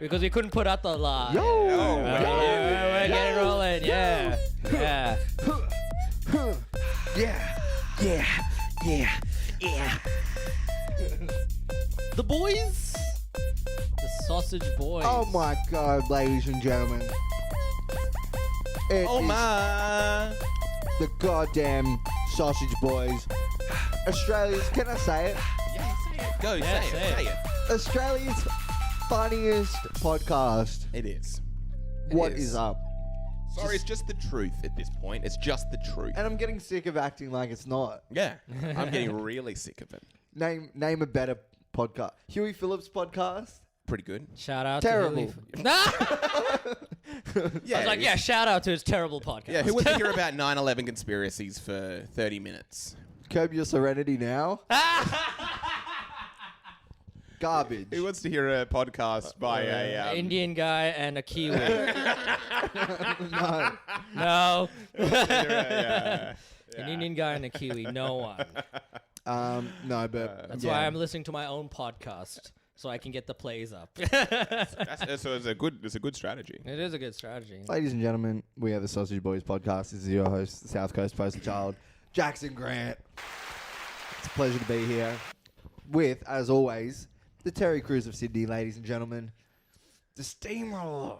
Because we couldn't put out the line. We're getting rolling. Yeah. Yeah. The boys. The sausage boys. Oh my God, ladies and gentlemen. It is the goddamn sausage boys. Australia's, can I say it? Yeah, say it. Go, say it. Australia's funniest podcast. It is. What is up? Sorry, it's just the truth at this point. It's just the truth. And I'm getting sick of acting like it's not. Yeah, I'm getting really sick of it. Name a better podcast. Huey Phillips podcast. Pretty good. Shout out Terrible. to I was like, yeah, shout out to his terrible podcast. Yeah, who wants to hear about 9/11 conspiracies for 30 minutes? Curb Your Serenity Now. Garbage. Who wants to hear a podcast by a... Indian guy and a Kiwi. No. No. yeah. An Indian guy and a Kiwi. No one. No, but That's why I'm listening to my own podcast. So I can get the plays up. So it's a good strategy. It is a good strategy. Ladies and gentlemen, we are the Sausage Boys podcast. This is your host, the South Coast Poster Child, Jackson Grant. It's a pleasure to be here with, as always, the Terry Crews of Sydney, ladies and gentlemen. The Steamroller.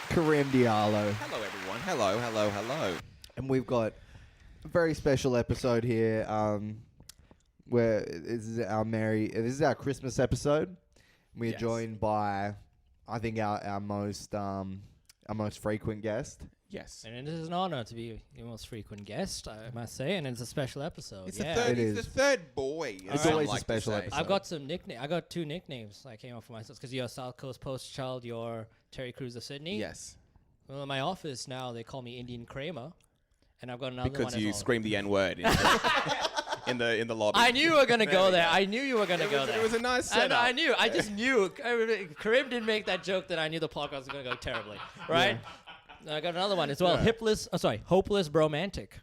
Kareem Diallo. Hello, everyone. Hello. And we've got a very special episode here, where this is our Christmas episode. We're joined by, I think, our most frequent guest. Yes. And it is an honor to be your most frequent guest, I must say, and it's a special episode. It's yeah. the third boy. It's always a special episode. I've got some nicknames. I got two nicknames I came up for myself because you're a South Coast Post Child. You're Terry Crews of Sydney. Yes. Well, in my office now they call me Indian Kramer, and I've got another one. Because as you well. screamed the N-word in the lobby. I knew you were gonna go there. I knew you were gonna go there. It was a nice setup. I knew. I just knew. Kareem didn't make that joke that I knew the podcast was gonna go terribly. Right. Yeah. I got another one as well. Hopeless Bromantic.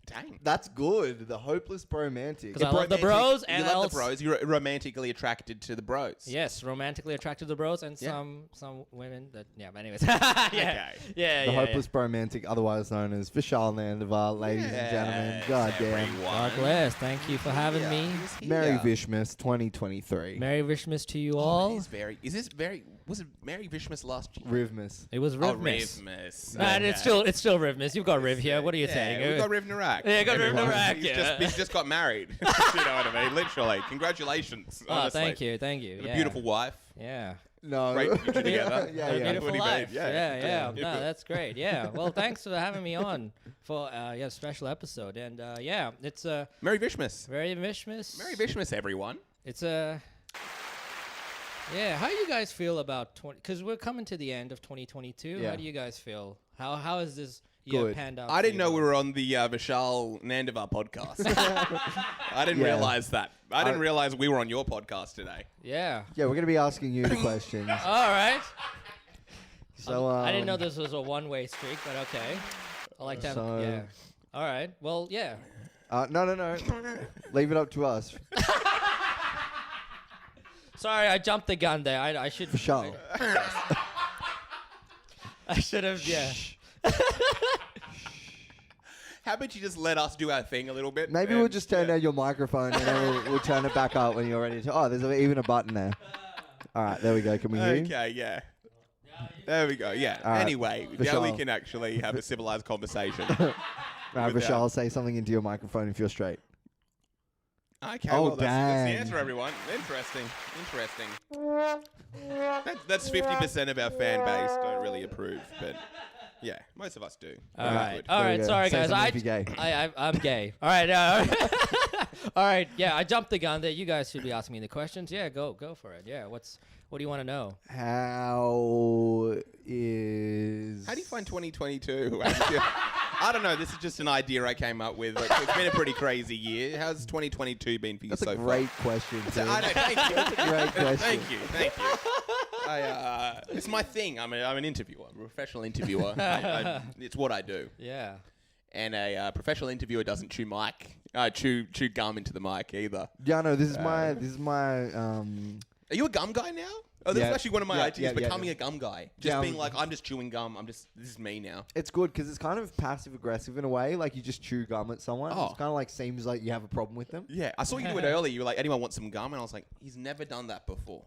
Dang. That's good. The Hopeless Bromantic. Because I love the bros. And you love the bros. You're romantically attracted to the bros. Yes, romantically attracted to the bros and some women that... Yeah, but anyways. Okay. Yeah, the Hopeless Bromantic, otherwise known as Vishal Nandavar, ladies and gentlemen. God damn. God bless. Thank you for having me. Merry Vishmas 2023. Merry Vishmas to you all. Was it Merry Vishmas last year? Rivmas. It was Rivmas. Rivmas. And it's still Rivmas. You've got Riv here. What are you saying? We've got Riv Narak. Yeah, got Riv Narak. He's just got married. You know what I mean? Literally. Congratulations. Oh, thank you. A beautiful wife. Yeah. No. Great future together. Beautiful life. Yeah. No, that's great. Yeah. Well, thanks for having me on for a special episode. And it's Merry Vishmas. Merry Vishmas. Merry Vishmas, everyone. It's a... Yeah, how do you guys feel about 20? Because we're coming to the end of 2022. Yeah. How do you guys feel? How is this year panned out? I didn't know we were on the Vishaal Nandavar podcast. I didn't realize that. I didn't realize we were on your podcast today. Yeah. Yeah, we're going to be asking you the questions. All right. So I didn't know this was a one-way streak, but okay. I like that. So- Yeah. All right. Well, yeah. No. Leave it up to us. Sorry, I jumped the gun there. I should. Vishal. I should have. Yeah. How about you just let us do our thing a little bit? Maybe we'll just turn down your microphone and then we'll turn it back up when you're ready to. Oh, there's even a button there. All right, there we go. Can we hear you? Okay, yeah. There we go, yeah. Right. Anyway, now we can actually have a civilized conversation. Vishal, say something into your microphone if you're straight. Okay, Oh, well, that's the dang. answer, everyone. Interesting. That's 50% of our fan base don't really approve, but yeah, most of us do. All right. Good. All right. There we go. Sorry, Say guys. something if you're gay. I'm gay. All right. All right. Yeah, I jumped the gun there. You guys should be asking me the questions. Yeah, go for it. Yeah. What do you want to know? How do you find 2022? I don't know. This is just an idea I came up with. It's been a pretty crazy year. How's 2022 been for you That's so a far? great question. I know. Thank you. That's a great question. Thank you. It's my thing. I'm an interviewer. I'm a professional interviewer. It's what I do. Yeah. and a professional interviewer doesn't chew gum into the mic either. Yeah, no, this is my Are you a gum guy now? Oh, that's Yeah. actually one of my ideas, becoming yeah. a gum guy. Just Yeah, being like, I'm just chewing gum. This is me now. It's good because it's kind of passive aggressive in a way. Like you just chew gum at someone. Oh. It's kind of like seems like you have a problem with them. Yeah, I saw you do it earlier. You were like, anyone want some gum? And I was like, he's never done that before.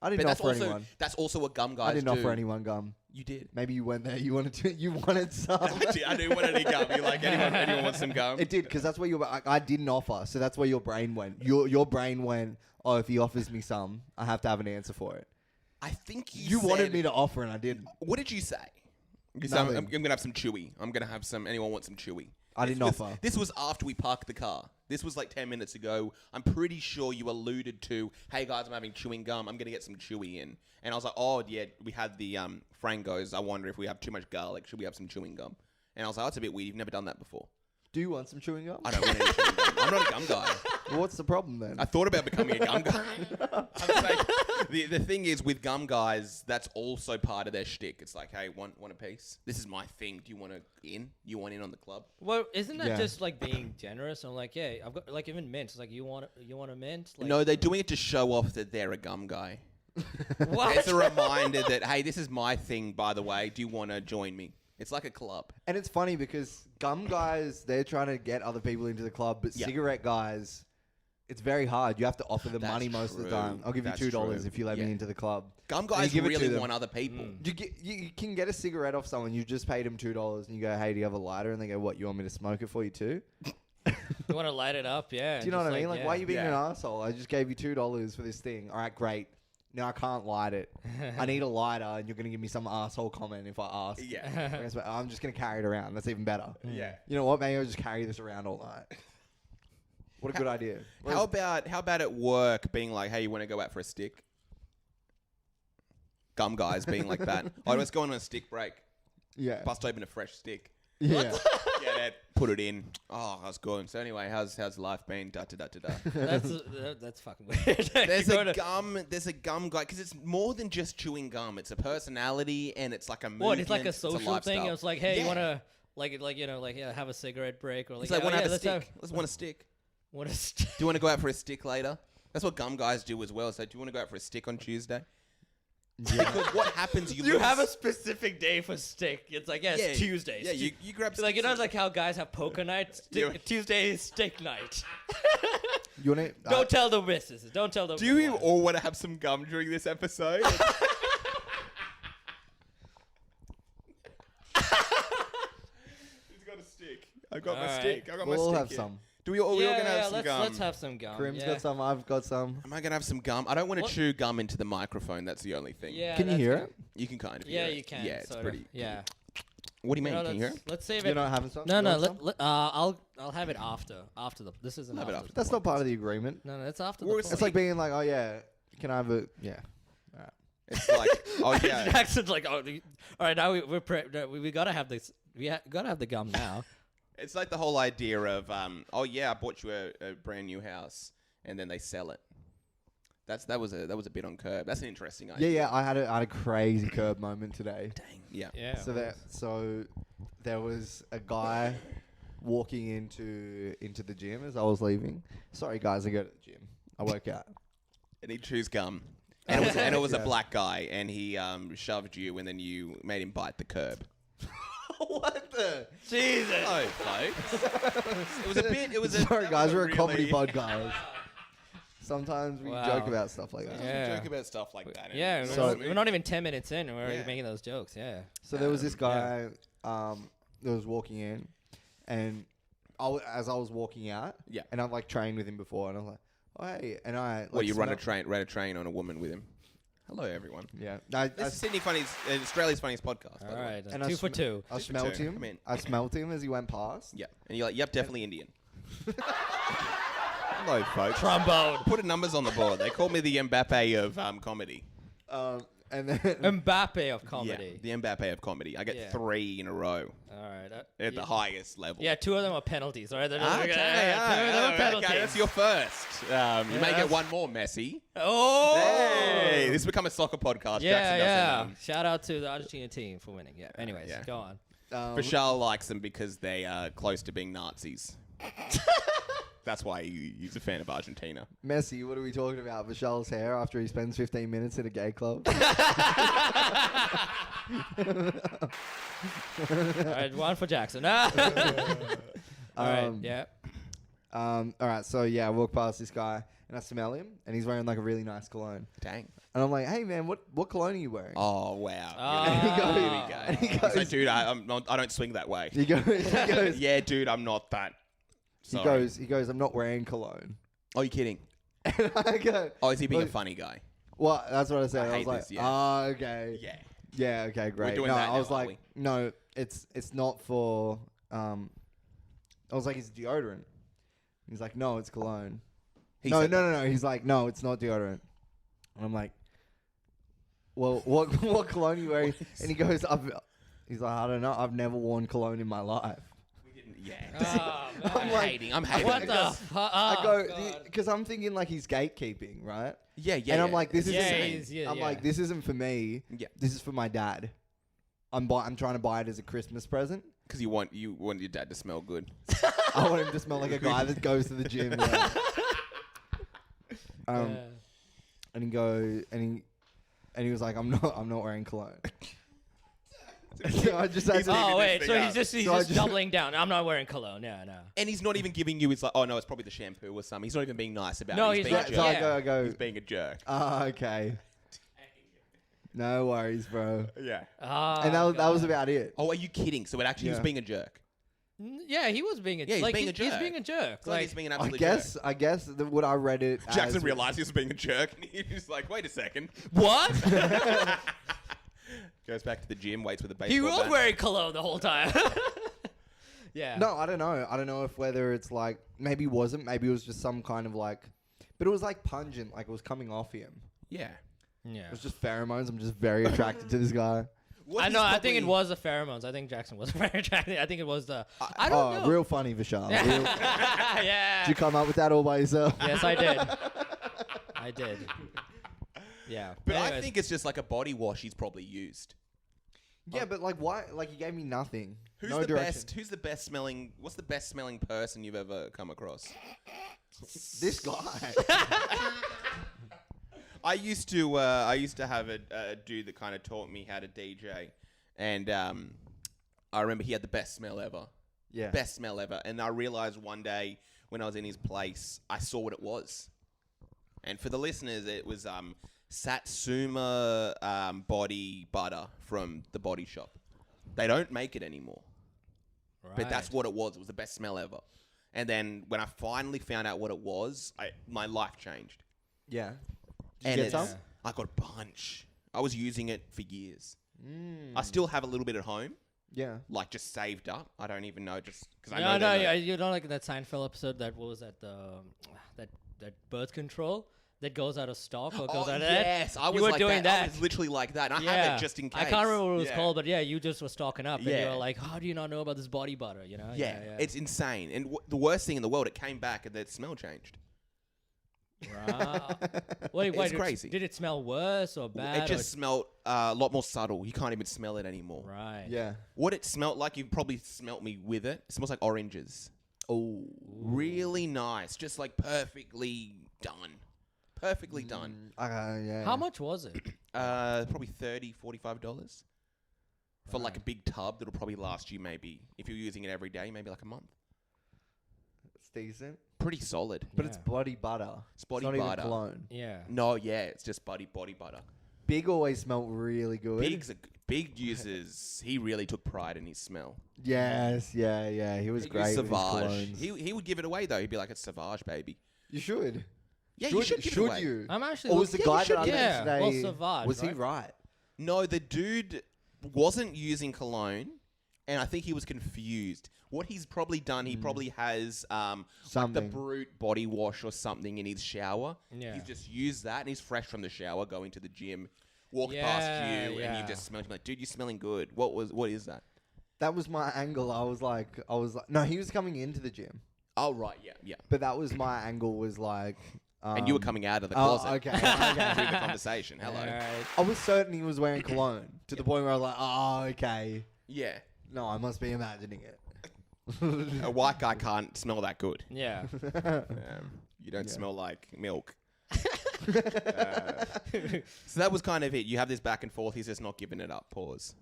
I didn't offer anyone. That's also a gum guy. I didn't offer anyone gum. You did. Maybe you went there. You wanted some. I didn't want any gum. You're like, anyone want some gum? It did because that's where I didn't offer, so that's where your brain went. Your brain went. Oh, if he offers me some, I have to have an answer for it. I think You wanted me to offer, and I didn't. What did you say? You said, I'm going to have some chewy. I'm going to have some. Anyone want some chewy? I didn't offer. This was after we parked the car. This was like 10 minutes ago. I'm pretty sure you alluded to, hey guys, I'm having chewing gum. I'm going to get some chewy in. And I was like, oh yeah, we had the Frangos. I wonder if we have too much garlic. Should we have some chewing gum? And I was like, that's a bit weird. You've never done that before. Do you want some chewing gum? I don't want any chewing gum. I'm not a gum guy. Well, what's the problem then? I thought about becoming a gum guy. I'm like, the thing is with gum guys, that's also part of their shtick. It's like, hey, want a piece? This is my thing. Do you want in? You want in on the club? Well, isn't that Yeah. just like being generous? I'm like, yeah, I've got like even mint. It's like you want a mint? Like, No, they're doing it to show off that they're a gum guy. what? It's a reminder that, hey, this is my thing, by the way. Do you want to join me? It's like a club. And it's funny because gum guys, they're trying to get other people into the club, but Yeah. cigarette guys, it's very hard. You have to offer them That's money most of the true. time. I'll give you That's $2 true. if you let Yeah. me into the club. Gum And guys you give it to really them. want other people. You can get a cigarette off someone. You just paid them $2, and you go, "Hey, do you have a lighter?" And they go, "What? You want me to smoke it for you too?" You want to light it up? Yeah. Do you know what I mean? Like, why are you being Yeah. an asshole? I just gave you $2 for this thing. All right, great. Now I can't light it. I need a lighter, and you're gonna give me some asshole comment if I ask. Yeah. I'm just gonna carry it around. That's even better. Yeah. You know what? Maybe I'll just carry this around all night. What a good idea. How about at work being like, hey, you want to go out for a stick? Gum guys being like that. Oh, let's go on a stick break. Yeah. Bust open a fresh stick. Yeah. Get it. Put it in. Oh, that's good. So anyway, how's life been? Da da da da da. That's fucking weird. There's a gum guy because it's more than just chewing gum. It's a personality and it's like a movement. What? It's like a social thing. lifestyle. It's like, hey, Yeah. you want to have a cigarette break or like, It's like, yeah, want to yeah, have a let's stick? Let's want a stick. Want a stick? Do you want to go out for a stick later? That's what gum guys do as well. So do you want to go out for a stick on Tuesday? Because what happens, you You lose- have a specific day for stick. It's like, yeah, it's Tuesdays. Yeah, you grab It's like, you know, sticks like how guys have poker night? Yeah. Tuesday is stick night. You want to? Don't tell the missus. Don't tell the Do you all want to have some gum during this episode? He's got a stick. I got my All stick. I got my We'll all stick have here. some. Do we all? We all gonna have some let's, gum. let's have some gum. Grim's yeah. got some. I've got some. Am I gonna have some gum? I don't want to What? chew gum into the microphone. That's the only thing. Yeah, Can you that's hear good. it? You can kind of. Yeah, hear it. you can. Yeah, it's sort pretty. Of. Yeah. What do you mean? You know, Can you hear it? let's save You're it. not having some? No, You no. want some? I'll have it after the. This isn't Have it after. after. That's not part of the agreement. No, it's after We're the. asleep. It's like being like, oh yeah, can I have a yeah? It's like, oh yeah. Jackson's like, oh, all right. Now we gotta have this. Gotta have the gum now. It's like the whole idea of, oh yeah, I bought you a brand new house, and then they sell it. That was a bit on Curb. That's an interesting idea. Yeah. I had a crazy Curb moment today. Dang. Yeah. Yeah. So there was a guy walking into the gym as I was leaving. Sorry guys, I go to the gym. I work out. And he chews gum. And it was a Yeah. black guy, and he shoved you, and then you made him bite the curb. What the? Jesus. Oh, folks. It was a bit. It was a. Sorry that guys, was a we're a comedy really- podcast. Sometimes we Wow. joke about stuff like that. Yeah. Joke about stuff like that. Yeah, So- we're not even 10 minutes in, and we're already Yeah. making those jokes. Yeah. So there was this guy that was walking in, and as I was walking out, Yeah. and I've like trained with him before, and I was like, oh hey, and I like, Well, you ran a smelled- train on a woman with him. Hello, everyone. Yeah, This is Sydney Funny's, Australia's funniest podcast. by All the way. right. And I 2 for sm- 2. I Two for smelled two. him. Come in. I smelled him as he went past. Yeah, and you're like, yep, definitely Indian. Hello, folks. Trombone. Put numbers on the board. They call me the Mbappe of comedy. And then Mbappe of comedy. Yeah, the Mbappe of comedy. I get Yeah. 3 in a row All right. at the highest level. Yeah, 2 of them are penalties. All right. They're Okay, just- yeah, 2 of them are penalties. okay, that's your first. You may that's- get one more, Messi. Oh. Hey, this has become a soccer podcast. Yeah, Jackson yeah. doesn't, Shout out to the Argentina team for winning. Yeah. Anyways, yeah. go on. Vishaal likes them because they are close to being Nazis. That's why he's a fan of Argentina. Messi, what are we talking about? Vishaal's hair after he spends 15 minutes in a gay club? All right, one for Jackson. All right, yeah. All right, so yeah, I walk past this guy and I smell him, and he's wearing like a really nice cologne. Dang. And I'm like, hey man, what cologne are you wearing? Oh, wow. And he goes, Here we go. and he He's goes, like, dude, I don't swing that way. he goes, Yeah, dude, I'm not that. Sorry. he goes, I'm not wearing cologne. Oh, you kidding? And I go, Oh, is he being a Well, funny guy? well, that's what I said. I I hate was like, this, yeah. oh, okay. Yeah. Yeah, okay, great. doing no, that I now, was aren't like, no, it's not for, I was like, it's deodorant. He's like, no, it's cologne. He No. said He's like, no, it's not deodorant. And I'm like, well, what cologne are you wearing? And he goes, he's like, I don't know. I've never worn cologne in my life. We didn't. Yeah. Oh, man. I'm hating. What it. the fuck? I go, because I'm thinking like he's gatekeeping, right? Yeah, yeah. And I'm like, this Yeah, isn't. he's- I'm like, this isn't for me. Yeah. This is for my dad. I'm trying to buy it as a Christmas present. Because you want your dad to smell good. I want him to smell like a guy that goes to the gym. Yeah. Yeah. And he was like, I'm not wearing cologne. So I just had to, Oh wait, this so thing he's up. just So I just- doubling down. I'm not wearing cologne. Yeah, no. And he's not even giving you. It's like, oh no, it's probably the shampoo or something. He's not even being nice about No, it. he's being not- a so jerk. yeah. I go, He's being a jerk. okay. No worries, bro. Yeah. And that was about it. Oh, are you kidding? So it actually was Yeah. being a jerk. Yeah, he was being a Yeah, he's like being a he's jerk. being a jerk. It's like he's being an absolute I guess that what I read it jerk. Jackson as, realized he was being a jerk, and he was like, "Wait a second." what? Goes back to the gym, waits with a baseball He was bat. wearing cologne the whole time. Yeah. No, I don't know. I don't know if whether it's like maybe it wasn't, maybe it was just some kind of like, but it was like pungent, like it was coming off him. Yeah. Yeah. It was just pheromones. I'm just very attracted to this guy. What I he's know. I think it probably- was the pheromones. I think Jackson was very attractive. I think it was the. I don't know. Real funny, Vishaal. Real, Yeah. did you come up with that all by yourself? Yes, I did. I did. Yeah. But I anyways. think it's just like a body wash he's probably used. Yeah, but like why? Like you gave me nothing. Who's no the direction. best? Who's the best smelling? What's the best smelling person you've ever come across? This guy. I used to have a dude that kind of taught me how to DJ, and I remember he had the best smell ever. Yeah. Best smell ever. And I realized one day when I was in his place, I saw what it was. And for the listeners, it was Satsuma body butter from the Body Shop. They don't make it anymore. But that's what it was. It was the best smell ever. And then when I finally found out what it was, my life changed. Yeah. Did And you get some? it's- I got a bunch. I was using it for years. I still have a little bit at home, Yeah. like just saved up. I don't even know, just because I No, know. no, they're not- you know, like that Seinfeld episode that was at the that birth control that goes out of stock or goes Oh, out of yes, I was You were like doing I that. was literally like that. And I Yeah. have it just in case. I can't remember what it was Yeah. called, but yeah, you just were stocking up, and you Yeah. were like, "How do you not know about this body butter?" You know? Yeah, it's insane. And the worst thing in the world, it came back and the smell changed. Right. Wait, It's crazy. Did it smell worse or bad? It just smelled a lot more subtle. You can't even smell it anymore. right. Yeah. What it smelled like, you've probably smelt me with it. It smells like oranges. Oh. Really nice. Just like perfectly done. Perfectly done. Yeah. How much was it? Probably $30, $45 for like a big tub that'll probably last you maybe, if you're using it every day, maybe like a month. It's decent. Pretty solid. But it's Yeah. body butter. It's body not butter. even cologne. Yeah. No, yeah, it's just body butter. Big always smelled really good. Big uses. He really took pride in his smell. Yes, yeah. He was He great used with his Sauvage. colognes. He would give it away though. He'd be like, "It's Sauvage, baby." You should. Yeah, you should give it away. you? I'm actually. Or was the looking- guy that I yeah, met today? well, Sauvage, was he right? right? No, the dude wasn't using cologne, and I think he was confused. What he's probably done, he probably has like the Something. Brute body wash or something in his shower. Yeah. He's just used that, and he's fresh from the shower, going to the gym, walked Yeah, past you, and yeah. you just smelled him like, dude, you're smelling good. What is that? That was my angle. I was like, no, he was coming into the gym, Oh right, yeah. but that was my angle. Was like, And you were coming out of the Oh, closet okay. through the conversation. Hello. Alright. I was certain he was wearing cologne to the point where I was like, oh, okay. Yeah. No, I must be imagining it. A white guy can't smell that good. Yeah. You don't Yeah. smell like milk. So that was kind of it. You have this back and forth. He's just not giving it up. Pause.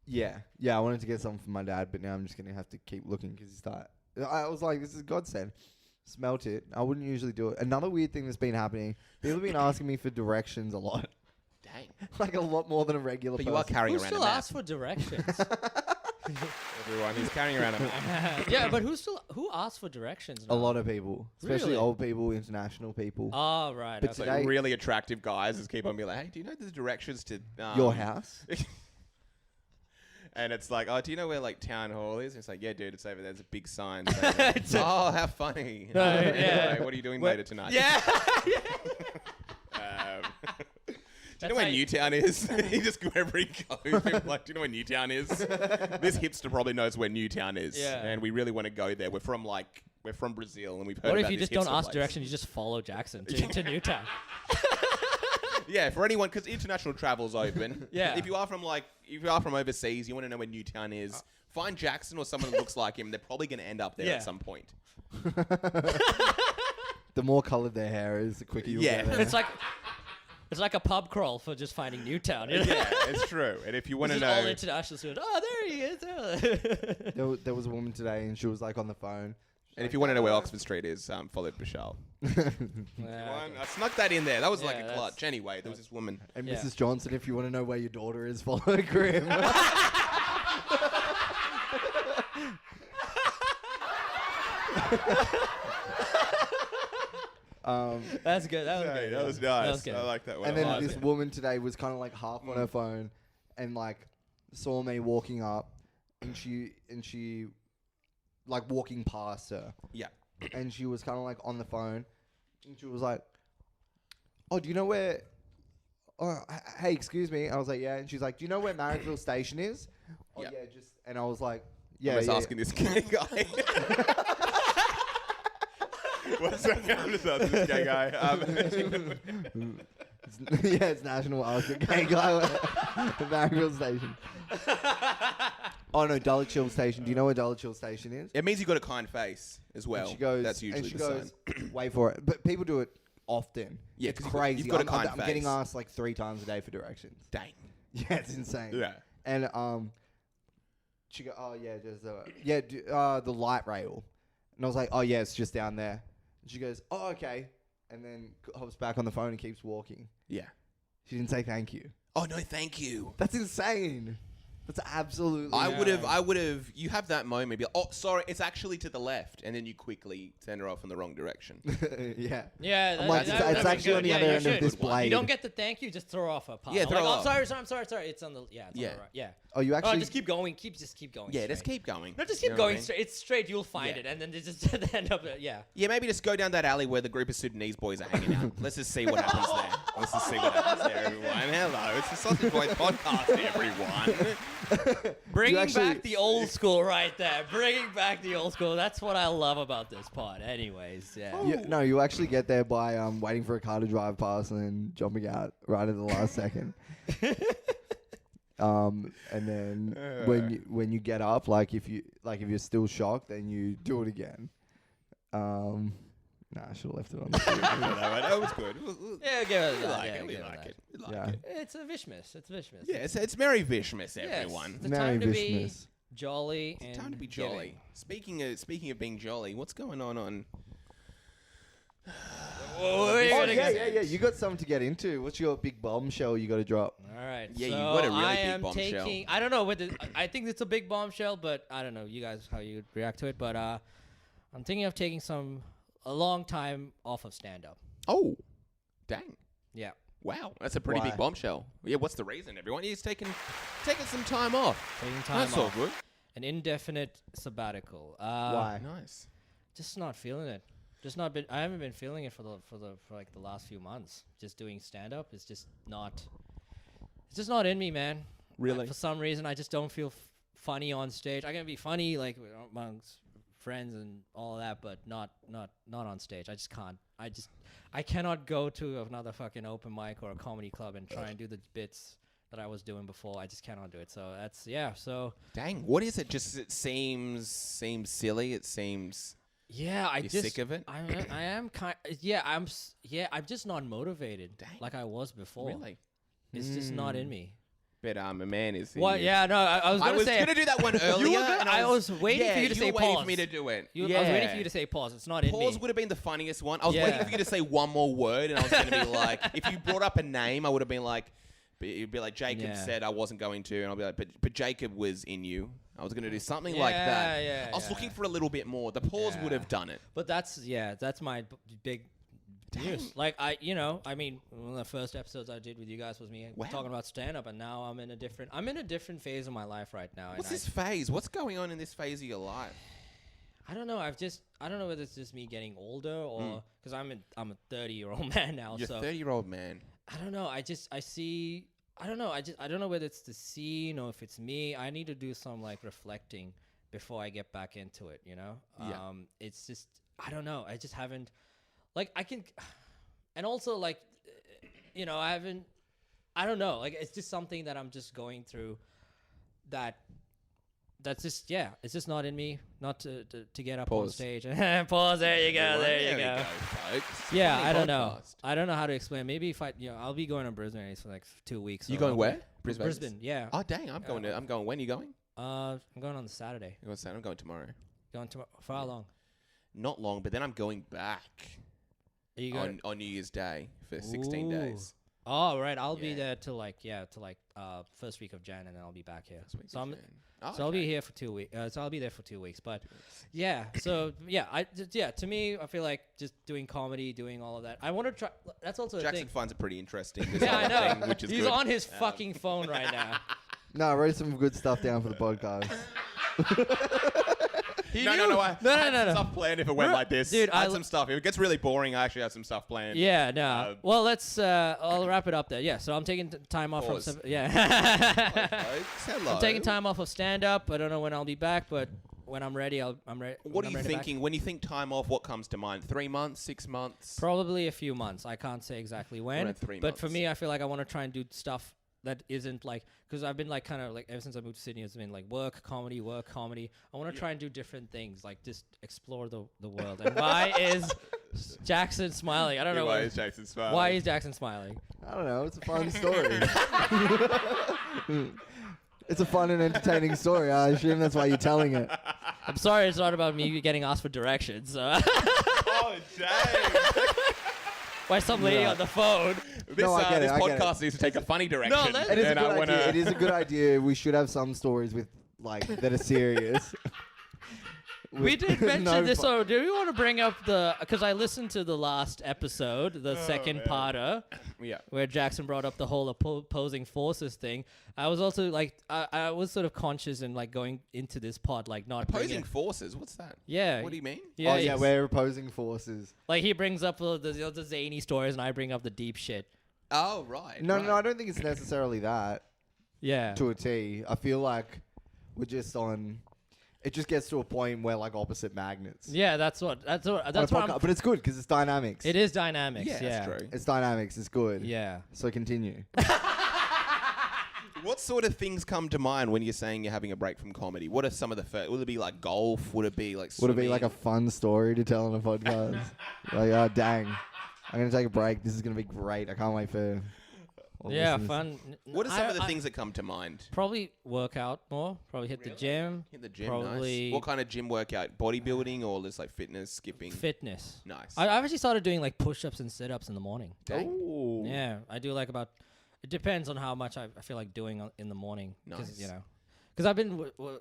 Yeah. I wanted to get something from my dad, but now I'm just gonna have to keep looking because he's tired. I was like, this is godsend. Smelt it. I wouldn't usually do it. Another weird thing that's been happening. People have been asking me for directions a lot. Dang. Like a lot more than a regular But person. you are carrying Who around still a map. asks for directions? Everyone, he's carrying around a map. Yeah, but who asks for directions now? A lot of people, especially Really? old people, international people. Oh, right. But It's okay. like Today- really attractive guys just keep on being like, hey, do you know there's directions to Your house. And it's like, oh, do you know where like town hall is? And it's like, yeah, dude, it's over there. There's a big sign. saying, oh, how funny. No, yeah. Anyway, what are you doing Where- later tonight? Yeah. Do you That's know where how you- Newtown is? He just wherever he goes, people are like, do you know where Newtown is? This hipster probably knows where Newtown is, Yeah. and we really want to go there. We're from Brazil, and we've heard What about if you this just don't hipster ask place. directions? You just follow Jackson to Newtown. Yeah, for anyone, because international travel's open. Yeah. If you are from overseas, you want to know where Newtown is. Find Jackson or someone that looks like him. They're probably going to end up there Yeah. at some point. The more coloured their hair is, the quicker you'll Yeah. get there. It's like a pub crawl for just finding Newtown. You know? Yeah, it's true. And if you want This to is all know, international students. Oh, there he is. There was a woman today, and she was like on the phone. and if you want to know where Oxford Street is, follow Vishal. I snuck that in there. That was like Yeah, a that's- clutch. Anyway, there was this woman. And Yeah. Mrs. Johnson, if you want to know where your daughter is, follow Grim. That's good. That was Hey, good. that yeah. was nice. That was good. I like that one. And then I like this it. woman today was kind of like half on her phone, and like saw me walking up, and she like walking past her, Yeah. and she was kind of like on the phone, and she was like, "Oh, do you know where? Oh, hey, excuse me." I was like, "Yeah," and she's like, "Do you know where Marrickville Station is?" Oh Yeah. yeah, just and I was like, "Yeah." I was yeah, asking this gay guy. What's that? I'm just asking this gay guy. yeah, it's National Ask a Gay Guy at Marrickville Station. Oh no, Dulwich Hill Station. Do you know where Dulwich Hill Station is? It means you got a kind face as well. And she goes, That's usually and she the goes, sign. wait for it. But people do it often. Yeah, it's 'cause you've got- crazy. you've got a I'm kind getting face. asked like 3 times a day for directions. Dang. Yeah, it's insane. Yeah. And she go, oh yeah, there's the light rail, and I was like, oh yeah, it's just down there. And she goes, oh okay, and then hops back on the phone and keeps walking. Yeah. She didn't say thank you. Oh no, thank you. That's insane. That's absolutely. I would have. You have that moment. Be like, oh, sorry, it's actually to the left, and then you quickly send her off in the wrong direction. yeah. Yeah, I'm like, it's actually on the other end of this blade. You don't get the thank you, just throw off a pile. Yeah, I'm throw like, off. I'm sorry. It's on the Yeah. on the right. Yeah. Oh, you Oh, actually. just keep going. Just keep going. Yeah, straight. just keep going. No, just You keep know what I going mean? straight. It's straight. You'll find Yeah. it, and then they just end up. Yeah. Yeah, maybe just go down that alley where the group of Sudanese boys are hanging out. Let's just see what happens there. Let's just see what happens there, everyone. Hello, it's the Sausage Boys podcast, everyone. Bringing actually- back the old school right there. Bringing back the old school. That's what I love about this pod. Anyways, yeah. No, you actually get there by waiting for a car to drive past and then jumping out right at the last second. And then when you get up, if you're still shocked, then you do it again. Nah, I should have left it on the screen. That was good. Yeah, give it We that. like Yeah, it. We give it like that. it. We like Yeah. it. It's a Vishmas. It's Vishmas. Yeah, it's Merry Vishmas, Yes, everyone. It's the Merry time to be Vishmas. jolly It's and time to be giving. jolly. Speaking of being jolly, what's going on? Oh, Yeah. You got something to get into. What's your big bombshell you got to drop? All right. Yeah, you so got a really I big am bombshell. taking. I don't know what. I think it's a big bombshell, but I don't know you guys how you react to it. But I'm thinking of taking a long time off of stand up. Oh, dang. Yeah. Wow, that's a pretty Why? big bombshell. Yeah, what's the reason, everyone? He's taking some time off. Taking time That's all off. good. An indefinite sabbatical. Why? Nice. Just not feeling it. Just not been. I haven't been feeling it for like the last few months. Just doing stand up is just not. It's just not in me, man. Really? For some reason, I just don't feel funny on stage. I can be funny like amongst friends and all of that, but not on stage. I just can't. I cannot go to another fucking open mic or a comedy club and try and do the bits that I was doing before. I just cannot do it. So that's So Dang, what is it? Just it seems silly. It seems. yeah, You're sick of it? I am kind. I'm just not motivated Dang. like I was before. Really? It's just not in me. But a man is. What? Yeah, no. I was I gonna was say. gonna do that one earlier. and I was waiting for you to say were waiting pause. for me to do it. I was waiting for you to say pause. It's not in Pause me. would have been the funniest one. I was Yeah. waiting for you to say one more word, and I was going to be like, if you brought up a name, I would have been like, you'd be like, Jacob Yeah. said I wasn't going to, and I'll be like, but Jacob was in you. I was going to do something like that. Yeah, I was looking for a little bit more. The pause would have done it. But that's my big news. Like I mean, one of the first episodes I did with you guys was me talking about stand up, and now I'm in a different phase of my life right now. What's this phase? What's going on in this phase of your life? I don't know. I don't know whether it's just me getting older or because I'm a 30-year-old man now. You're so a 30-year-old man. I don't know. I don't know. I don't know whether it's the scene or if it's me. I need to do some like reflecting before I get back into it. It's just I don't know. I just haven't. Like I can, and also like, I haven't. I don't know. Like it's just something that I'm just going through. That's just it's just not in me. Not to get up on Pause. stage. Pause. There you go. There you go. Folks. Yeah, Funny I don't know. podcast. I don't know how to explain. Maybe if I'll be going to Brisbane for like 2 weeks. You so going I'll- where? Brisbane. Brisbane. Yeah. Oh dang! I'm going. I'm going. When are you going? I'm going on the Saturday. You I'm going tomorrow. Going tomorrow. For how long? Not long, but then I'm going back Are you going? on New Year's Day for 16 days. Oh right, I'll be Yeah. there till like first week of Jan, and then I'll be back here. So I'm. Oh, So I'll be here for 2 weeks. So I'll be there for 2 weeks. But yeah, so to me, I feel like just doing comedy, doing all of that. I want to try. That's also a Jackson thing. finds it pretty interesting. This Yeah, I other know. thing, which is He's good. on his fucking phone right now. No, I wrote some good stuff down for the podcast. No. I had some stuff planned if it went We're- like this. dude, I had I some stuff. If it gets really boring, I actually have some stuff planned. Yeah, no. Well, let's. I'll wrap it up there. Yeah, so I'm taking time off Pause. from. Yeah. Folks, hello. I'm taking time off of stand up. I don't know when I'll be back, but when I'm ready, I'm ready. What are you thinking? When you think time off, what comes to mind? 3 months, 6 months? Probably a few months. I can't say exactly when. Around 3 But for months. me, I feel like I want to try and do stuff that isn't like, because I've been like kind of like ever since I moved to Sydney, it's been like work comedy. I want to try and do different things, like just explore the world. And why is Jackson smiling? I don't know. Why is Jackson smiling? Why is Jackson smiling? I don't know. It's a fun story. It's a fun and entertaining story. I assume that's why you're telling it. I'm sorry, it's not about me getting asked for directions. Oh, dang. By some lady on the phone. This, I get it, this I get podcast needs to take a funny direction. let's- It is, a And good I wanna- idea. It is a good idea. We should have some stories with that are serious. We did mention No this. fu- So, do we want to bring up because I listened to the last episode, the second parter, Yeah. where Jackson brought up the whole opposing forces thing. I was also like, I was sort of conscious and like going into this pod, like not Opposing bringing- forces? What's that? Yeah. What do you mean? Yeah, Oh, yeah, yes. we're opposing forces. Like he brings up the zany stories, and I bring up the deep shit. Oh, right. No, right. no, I don't think it's necessarily that Yeah. to a T. I feel like we're just on. It just gets to a point where like opposite magnets. Yeah, that's what On a I'm. podcast, but it's good because it's dynamics. It is dynamics. Yeah, Yeah. that's true. It's dynamics. It's good. Yeah. So continue. What sort of things come to mind when you're saying you're having a break from comedy? What are some of the first? Would it be like golf? Would it be like Would it be swimming? like a fun story to tell on a podcast? Like, oh dang, I'm gonna take a break. This is gonna be great. I can't wait for. all Yeah, listeners. fun. What are some of the I- things that come to mind? Probably work out more. Probably hit the gym. Hit the gym, Probably nice. What kind of gym workout? Bodybuilding or just like fitness, skipping? fitness. Nice. I've actually started doing like push-ups and sit-ups in the morning. Dang. Ooh. Yeah, I do like about. It depends on how much I feel like doing in the morning. Nice. Because I've been in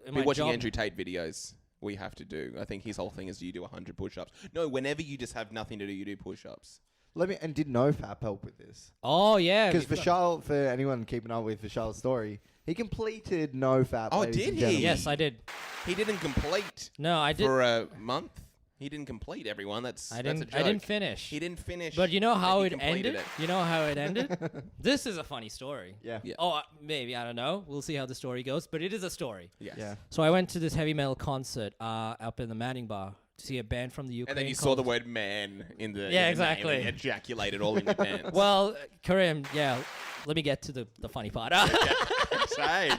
Be my watching job. Andrew Tate videos. We have to do. I think his whole thing is you do 100 push-ups. No, whenever you just have nothing to do, you do push-ups. And did NoFap help with this? Oh yeah, Because Vishaal, for anyone keeping up with Vishaal's story, he completed NoFap. Oh, ladies did and he? gentlemen. yes, I did. He didn't complete No, I did. for a month. He didn't complete, everyone. That's I That's a didn't. joke. I didn't finish. He didn't finish. But you know but how he it completed ended. You know how it ended. This is a funny story. Yeah. Yeah. Oh, maybe I don't know. We'll see how the story goes. But it is a story. Yes. Yeah. So I went to this heavy metal concert up in the Manning Bar see a band from the Ukraine. And then you saw the word man in the Yeah, in the name exactly. and ejaculated all in your pants. Well, Karim, yeah. Let me get to the funny part. Okay,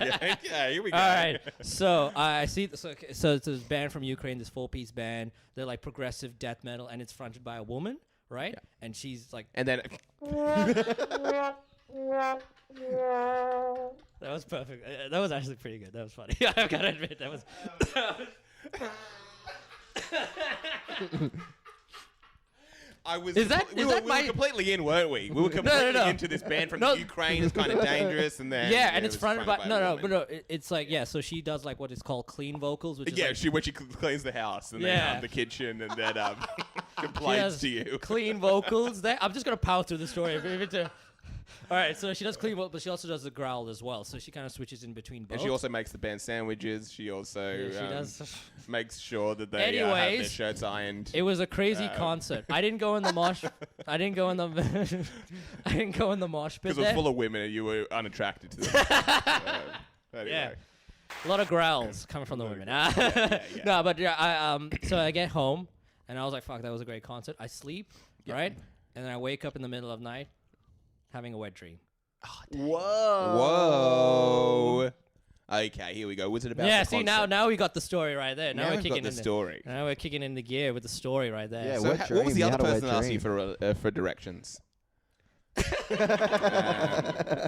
here we go. All right. So I see. So it's this band from Ukraine, this 4-piece band. They're like progressive death metal, and it's fronted by a woman, right? Yeah. And she's like, And then that was perfect. That was actually pretty good. That was funny. I've got to admit, that was. I was. Is that- we is were, that we my- were completely in, weren't we? We were completely no. into this band from No. Ukraine. It's kind of dangerous, and then Yeah, and it it's was fronted by a no, woman. but no. It's like Oh, So she does like what is called clean vocals, which is Yeah, like, when she cleans the house and Yeah. then the kitchen and then she complains has to you. clean vocals. There, I'm just gonna power through the story. All right, so she does clean vocals, but she also does the growl as well. So she kind of switches in between both. And she also makes the band sandwiches. She also Yeah, she does. makes sure that they have their Anyways, shirts ironed. It was a crazy concert. I didn't go in the mosh. I didn't go in the. I didn't go in the mosh pit Because it was there. full of women and you were unattracted to them. Anyway. Yeah. A lot of growls coming from the women. yeah. No, but yeah, so I get home and I was like, "Fuck, that was a great concert." I sleep, right, and then I wake up in the middle of the night, having a wet dream. Whoa. Okay, here we go. Was it about Yeah, the see concert? now we got the story right there. Now, Now we're we've kicking got the in story. Now we're kicking in the gear with the story right there. Yeah, So wet what dream, was the you other had a wet person asking dream. for directions?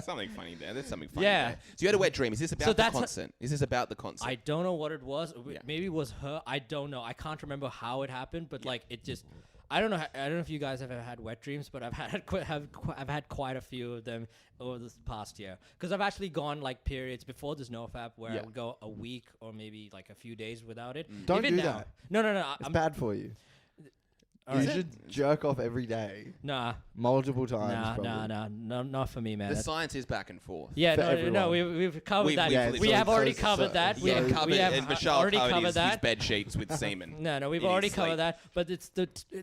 Something funny there. There's something funny Yeah. there. So you had a wet dream. Is this about the that's concert? Is this about the concert? I don't know what it was. Yeah. Maybe it was her. I don't know. I can't remember how it happened, but like it just. I don't know. I don't know if you guys have ever had wet dreams, but I've had I've had quite a few of them over this past year. Because I've actually gone like periods before there's NoFap where I Yeah. would go a week or maybe like a few days without it. Don't Even do now. that. No. It's bad for you. All You right. should jerk off every day, Nah, multiple times. no, not for me, man. the That's- science is back and forth. Yeah, For no, everyone. we've covered We've- that. yeah, we so- have already so- covered so- that. yeah, We covered, have and Vishaal already covered covered his that. bed sheets with semen. No, we've in his already sleep. covered that. But it's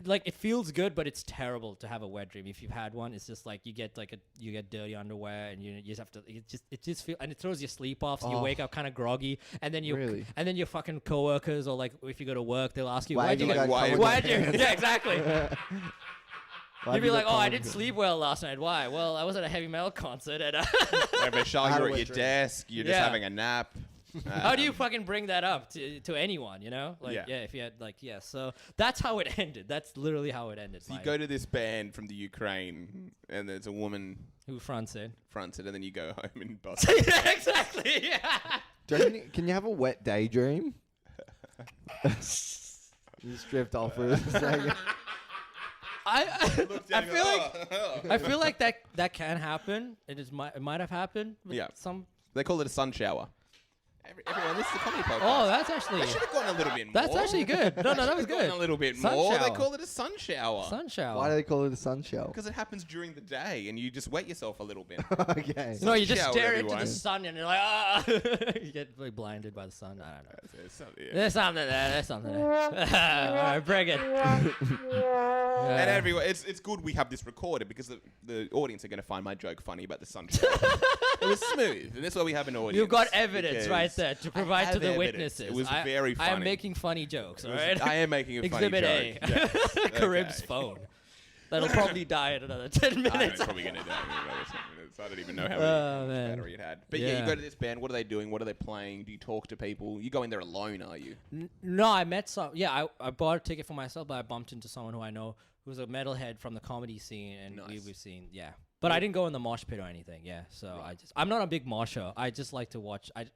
like it feels good, but it's terrible to have a wet dream. If you've had one, it's just like you get dirty underwear and you just have to. It just feel and it throws your sleep off. So you Oh. wake up kind of groggy, and then Really? your fucking coworkers or like if you go to work, they'll ask you Why why'd have you you got why- covered why'd in you pants? yeah exactly. Why You'd have be you like, got oh, I covered didn't in sleep well last night. Why? Well, I was at a heavy metal concert. And Yeah, Vishaal, I had a you're at wet your dream. desk. You're just Yeah. having a nap. how do you fucking bring that up to anyone? You know, like Yeah. if you had like So that's how it ended. That's literally how it ended. So you Like, go to this band from the Ukraine, and there's a woman who fronts it? fronts it, and then you go home and bust. Yeah, exactly. Yeah. Can you have a wet daydream? You just drift off for a second. I feel like that can happen. It might have happened. With Yeah. Some. They call it a sun shower. Everyone, this is a comedy podcast. Oh, that's actually. They should have gone a little bit more. That's actually good. No, that was Gone good. a little bit Sun more. They shower. call it a sun shower. Sun shower. Why do they call it a sun shower? Because it happens during the day, and you just wet yourself a little bit. Okay. No, you just shower, stare into everyone. the sun and you're like, ah. You get like blinded by the sun. I don't know. Yeah. There's something there. There's something there. All right, bring it. And everyone, it's good we have this recorded because the audience are going to find my joke funny about the sun shower. It was smooth, and that's why we have an audience. You've got evidence because right there to I provide to have the evidence. witnesses. It was I, very I am funny. making funny jokes, It all was- right? I am making a funny Exhibit joke. A. Yes. Karim's Okay. phone. That'll probably die in another 10 I minutes. know, it's probably going to die in another 10 minutes. I don't even know how Oh, much man. battery it had. But yeah, Yeah. you go to this band. What are they doing? What are they playing? Do you talk to people? You go in there alone, are you? No, I met some. Yeah, I bought a ticket for myself, but I bumped into someone who I know who's a metalhead from the comedy scene, and Nice. we've seen. Yeah, but I didn't go in the mosh pit or anything. Yeah, so I'm not a big mosher. I just like to watch. I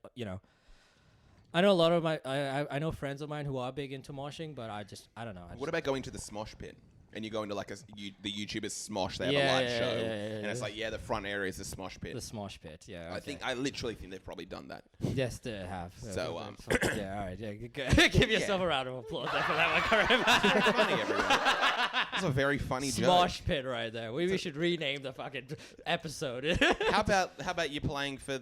know a lot of I know friends of mine who are big into moshing, but I don't know. What about going to the Smosh Pit? And you go into like the YouTubers Smosh, they have Yeah, a live yeah, show. yeah, And it's like, the front area is the Smosh Pit. the smosh pit? Yeah, I literally think they've probably done that. yes, they have. So, yeah, all right, yeah, give yourself a round of applause there for that one, Karim. It's funny, everyone. That's a very funny joke. Smosh pit right there. We should rename the fucking episode. How about you playing for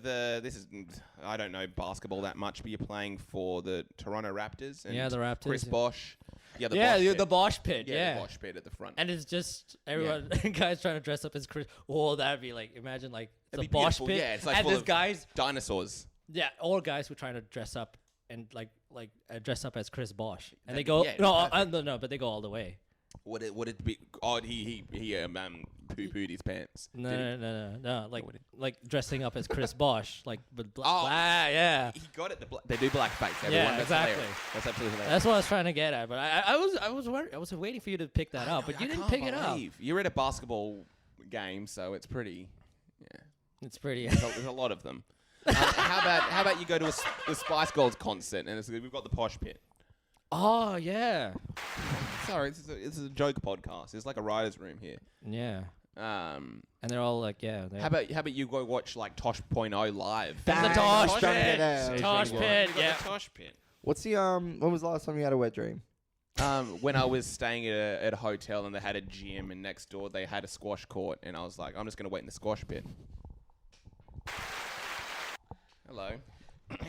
I don't know basketball that much, but you're playing for the Toronto Raptors and Yeah, the Raptors, Chris yeah. Bosh. Yeah, the yeah, Bosh pit. the Bosch pit. Yeah, the Bosh pit at the front. and it's just everyone guys trying to dress up as Chris. Oh, that'd be like imagine like That'd the be Bosch beautiful. pit. Yeah, it's like and full there's of guys. dinosaurs. Yeah, all guys who are trying to dress up and like dress up as Chris Bosh, and That- they go yeah, no, but they go all the way. Would it be? Oh, he poo-pooed his pants. No, Did no, what did- like dressing up as Chris Bosh, like with Oh. yeah. He got it. They do blackface. Everyone. Yeah, That's exactly. hilarious. That's absolutely hilarious. That's what I was trying to get at, but I was waiting for you to pick that up, but you didn't pick it up. You're at a basketball game, so it's pretty. Yeah, It's pretty. there's a lot of them. How about you go to the Spice Girls concert and we've got the Posh Pit. Oh yeah, Sorry, this is a joke podcast. It's like a writer's room here. yeah. Um, And they're all like, yeah. how about you go watch like Tosh.0 live? That's the Bang, Tosh Tosh Pit. Pit. Yeah, Tosh yeah. Pit. You got Yeah. the Tosh Pit. What's the when was the last time you had a wet dream? When I was staying at a hotel and they had a gym and next door they had a squash court and I was like, I'm just gonna wait in the squash pit. Hello.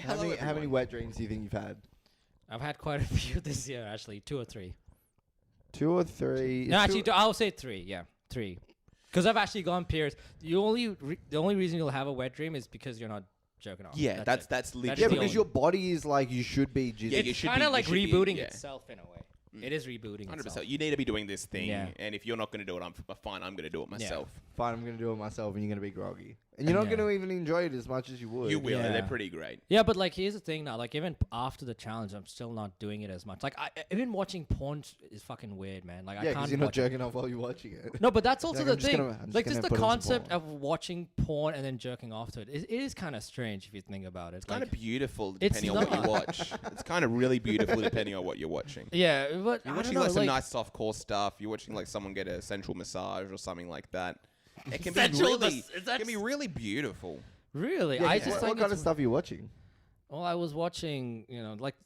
How many wet dreams do you think you've had? I've had quite a few this year, actually, 2 or 3. 2 or 3? No, actually, I'll say 3. Yeah, 3. Because I've actually gone periods. The only reason you'll have a wet dream is because you're not jerking off. Yeah, that's it. literally. Yeah, the because only- your body is like you should be. Jizzing. Yeah, you It's should kind be- of like you should be- rebooting yeah. itself in a way. It is rebooting 100%. itself. You need to be doing this thing, Yeah. and if you're not going to do it, I'm fine. I'm going to do it myself. Fine, I'm going to do it myself, and you're going to be groggy. And you're not Yeah. going to even enjoy it as much as you would. You will, and Yeah. they're pretty great. Yeah, but like here's the thing now. Like even after the challenge, I'm still not doing it as much. Like even watching porn is fucking weird, man. Like I Yeah, can't. because you're not watch it. jerking off while you're watching it. No, but that's also Like, the I'm just thing. gonna- I'm just Like gonna just the put on some concept porn. of watching porn and then jerking off to it. It is kind of strange if you think about it. It's kind Like, of beautiful It's depending on what you not. watch. It's kind of really beautiful depending on what you're watching. yeah, but You're I watching don't know, like some nice softcore stuff. You're watching like someone get a sensual massage or something like that. It can be Sensual really, mas- is it that can be s- really beautiful. Really, Yeah, I yeah. just What think kind of it's- stuff are you watching? Well, I was watching,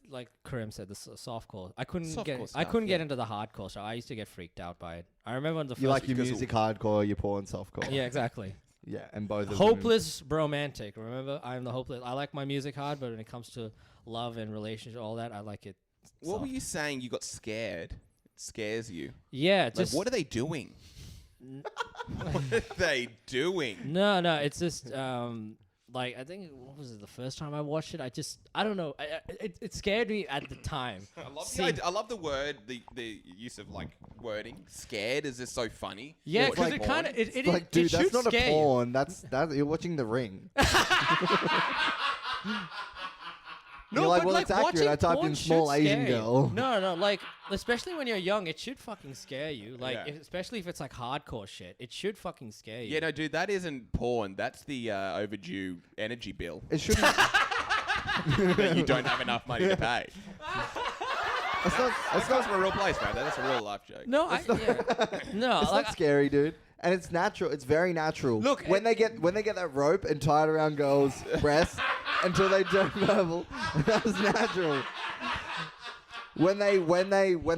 like Karim said, the softcore. I couldn't Softcore get stuff, get yeah. into the hardcore, so I used to get freaked out by it. I remember the first. You like your because- music hardcore, your porn softcore. yeah, exactly. Yeah, and both of them. Hopeless bromantic. Remember, I'm the hopeless. I like my music hard, but when it comes to love and relationship, all that, I like it. What were soft. you saying? You got scared. It scares you. Yeah, Like, just what are they doing? What are they doing? no. It's just like I think what was it the first time I watched it? I don't know. It scared me at the time. I love the word, the use of like wording. Scared is just so funny. Yeah, Watching because it porn. kind of it Like, dude, it that's should not scare a you. porn. That's you're watching The Ring. No, You're like, but well, like it's accurate. watching I typed porn in small should Asian scare you. girl. No, like especially when you're young, it should fucking scare you. Like Yeah. especially if it's like hardcore shit, it should fucking scare you. Yeah, no, dude, that isn't porn. That's the overdue energy bill It shouldn't. that you don't have enough money to pay. It's not. That's not from a real place, man. That's a real life joke. No, no, It's like not scary, dude. And it's natural. It's very natural. Look, when they get that rope and tie it around girls' breasts until they turn purple, that's natural. When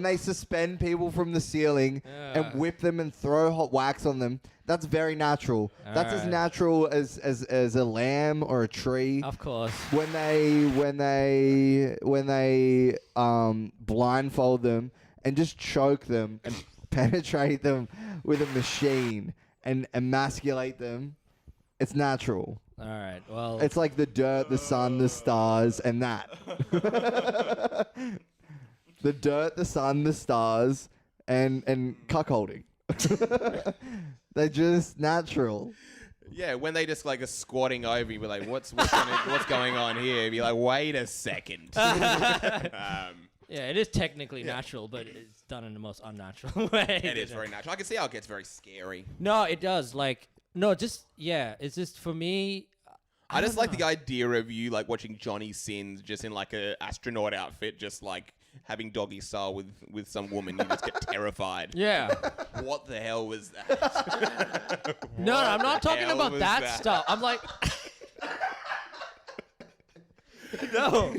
they suspend people from the ceiling Yeah. and whip them and throw hot wax on them, that's very natural. That's as Alright. natural as a lamb or a tree. of course. When they blindfold them and just choke them and penetrate them with a machine and emasculate them, it's natural. All right. Well, It's like the dirt, the sun, the stars, and that. The dirt, the sun, the stars, and cuckolding. They're just natural. Yeah, when they just like are squatting over you, be like, what's going on here? Be like, wait a second. yeah, it is technically natural, but it's done in the most unnatural way. It is very natural. I can see how it gets very scary. No, it does. Like, no, just yeah. It's just for me. I just don't like know. the idea of you like watching Johnny Sins just in like a astronaut outfit, just like having doggy style with some woman. You just get terrified. Yeah. What the hell was that? No, I'm not the talking hell about was that that? stuff. I'm like. No,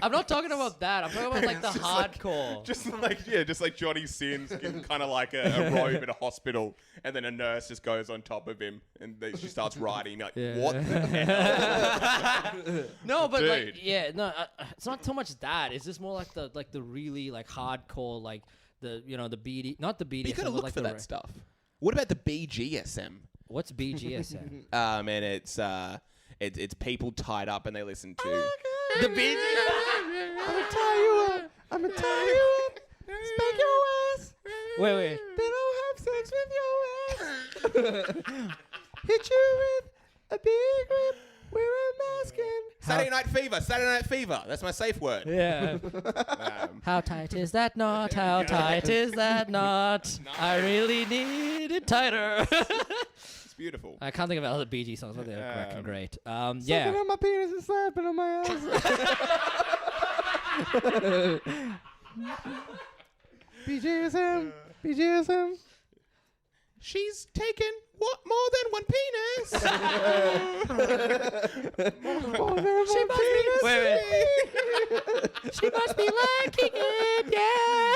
I'm not talking about that. I'm talking about like the It's just like- hardcore. just like Johnny Sins, kind of like a robe in a hospital, and then a nurse just goes on top of him, and she starts riding. You're like, Yeah. what the hell? No, but like, Dude. yeah, no, it's not so much that. It's just more like the really like hardcore, like the the BD, not the BDSM. But you gotta but look like for the that stuff. What about the BGSM? What's BGSM? And it's people tied up and they listen to. The BGSM. I'ma tie you up. I'ma tie you up. Spank your ass. Wait. Then I'll have sex with your ass. Hit you with a big whip. Wear a mask and Saturday Night Fever. Saturday Night Fever. That's my safe word. Yeah. How tight is that knot? How tight is that knot? I really need it tighter. It's beautiful. I can't think of other Bee Gees songs, but they're fucking great. sucking Yeah. on my penis and slapping on my ass. BJSM. BJSM. She's taken what more than one penis? More than one penis. Wait. She must be liking it, yeah.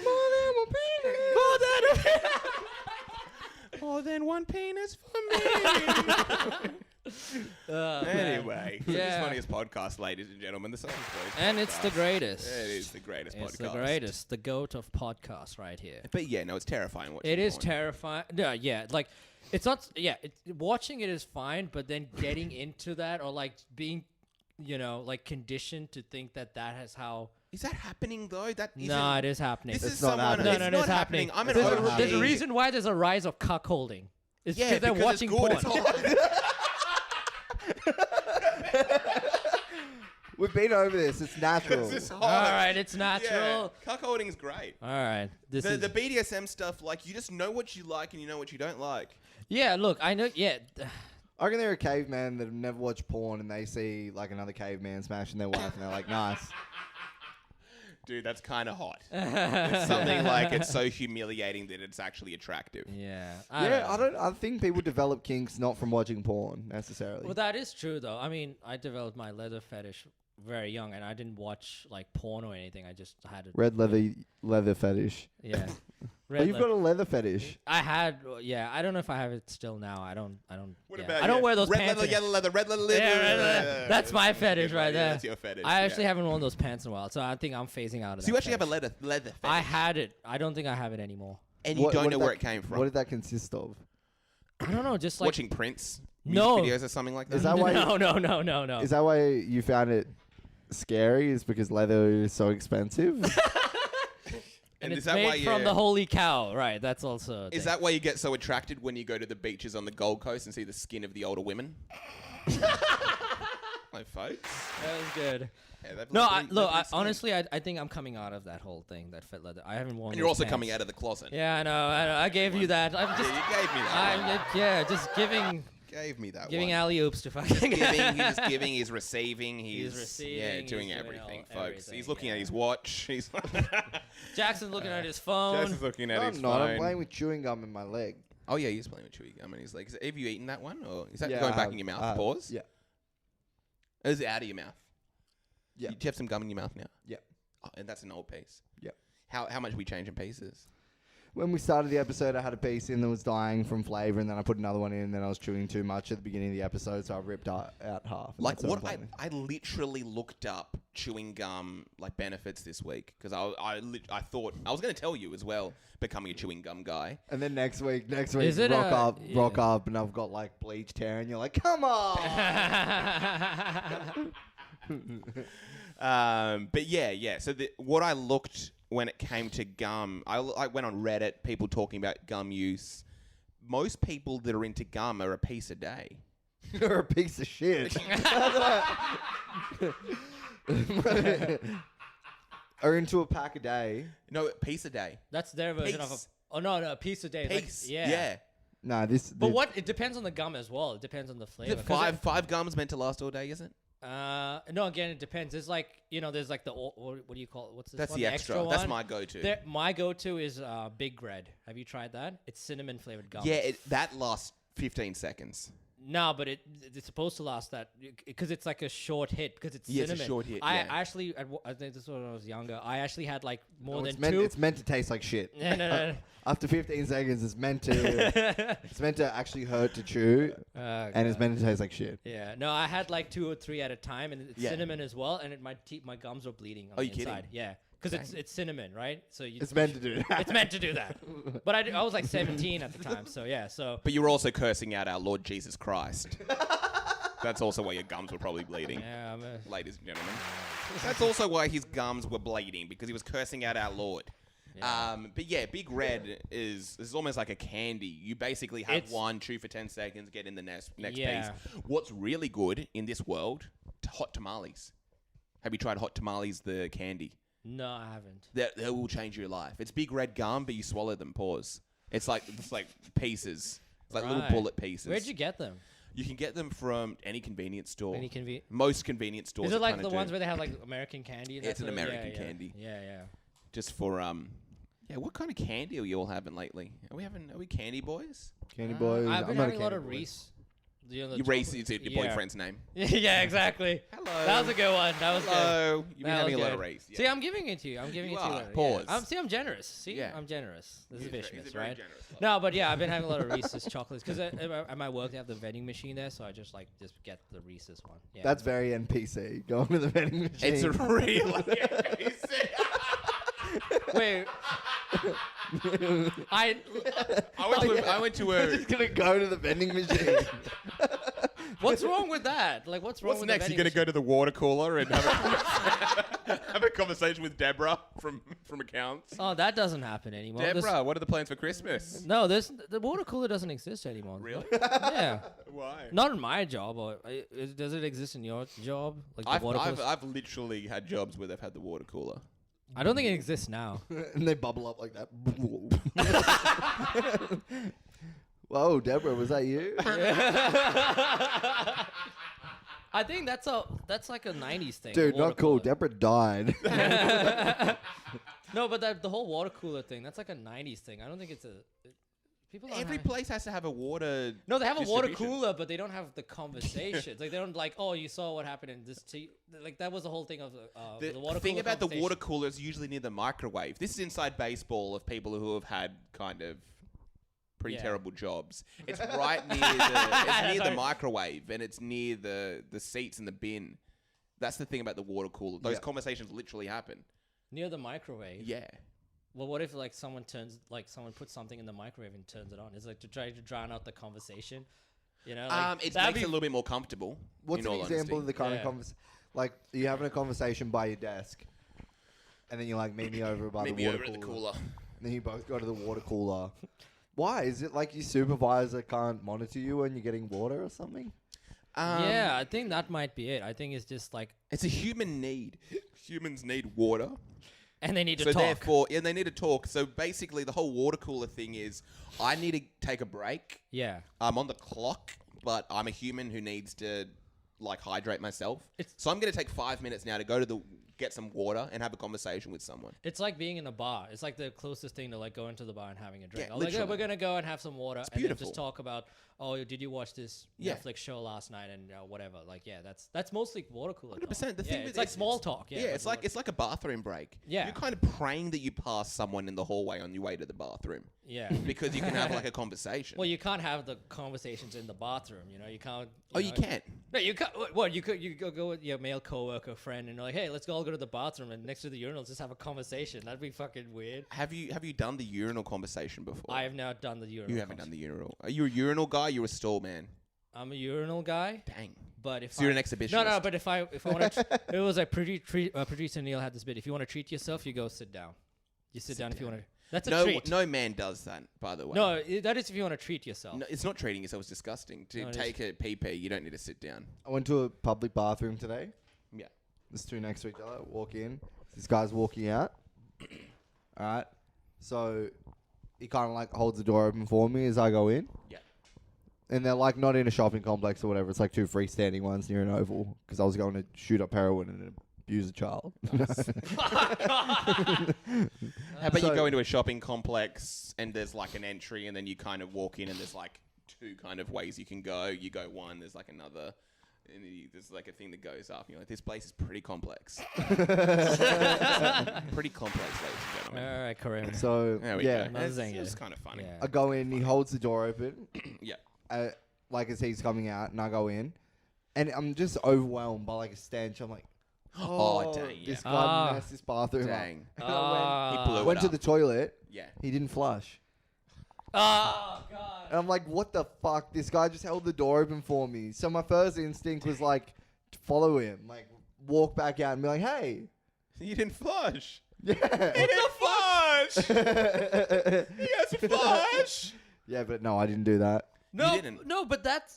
More than one penis. More than one penis for me. Anyway, Yeah. it's the funniest podcast, ladies and gentlemen. The Sausage Boys And it's the podcast. greatest. It is the greatest It's podcast. the greatest. The goat of podcasts right here. But yeah, no, it's terrifying watching. It is porn. terrifying. No, yeah, like it's not. Yeah, watching it is fine, but then getting into that or like being, like conditioned to think that has how. Is that happening though? That isn't. No, it is happening. This It's is not someone. happening. It's No, not it's happening. I'm an There's OG. a reason why there's a rise of cuckolding. It's Yeah, because they're because watching it's good. porn. It's hot. We've been over this. It's natural. This is hot. All right, it's Yeah, natural. cuckolding is great. All right, this is The BDSM stuff, like you just know what you like and you know what you don't like. yeah. Look, I know. Yeah, I reckon they're a caveman that have never watched porn and they see like another caveman smashing their wife and they're like, nice. Dude, that's kind of hot. It's something like it's so humiliating that it's actually attractive. yeah. I think people develop kinks not from watching porn necessarily. Well, that is true, though. I mean, I developed my leather fetish very young, and I didn't watch like porn or anything. I just had it. Red leather fetish. Yeah. Oh, you've got a leather fetish. I had. Yeah. I don't know if I have it still now. I don't. What yeah. about I don't you? wear those red pants. leather, yellow leather, red leather. Yeah, red leather. Yeah, That's my fetish right there. That's your fetish. I actually haven't worn those pants in a while, so I think I'm phasing out of So that. you actually have a fetish. leather fetish. I had it. I don't think I have it anymore. and you What don't did know that- where it came from. What did that consist of? I don't know. Just like Watching Prince No. music videos or something like that. Is that why? no. Is that why you found it scary? Is because leather is so expensive? And is it's that made why from the holy cow, right? That's also. a Is thing. that why you get so attracted when you go to the beaches on the Gold Coast and see the skin of the older women? Like, folks. That was good. Yeah, they've No, lovely- look. lovely skin. Honestly, I think I'm coming out of that whole thing, that fit leather. I haven't worn. And you're those also pants. coming out of the closet. Yeah, I know. I gave you that. I'm Yeah, just. you gave me that. one. Just giving Gave me that giving one. alley oops to fucking. He's giving, he's receiving, he's receiving, yeah, he's doing doing everything, all- folks. He's everything, looking at yeah. his watch. He's Jackson's looking at his phone. Jason's looking at his I'm not. I'm phone. playing with chewing gum in my leg. Oh yeah, he's playing with chewing gum in his legs. Have you eaten that one, or is that Yeah, going I back have. in your mouth? I have. Pause. Yeah. Or is it out of your mouth? Yeah. Do you have some gum in your mouth now? Yeah. Oh, and that's an old piece. Yeah. How much are we changing pieces? When we started the episode, I had a piece in that was dying from flavor, and then I put another one in, and then I was chewing too much at the beginning of the episode, so I ripped out half. and Like that's what I'm playing I literally looked up chewing gum like benefits this week because I thought I was going to tell you as well becoming a chewing gum guy. And then next week, Is it rock a- up, and I've got like bleach tear, and you're like, come on. But yeah. So what I looked when it came to gum, I went on Reddit, people talking about gum use. Most people that are into gum are a piece a day. You're a piece of shit. Are into a pack a day. No, a piece a day. That's their version of a. Piece. Oh no, a piece a day. Like, Piece. yeah. Nah, this. But what? It depends on the gum as well. It depends on the Is flavor. it 'Cause five gums meant to last all day, is it? no, again, it depends. There's like there's like the what do you call it? What's this That's one? the extra. That's one? my go-to. My go-to is Big Red. Have you tried that? It's cinnamon flavored gum. Yeah, that lasts 15 seconds. No, but it's supposed to last that because it's like a short hit because it's Yeah, it's a cinnamon. short hit, I yeah. actually, I think this was when I was younger. I actually had like more than it's meant, two. It's meant to taste like shit. No. After 15 seconds, it's meant to. It's meant to actually hurt to chew, and it's meant to taste like shit. Yeah, no, I had like 2 or 3 at a time, and it's Yeah. cinnamon as well, and my gums were bleeding on Oh, the you kidding? inside. Yeah, because it's cinnamon, right? So It's meant to do that. It's meant to do that. But I was like 17 at the time, so yeah. So But you were also cursing out our Lord Jesus Christ. That's also why your gums were probably bleeding. Yeah, Ladies and gentlemen. That's also why his gums were bleeding, because he was cursing out our Lord. Yeah. But yeah, Big Red is almost like a candy. You basically have one, chew for 10 seconds, get in the next piece. What's really good in this world, hot tamales. Have you tried hot tamales, the candy? No, I haven't. That will change your life. It's big red gum, but you swallow them. Pause. It's like pieces. It's like little bullet pieces. Where'd you get them? You can get them from any convenience store. Any Most convenience stores. Is it like the ones where they have like American candy? It's an American candy. Yeah. Just for what kind of candy are you all having lately? Are we candy boys? Candy boys. I've been having a lot of boy. Reese. Reese is your boyfriend's name. Yeah, exactly. Hello. That was a good one. That was Hello. good. You've been having a lot of Reese. Yeah. See, I'm giving it to you. I'm giving it to you. Pause. Yeah. I'm generous. See, Yeah. I'm generous. This is Vishmas, right? Generous, No, but yeah, I've been having a lot of Reese's chocolates because at my work they have the vending machine there, so I just get the Reese's one. Yeah. That's very NPC. Going to the vending machine. It's a real Wait. I went to I'm just gonna go to the vending machine. What's wrong with that? Like, what's wrong What's with next? the You're going to go to the water cooler and have a conversation with Deborah from accounts? Oh, that doesn't happen anymore. Deborah, what are the plans for Christmas? No, the water cooler doesn't exist anymore. Really? Yeah. Why? Not in my job. Or does it exist in your job? Like the water cooler? I've literally had jobs where they've had the water cooler. I don't think it exists now. And they bubble up like that. Whoa, Deborah, was that you? I think that's like a 90s thing. Dude, water not cool. cooler. Deborah died. No, but the whole water cooler thing, that's like a 90s thing. I don't think it's people don't Every place has to have a water. No, they have a water distribution. cooler, but they don't have the conversations. Like they don't you saw what happened in this tea. Like that was the whole thing of the water thing cooler about the conversation. water cooler is usually near the microwave. This is inside baseball of people who have had kind of pretty terrible jobs. It's right near the microwave, and it's near the seats in the bin. That's the thing about the water cooler. Those conversations literally happen. Near the microwave? Yeah. Well, what if someone puts something in the microwave and turns it on? It's like to try to drown out the conversation. You know? It makes it a little bit more comfortable. What's an example of the kind of conversation? Like, you're having a conversation by your desk, and then you're like, meet me over by the water cooler. And then you both go to the water cooler. Why? Is it like your supervisor can't monitor you when you're getting water or something? Yeah, I think that might be it. I think it's just like... It's a human need. Humans need water. And they need to so talk. Therefore, they need to talk. So basically, the whole water cooler thing is, I need to take a break. Yeah. I'm on the clock, but I'm a human who needs to hydrate myself. So I'm going to take 5 minutes now to go to get some water and have a conversation with someone. It's like being in a bar. It's like the closest thing to going to the bar and having a drink. Yeah, we're going to go and have some water and then beautiful. just talk about, did you watch this Netflix show last night and whatever. That's mostly water cooler 100%. talk. The thing it's like small talk. Yeah, it's like a bathroom break. Yeah. You're kind of praying that you pass someone in the hallway on your way to the bathroom. Yeah. Because you can have a conversation. Well, you can't have the conversations in the bathroom. You can't. You can't. No, you can't. What you go with your male coworker friend and you're like, hey, let's all go to the bathroom and next to the urinals just have a conversation. That'd be fucking weird. Have you done the urinal conversation before? I have not done the urinal. You haven't done the urinal. Are you a urinal guy? You're a stall man. I'm a urinal guy. Dang. But if you're an exhibitionist. No. But if I want to, it was like producer Neil had this bit. If you want to treat yourself, you go sit down. You sit down if you want to. That's a treat. No man does that, by the way. No, that is if you want to treat yourself. No, it's not treating yourself. It's disgusting. To take a pee, you don't need to sit down. I went to a public bathroom today. Yeah. There's two next to each other. Walk in. This guy's walking out. All right. So he kind of holds the door open for me as I go in. Yeah. And they're not in a shopping complex or whatever. It's two freestanding ones near an oval because I was going to shoot up heroin and abuse a child. How about you go into a shopping complex and there's an entry and then you kind of walk in and there's two kind of ways you can go. You go one, there's another, and there's a thing that goes up. And you're like, this place is pretty complex. Pretty complex, ladies and gentlemen. All right, Kareem. So, There we yeah. go. It's kind of funny. Yeah. I go in, he holds the door open. Yeah. As he's coming out, and I go in. And I'm just overwhelmed by a stench. I'm like, dang, this guy messed this bathroom Dang. up. And I He blew went it to up. the toilet. Yeah. He didn't flush. Oh God. And I'm like, what the fuck? This guy just held the door open for me. So my first instinct was like, to follow him, like walk back out and be like, hey. You didn't flush. Yeah. He didn't flush. He has a flush. Yeah, but no, I didn't do that. No, didn't. no, but that's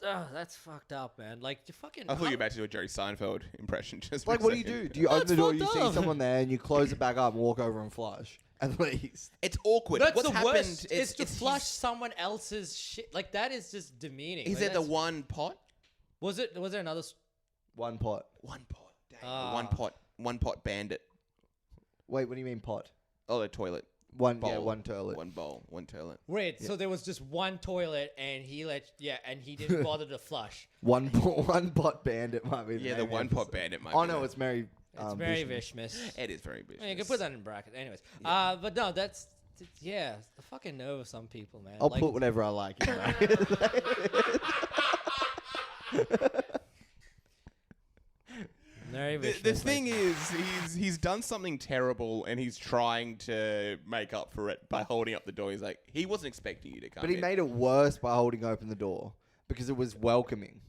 fucked up, man. Like, you fucking. I thought you were about to do a Jerry Seinfeld impression. Just for Like, a what do you second. do? Do you open the door, you fucked see up. someone there, and you close it back up and walk over and flush? At least. It's awkward. That's What's the happened worst. Is to it's flush someone else's shit. Like, that is just demeaning. Is Like, it the that's- one pot? Was there another? One pot. One pot. Dang. Ah. One pot bandit. Wait, what do you mean pot? Oh, the toilet. One Bowl. one toilet. One bowl. One toilet. Wait, so there was just one toilet, and he didn't bother to flush. One pot bandit might be. Yeah, the name one of the pot episode. bandit might Oh be no, the- it's Mary. It's very Vishmas. Vishmas. It is very vicious. I mean, you can put that in brackets. Anyways, but no, that's the fucking nerve of some people, man. I'll Like, put whatever I like in brackets. very The Vishmas, thing like- is, he's done something terrible, and he's trying to make up for it by holding up the door. He's like, he wasn't expecting you to come. But he in. made it worse by holding open the door because it was welcoming.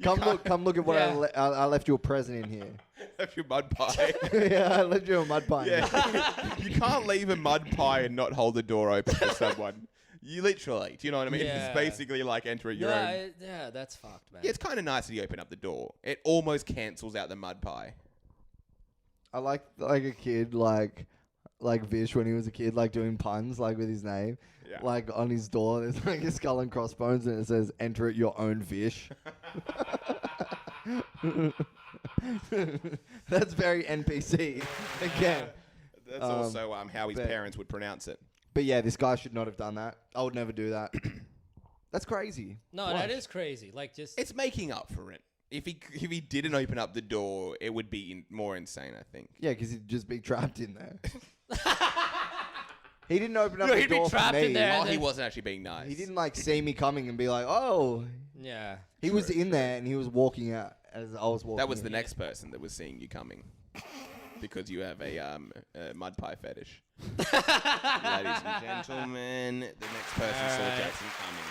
Come look at what Yeah. I left you a present in here. Left your mud pie. Yeah, I left you a mud pie. Yeah. You can't leave a mud pie and not hold the door open for someone. You literally, do you know what I mean? Yeah. It's basically like enter at your No, own. yeah, that's fucked, man. Yeah, it's kind of nice that you open up the door. It almost cancels out the mud pie. I like a kid like Vish when he was a kid, like doing puns like with his name. Yeah. Like on his door, there's like a skull and crossbones, and it says "Enter at your own Vish." That's very NPC again. That's also how his but- parents would pronounce it. But yeah, this guy should not have done that. I would never do that. That's crazy. No, that is crazy. Like, just It's making up for it. If he didn't open up the door, it would be more insane, I think. Yeah, because he'd just be trapped in there. He didn't open up No, the he'd be door for trapped in me. there. Oh, And he then- wasn't actually being nice. He didn't like see me coming and be like, "Oh." yeah. He was in there and he was walking out as I was walking. That was the in. next person that was seeing you coming. Because you have a mud pie fetish. Ladies and gentlemen, the next person saw Alright. Jackson coming.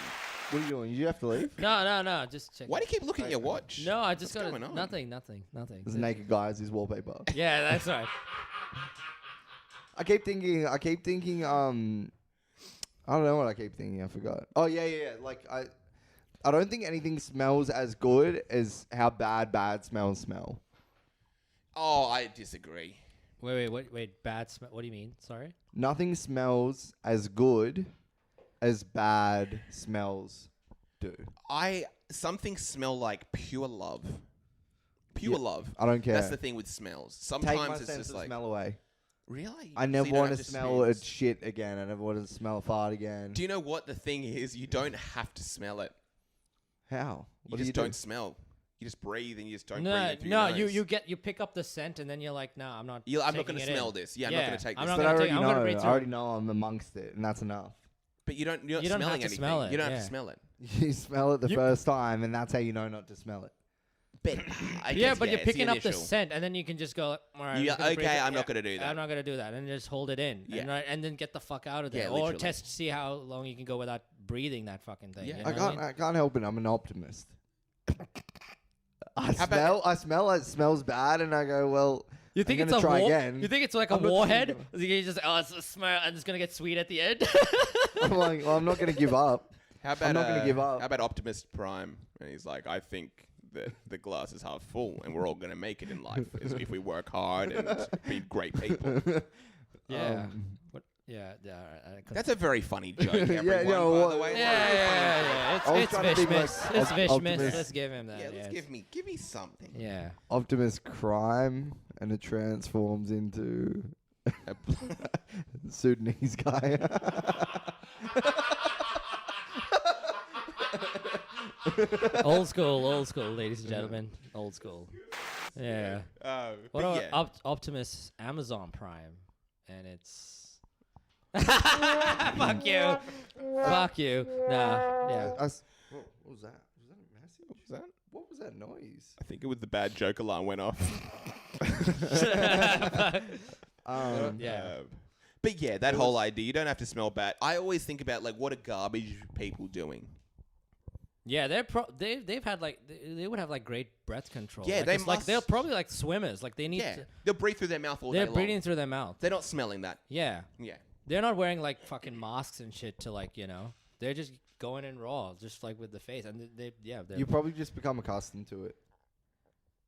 What are you doing? You have to leave. No. Just check. Why do you keep looking at your watch? No, I just What's got going on? nothing. There's a naked guy as his wallpaper. Yeah, that's right. I keep thinking. I don't know what I keep thinking. I forgot. Oh yeah. Like I don't think anything smells as good as how bad smells smell. Oh, I disagree. Wait. Bad smell. What do you mean? Sorry. Nothing smells as good as bad smells do. Something smell like pure love. Pure Yeah, love. I don't care. That's the thing with smells. Take Sometimes my it's sense just of like smell away. really. I So never you don't want have to to smell a sneeze? shit again. I never want to smell a fart again. Do you know what the thing is? You don't have to smell it. How? You What just do? don't smell. You just breathe and you just don't breathe No, it through no. your nose. You pick up the scent and then you're like, no, I'm not. I'm not going to smell this. Yeah, I'm not Yeah, going to take I'm this. not But I gonna already take- I'm gonna know. breathe I through already know I'm amongst it, and that's enough. But you're not You don't have smelling to anything. smell it, You don't have yeah. to smell it. You smell it the You- first time, and that's how you know not to smell it. But I Yeah, guess, but you're it's the picking up the initial. scent, and then you can just go, all right. Yeah, I'm just gonna breathe okay, it. I'm not gonna do that. I'm not gonna do that, and just hold it in, Yeah. and then get the fuck out of there, Yeah, or literally. test to see how long you can go without breathing that fucking thing. Yeah. you know I what can't. mean? I can't help it. I'm an optimist. I about- smell it smells bad, and I go, well. You think I'm it's gonna a try war? again. You think it's like I'm a not warhead? thinking You just it's a smell, and it's gonna get sweet at the end. I'm like, well, I'm not going to give up. How about not gonna give up. How about Optimus Prime? And he's like, I think that the glass is half full, and we're all gonna make it in life if we work hard and be great people. Yeah. Um, What? Yeah. All right. That's a very funny joke, everyone. no, by what- the way. Yeah. I was It's trying to think like Vishmas. It's Vishmas. Optimus. Let's give him that. Yeah, let's yeah. give me something. Yeah. Optimus crime, and it transforms into Sudanese guy. Old school, ladies and gentlemen. Old school. Yeah. What But about yeah. Optimus Amazon Prime? And it's. Fuck you. Fuck you. Nah. Yeah. What was that? Was that a message? What was that? What was that noise? I think it was the bad joke alarm went off. Um, Yeah. But yeah, that whole idea, you don't have to smell bad. I always think about like what are garbage people doing? Yeah, they've had like they would have like great breath control. Yeah, like, they it's like must. they're probably like swimmers. Like they need. Yeah, To, they'll breathe through their mouth all day they're long. breathing through their mouth. They're not smelling that. Yeah, Yeah. they're not wearing like fucking masks and shit to like They're just going in raw, just like with the face, and they're You probably just become accustomed to it.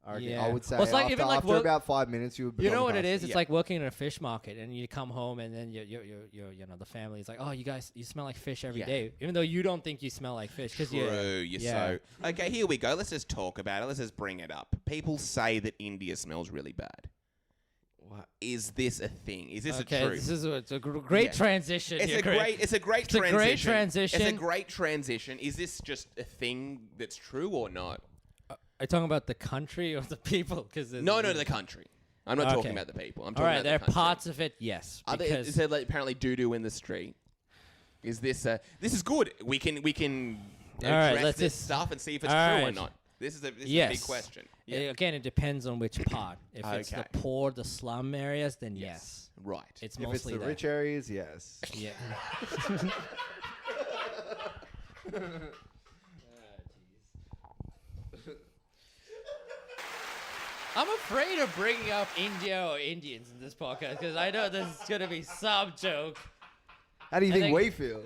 I reckon. Yeah. I would say Well, it's like after, even like after work- about 5 minutes, you would. You become know what it accustomed. is? It's Yeah. like working in a fish market, and you come home, and then the family is like, "Oh, you smell like fish every day," Yeah. even though you don't think you smell like fish. Cause True, you're so... Okay, here we go. Let's just talk about it. Let's just bring it up. People say that India smells really bad. What? Is this a thing? Is this okay, a truth? this is it's a great Yeah. transition. It's here, a Greg. great It's a great transition. It's a great transition. Is this just a thing that's true or not? Are you talking about the country or the people? Because No, the country. I'm not talking Okay. about the people. I'm All talking right, about there are the country. parts of it, yes. Are there, Because is there like apparently doo-doo in the street? Is this this is good. We can All right, address let's this just- stuff and see if it's all true or right. not. This is a big yes. question. Again, it depends on which part. If it's the Okay. poor, the slum areas, then yes. Right. It's If it's mostly the that. rich areas, yes. Yeah. I'm afraid of bringing up India or Indians in this podcast because I know this is going to be some joke. How do you think think- we feel?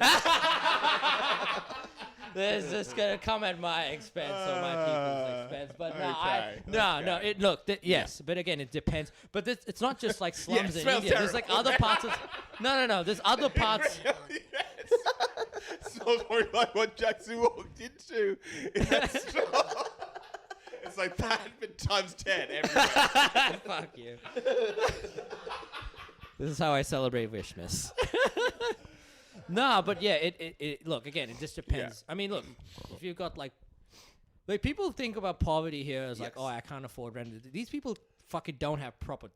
This is just going to come at my expense or my people's expense. But no, okay. yes. But again, it depends. But it's not just like slums in smells India. There's like terrible. other parts of... No. There's other parts... Yes. Smells more like what Jackson walked into. In that store. It's like that, but times 10 everywhere. Fuck you. This is how I celebrate Vishmas. No, but yeah, it look, again, it just depends. Yeah. I mean, look, if you've got like people think about poverty here as like, Yes. oh, I can't afford rent. These people fucking don't have proper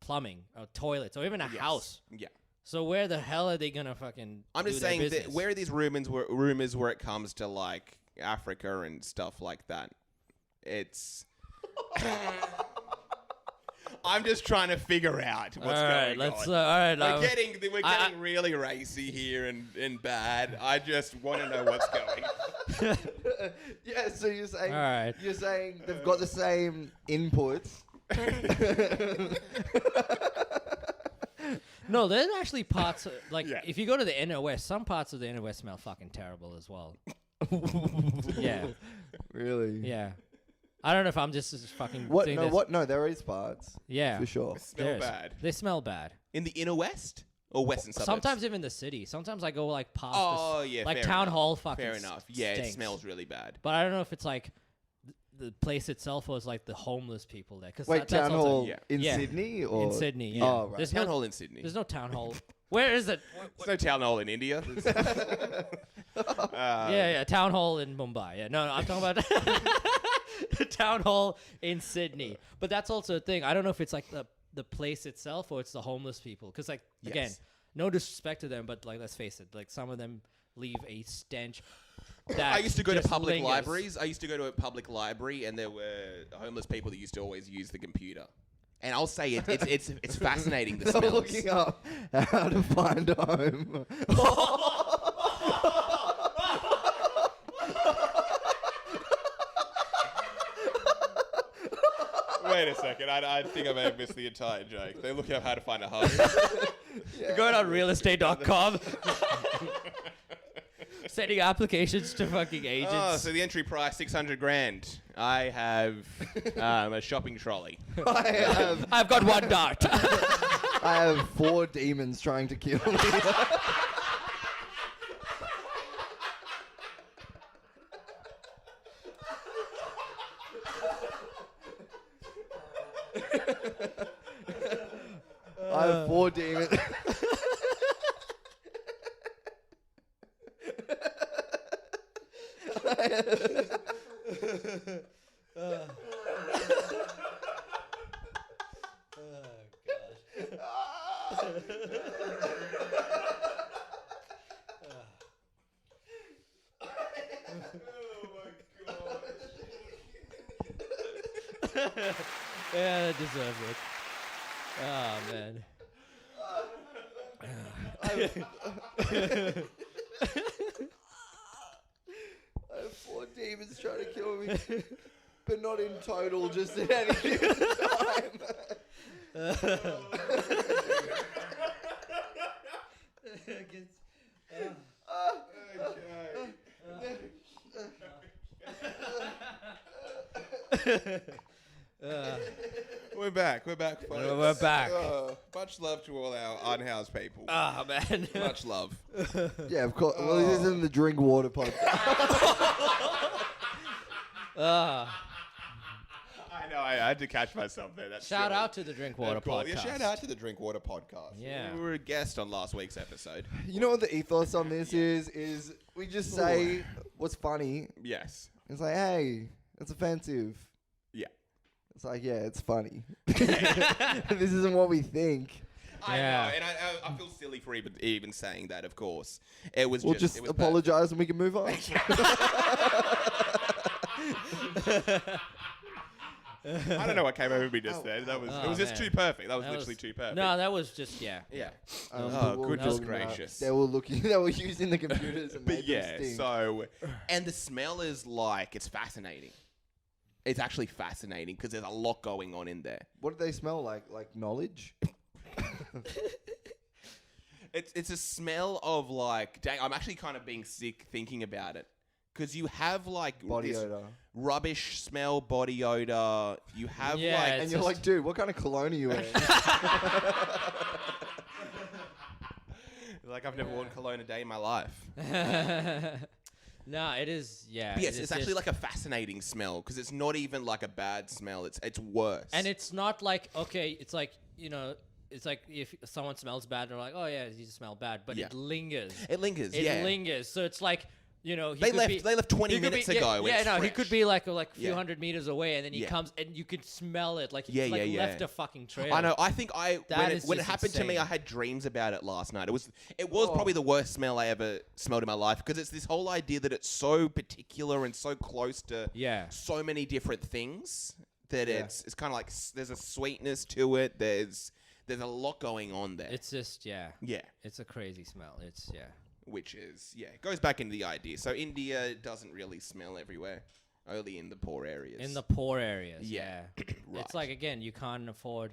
plumbing or toilets or even a house. Yeah. So where the hell are they gonna fucking I'm do just their saying that business? where are these rumors where it comes to like Africa and stuff like that? It's I'm just trying to figure out what's all right, going let's on. all right. We're getting really racy here and bad. I just want to know what's going. Yeah, so you're saying All right. you're saying they've got the same inputs. No, there's actually parts like Yeah. if you go to the inner west, some parts of the inner west smell fucking terrible as well. Yeah, Really? yeah. I don't know if I'm just fucking. What? doing No, this. what? No, there is parts. Yeah, For sure. Smell There's- bad. They smell bad. In the inner west or western suburbs? Sometimes even the city. Sometimes I go like past. Oh yeah, like fair town enough. hall. Fucking Fair enough. Yeah, stinks. it smells really bad. But I don't know if it's like the place itself or it's like the homeless people there. Cause Wait, that's town also- hall Yeah. in Yeah. Sydney or in Sydney. Yeah. Oh, right. There's Town no. hall in Sydney. There's no town hall. Where is it? There's no town hall in India. Yeah, town hall in Mumbai. Yeah, no, I'm talking about the town hall in Sydney. But that's also a thing. I don't know if it's like the place itself or it's the homeless people. Because like again, Yes. no disrespect to them, but like let's face it, like some of them leave a stench. That I used to go to just public lingers. libraries. I used to go to a public library, and there were homeless people that used to always use the computer. And I'll say it's fascinating. The They're smells. looking up how to find a home. Wait a second. I think I may have missed the entire joke. They look up how to find a home. You're going on realestate.com. Sending applications to fucking agents. Oh, so the entry price $600,000. I have a shopping trolley. I've got one dart. I have 4 demons trying to kill me. I have 4 demons. Yeah, that deserves it. Oh man. I have 4 demons trying to kill me, but not in total, just at any given time. We're back, folks. We're back. Much love to all our unhoused people. Ah, man. Much love. Yeah, of course. Well, this isn't the drink water podcast. I know, I had to catch myself there. That's Shout silly. out to the Drink Water Of course. podcast. Yeah, shout out to the Drink Water podcast. Yeah. We were a guest on last week's episode. You know what the ethos on this is we just say what's funny. Yes. It's like, hey, it's offensive. Yeah. It's like, yeah, it's funny. This isn't what we think. I Yeah. know, and I feel silly for even saying that, of course. It was We'll just just it was apologize and we can move on. I don't know what came over me just then. It was just man. too perfect. That was That literally too perfect. No, that was just, yeah. Yeah. But Oh, we'll goodness talk about- gracious. They were using the computers and But made yeah, them stink. so and the smell is like it's fascinating. It's actually fascinating because there's a lot going on in there. What do they smell like? Like knowledge? It's a smell of like, dang, I'm actually kind of being sick thinking about it. Because you have like Body this odor. rubbish smell, body odor. You have Yeah, like, And it's you're just- like, dude, what kind of cologne are you wearing? like I've never worn cologne a day in my life. No, it is, yeah. But yes, it's actually like a fascinating smell because it's not even like a bad smell. It's worse. And it's not like, okay, it's like, you know, it's like if someone smells bad, they're like, oh, yeah, you smell bad. But Yeah. it lingers. it lingers. It yeah. lingers. So it's like, you know, They left 20 he could minutes be, ago. Yeah, when yeah, it's no, he fresh. could be like a few Yeah. hundred meters away, and then he Yeah. comes, and you could smell it, like Yeah, it's like yeah, left yeah. a fucking trail. I know. I think That when is it just happened to me, I insane. had dreams about it last night. It was probably the worst smell I ever smelled in my life because it's this whole idea that it's so particular and so close to Yeah. so many different things that Yeah. it's kind of like there's a sweetness to it. There's a lot going on there. It's just, yeah. yeah. It's a crazy smell. It's, yeah. Which is, it goes back into the idea. So India doesn't really smell everywhere, only in the poor areas. In the poor areas, Yeah. yeah. Right. It's like, again, you can't afford,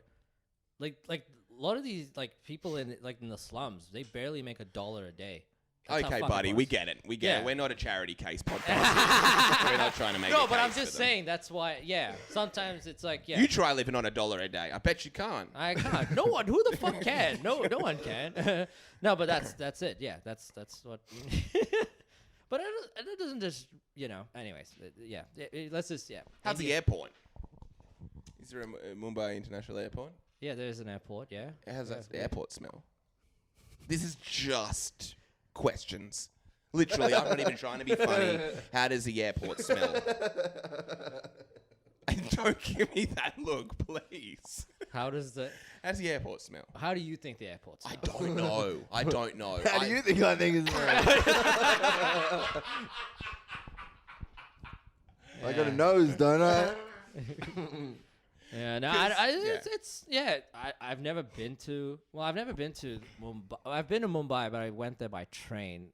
like a lot of these like people in the slums, they barely make $1 a day. That's how Okay, fucking buddy, it we works. get it. We get Yeah. it. We're not a charity case podcast. We're not trying to make No, a but I'm case just for them. saying that's why. Yeah, sometimes it's like, yeah, You try living on $1 a day. I bet you can't. I can't. No one. Who the fuck can? No one can. No, but that's it. Yeah, that's what. But it doesn't just, you know. Anyways, yeah. Let's just, yeah. How's the India- airport? Is there a Mumbai International Airport? Yeah, there's an airport. Yeah. How's that airport smell? This is just questions. Literally, I'm not even trying to be funny. How does the airport smell? And don't give me that look, please. How does the? How does the airport smell? How do you think the airport smells? I don't know. I don't know. How do you think I think it's I got a nose, don't I? Yeah, no, 'Cause- it's I've never been to. Well, I've never been to Mumbai. I've been to Mumbai, but I went there by train.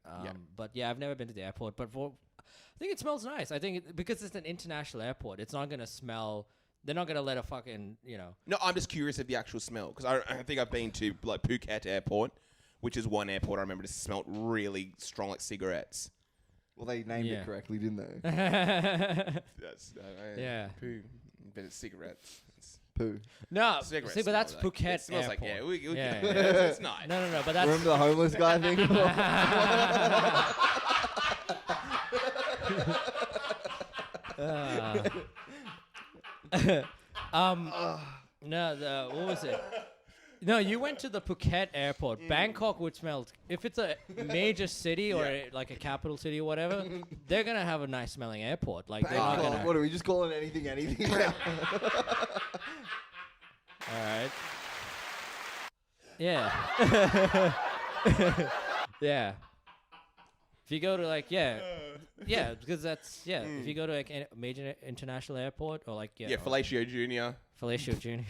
But yeah, I've never been to the airport. But I think it smells nice. I think because it's an international airport, it's not gonna smell. They're not gonna let a fucking, you know. No, I'm just curious of the actual smell because I think I've been to like Phuket Airport, which is one airport I remember just smelled really strong like cigarettes. Well, they named Yeah. it correctly, didn't they? That's Yeah. Poo, but it's cigarettes. It's Poo. No, cigarettes see, but that's smell like- Phuket It smells like airport. we Yeah, get yeah. it. It's nice. No, but that's Remember the homeless guy thing? No, what was it? No, you went to the Phuket airport. Bangkok would smell. If it's a major city or like a capital city or whatever, they're gonna have a nice smelling airport. Like they're not Bangkok. gonna. What are we just calling anything now? All right. Yeah. Yeah. If you go to like because that's If you go to like a major international airport or like Yeah, Fellatio Jr. Fellatio Jr.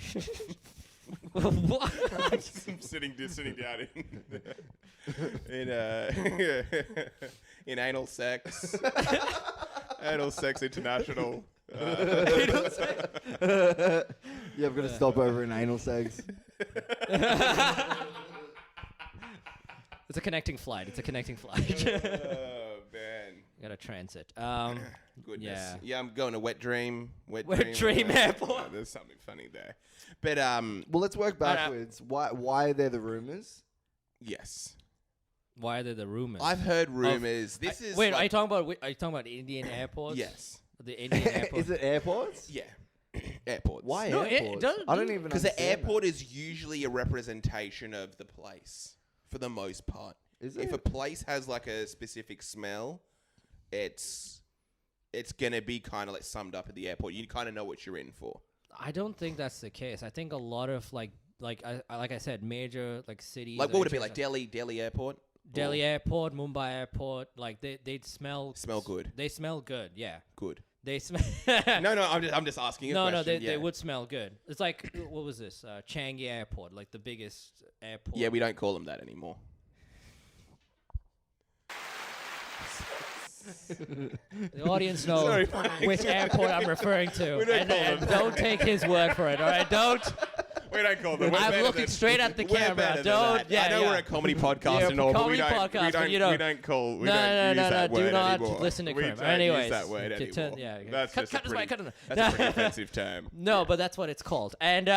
What? I'm sitting down in in anal sex. Anal sex international. Yeah, I've got to stop over in anal sex. It's a connecting flight. Oh Man. Got a transit. Goodness. Yeah, I'm going to Wet Dream. Wet Dream Airport. Oh, there's something funny there. But Well, let's work backwards. Why are there the rumors? yes. Why are there the rumors? I've heard rumors. Wait, are you talking about Indian airports? Yes. The Indian airports. Is it airports? Yeah. Airports. Why No, airports? I don't even Because the understand airport is usually a representation of the place for the most part. Is If it? a place has like a specific smell, it's gonna be kind of like summed up at the airport. You kind of know what you're in for. I don't think that's the case. I think a lot of like I said, major like cities. Like what would it be like Delhi Airport? Delhi Airport, Mumbai Airport. Like they smell good. They smell good. Yeah. Good. They smell. No, I'm just asking a No, question. they would smell good. It's like what was this? Changi Airport, like the biggest airport. Yeah, we don't call them that anymore. The audience knows Sorry, which airport I'm referring to, We don't and, call and them. don't take his word for it. All right, don't. We don't call them. I'm looking straight at the We're camera. better than Don't. that. Yeah, I know yeah. we're a comedy podcast You're and a all, but comedy we don't. podcast, we but don't. you don't- We don't call. We No, don't no, use no, that do word not anymore. listen to We Krim. don't Anyways, use that word you can anymore. yeah, That's cut just a this way, pretty, cut it. that's a pretty offensive term. No, but that's what it's called. And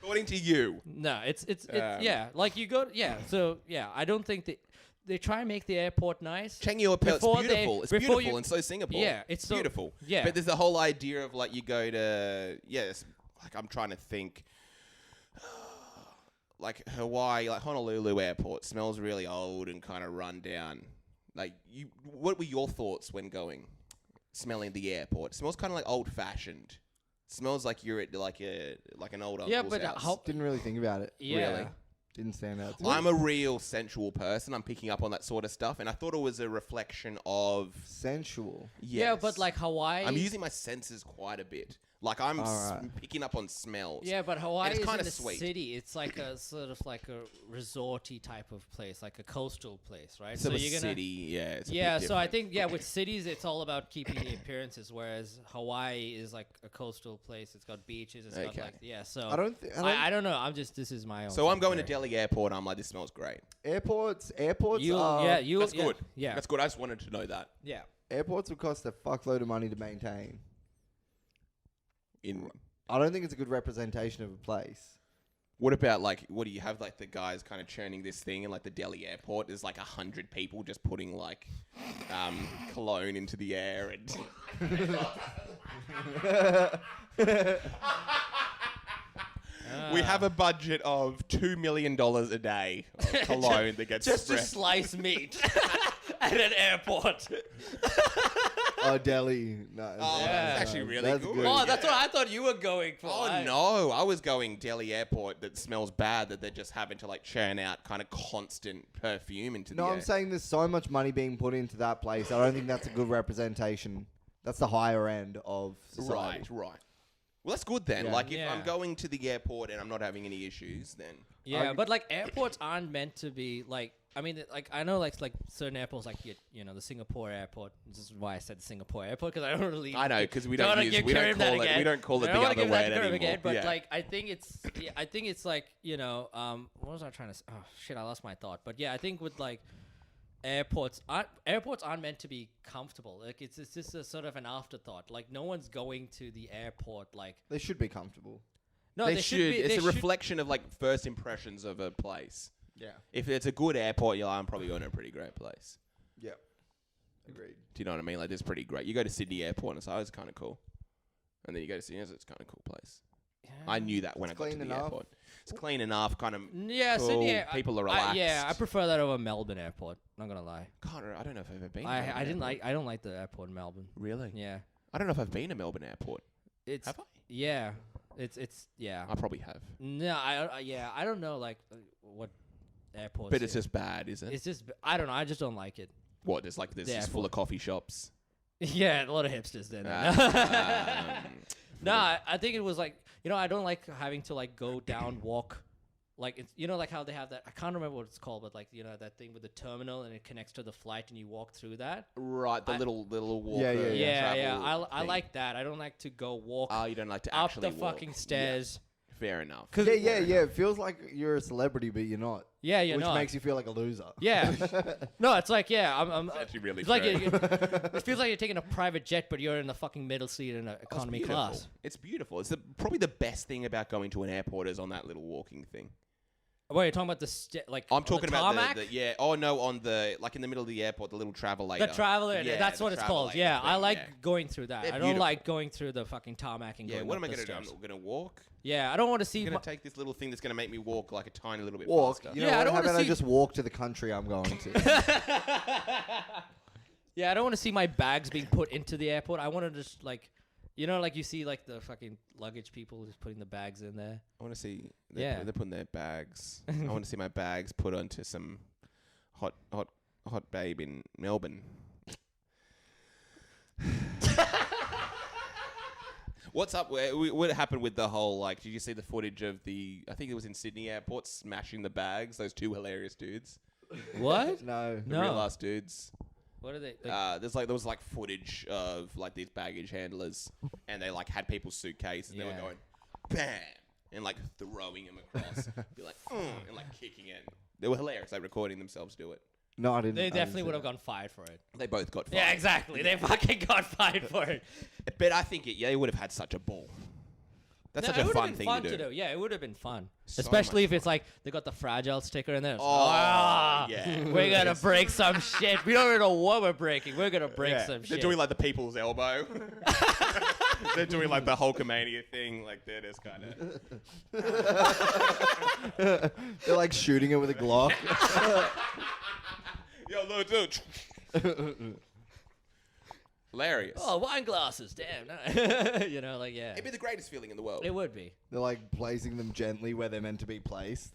According to you. no, it's yeah, like you go So yeah, I don't think they try and make the airport nice. Changi Airport's Before they- beautiful. It's before beautiful, you- and so is Singapore. Yeah, it's so- beautiful. yeah. But there's the whole idea of like you go to like I'm trying to think. Like Hawaii, like Honolulu Airport smells really old and kind of run down. Like what were your thoughts when smelling the airport? It smells kind of like old fashioned. Smells like you're at like an old uncle's Yeah, but house. Didn't really think about it. Yeah. Really? Didn't stand out to me. I'm a real sensual person. I'm picking up on that sort of stuff, and I thought it was a reflection of Sensual. Yeah, yes. but like Hawaii. I'm using my senses quite a bit. Like I'm Alright. picking up on smells. Yeah, but Hawaii it's is kinda in a sweet. city. It's like a sort of like a resorty type of place, like a coastal place, right? So a you're gonna city, yeah. It's a yeah. bit So I different. think with cities it's all about keeping the appearances, whereas Hawaii is like a coastal place. It's got beaches. It's got Okay. like So I don't. I don't know. This is my own. So I'm going to theory. Delhi Airport. I'm like, this smells great. Airports are. That's good. Yeah. That's good. I just wanted to know that. Yeah. Airports would cost a fuckload of money to maintain. In I don't think it's a good representation of a place. what about like what do you have like the guys kind of churning this thing in like the Delhi Airport? There's like 100 people just putting like cologne into the air and. We have a budget of $2 million a day of cologne that gets Just to spread. slice meat at an airport. Oh, Delhi. No, Oh, that's actually really that's good. Oh, that's what I thought you were going for. Oh no, I was going Delhi Airport that smells bad that they're just having to like churn out kind of constant perfume into the No, air. I'm saying there's so much money being put into that place. I don't think that's a good representation. That's the higher end of society. Right. Well, that's good then. Yeah. Like if Yeah. I'm going to the airport and I'm not having any issues, then Yeah, but like airports aren't meant to be like. I mean, like I know like certain airports, like you know the Singapore airport. This is why I said Singapore airport because I don't really. I know because we don't don't wanna use give we don't Karim that call it again. we don't call it I the don't wanna other give that word to Karim anymore. again, but yeah. like I think it's like what was I trying to say? Oh shit, I lost my thought. But yeah, I think with like airports aren't meant to be comfortable. Like it's just a sort of an afterthought. Like no one's going to the airport like. They should be comfortable. No, they should. It's they a should- reflection of like first impressions of a place. Yeah. If it's a good airport, I'm probably going to a pretty great place. Yeah. Agreed. Do you know what I mean? Like, it's pretty great. You go to Sydney Airport and it's like, oh, it's kind of cool. And then you go to Sydney, it's kind of cool place. I knew that when I got to clean the enough. airport. It's clean enough, kind of. Yeah, cool. Sydney. People are I relaxed. prefer that over Melbourne Airport. Not gonna lie. God, I don't know if I've ever been. to I Melbourne Airport. I don't like the airport in Melbourne. Really? Yeah, I don't know if I've been to Melbourne Airport. it's Have I? yeah, it's yeah. I probably have. No, I don't know like what airports. But it's just bad, is it? it's just I don't know. I just don't like it. What? There's like this The just full of coffee shops. Yeah, a lot of hipsters there. Um, No, I think it was like I don't like having to like go down, walk. Like it's like how they have that. I can't remember what it's called, but like that thing with the terminal and it connects to the flight and you walk through that. Right, the little walker. Yeah. I like that. I don't like to go walk. Oh, you don't like to up actually the walk. fucking stairs. Fair enough. Yeah. It feels like you're a celebrity, but you're not. Yeah, you're which not. makes you feel like a loser. Yeah. No, it's like I'm It's actually really it's like true. it feels like you're taking a private jet, but you're in the fucking middle seat in an economy class. It's beautiful. It's probably the best thing about going to an airport is on that little walking thing. Wait, you're talking about I'm talking about tarmac? the oh no, on the like in the middle of the airport, the little travelator. The traveler, Yeah, that's the what it's called. travelator Yeah, I thing, like yeah. going through that. They're I don't beautiful. like going through the fucking tarmac and Yeah, going what up am I the going to do? I'm stairs. going to walk. Yeah, I don't want to see. I'm going to take this little thing that's going to make me walk like a tiny little bit Walk. faster. You know Yeah, I what? don't How wanna about I see- just walk to the country I'm going to? Yeah, I don't want to see my bags being put into the airport. I want to just like, like you see like the fucking luggage people just putting the bags in there. I want to see. Yeah. They're putting their bags. I want to see my bags put onto some hot babe in Melbourne. What's up? What happened with the whole, like, did you see the footage of I think it was in Sydney airport, smashing the bags, those two hilarious dudes? What? No. The real ass dudes. What are they? There was footage of like these baggage handlers, and they like had people's suitcases, and they were Yeah. going, bam, and like throwing them across, be like, and like kicking it. They were hilarious, like recording themselves do it. No, I didn't. They definitely would have gone fired for it. They both got fired. Yeah, exactly. They fucking got fired for it. But I think they would have had such a ball. That's No, such it a would've fun been thing fun to do. Yeah, it would have been fun. So Especially much if it's like they got the fragile sticker in there. Oh, Yeah. yeah. We're gonna break some shit. We don't even know what we're breaking. We're gonna break some They're shit. doing like the people's elbow. They're doing like the Hulkamania thing, like they're just kind of. They're like shooting it with a Glock. Yo, look, dude. Hilarious. Oh, wine glasses. Damn. No. Yeah. It'd be the greatest feeling in the world. It would be. They're like placing them gently where they're meant to be placed.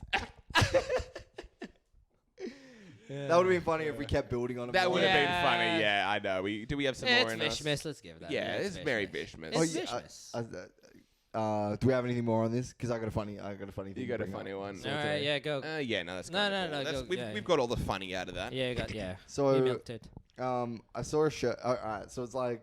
That would have been funny if we kept building on it. That more. would have been Yeah. funny. Yeah, I know. Do we have some more It's in us? Vishmas. Let's give that. Yeah, it's very Vishmas. It's Oh, yeah, Vishmas. do we have anything more on this? Because I got a funny thing. You got to a bring funny up. one. All right. Yeah. Go. Yeah, no, that's No, kinda no, cool. no, That's- go- we've, yeah. we've got all the funny out of that. Yeah. You got. Yeah. So, we milked it. I saw a shirt. All right, so it's like,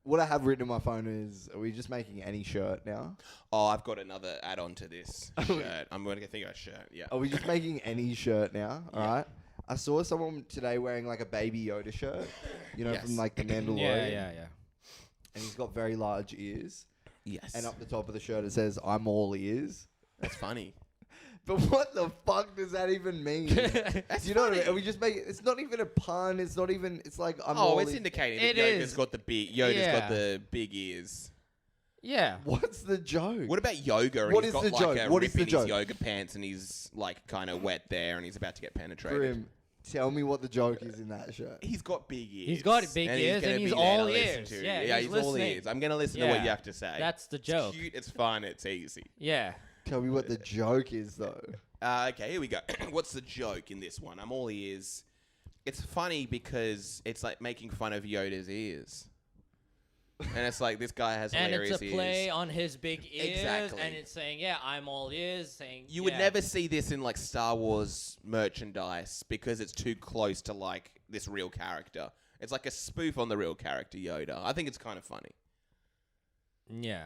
what I have written in my phone is, are we just making any shirt now? Oh, I've got another add-on to this shirt. I'm going to think of a shirt. Yeah. Are we just making any shirt now? All right. I saw someone today wearing like a Baby Yoda shirt, Yes. from like the Mandalorian. Yeah. And he's got very large ears. Yes. And up the top of the shirt it says, "I'm all ears." That's funny. But what the fuck does that even mean? That's You know what I funny. mean? Are we just making? It's not even a pun. It's not even. It's like I'm all It's ears. indicating It that Yoda's is. got the big. Yoda's Yeah. got the big ears. Yeah. What's the joke? What about yoga? And What he's is got the like joke? a What rip is the in joke? his yoga pants, and he's like kind of wet there, and he's about to get penetrated. Grim, tell me what the joke is in that shirt. He's got big ears. He's got big ears, gonna and he's be there to all listen ears. to. Yeah, yeah, he's he's all listening. ears. I'm gonna listen to what Yeah. you have to say. That's the joke. It's cute. It's fun. It's easy. Yeah. Tell me what the joke is, though. Okay, here we go. What's the joke in this one? I'm all ears. It's funny because it's like making fun of Yoda's ears. And it's like this guy has And hilarious it's a play ears. on his big ears, Exactly. and it's saying, "Yeah, I'm all ears." Saying You would never see this in like Star Wars merchandise because it's too close to like this real character. It's like a spoof on the real character Yoda. I think it's kind of funny. Yeah.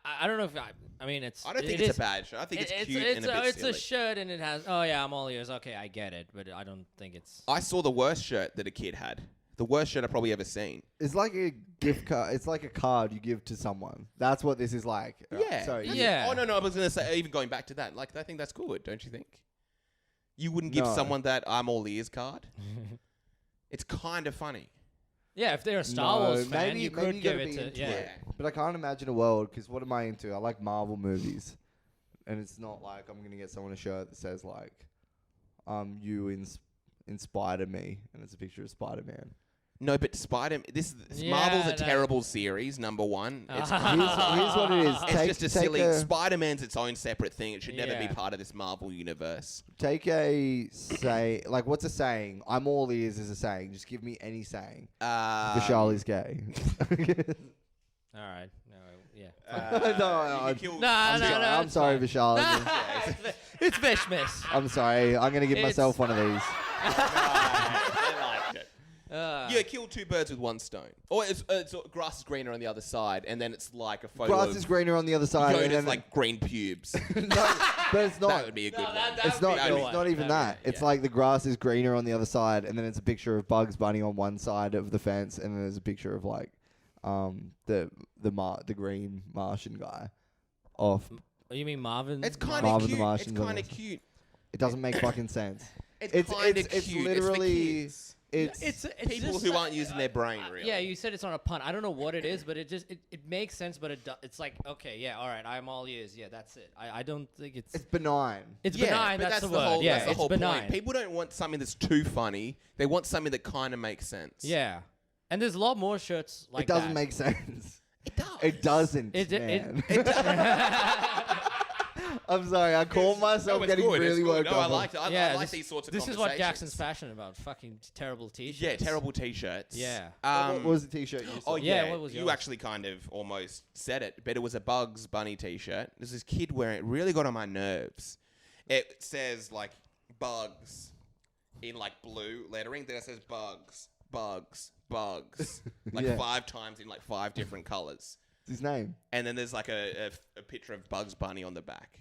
I don't know if I mean it's. I don't think it it's is- a bad show. I think it's cute it's and a bit it's silly. a shirt and it has. Oh yeah, I'm all ears. Okay, I get it, but I don't think it's. I saw the worst shirt that a kid had. The worst shirt I've probably ever seen. It's like a gift card. It's like a card you give to someone. That's what this is like. Yeah. Sorry. Yeah. Oh, no, I was going to say, even going back to that, like, I think that's good, don't you think? You wouldn't give No. someone that I'm all ears card? It's kind of funny. Yeah, if they're a Star No, Wars fan, maybe- you maybe could you give gotta it be to. into Yeah. it. But I can't imagine a world, because what am I into? I like Marvel movies. And it's not like I'm going to get someone a shirt that says, like, you inspired me. And it's a picture of Spider-Man. No, but Yeah, Marvel's a no. terrible series, number one. It's, Here's what it is. it's just a silly... Spider-Man's its own separate thing. It should never be Yeah. part of this Marvel universe. Take a say, like, what's a saying? I'm all ears is a saying. Just give me any saying. Vishaal is gay. All right. No, Yeah. No, you kill- No, I'm no, sorry, no. I'm sorry, Vishal. It's Vishmas. I'm sorry. I'm gonna give myself one of these. I liked it. Yeah, kill two birds with one stone. Or it's grass is greener on the other side, and then it's like a photo Grass of is greener on the other side. and Yoda's then like green pubes. no, but it's not. That would be a good one. It's not. That'd be It's good not one. even that. It's like the grass is greener on the other side, and then it's a picture of Bugs Bunny on one side of the fence, and then there's a picture of like, the green Martian guy, off. You mean Marvin? It's kind of Marvin the cute. Martian It's kind of guy. cute. It doesn't make fucking sense. It's kind of cute. It's literally. It's It's people just who aren't using their brain, really. Yeah, you said it's on a pun. I don't know what it is, but it makes sense. But it's like, okay, yeah, all right, I'm all ears. Yeah, that's it. I don't think it's benign. it's Yeah, benign. but That's the the word. whole, Yeah, that's the it's whole benign. point. People don't want something that's too funny. They want something that kind of makes sense. Yeah, and there's a lot more shirts like It doesn't that. make sense. It does. It doesn't. It- man. it- I'm sorry. I call myself it's getting good, really it's good. worked No, I up. like it. I Yeah, like these sorts of This is conversations. what Jackson's passionate about. Fucking terrible t-shirts. Yeah, terrible t-shirts. Yeah. What was the t-shirt you said? Oh Yeah, yeah, what was you yours? actually kind of almost said it, but it was a Bugs Bunny t-shirt. There's this kid wearing it. Really got on my nerves. It says like Bugs in like blue lettering. Then it says Bugs, Bugs, Bugs, like Yeah. 5 times in like 5 different colors. His name. And then there's like a picture of Bugs Bunny on the back.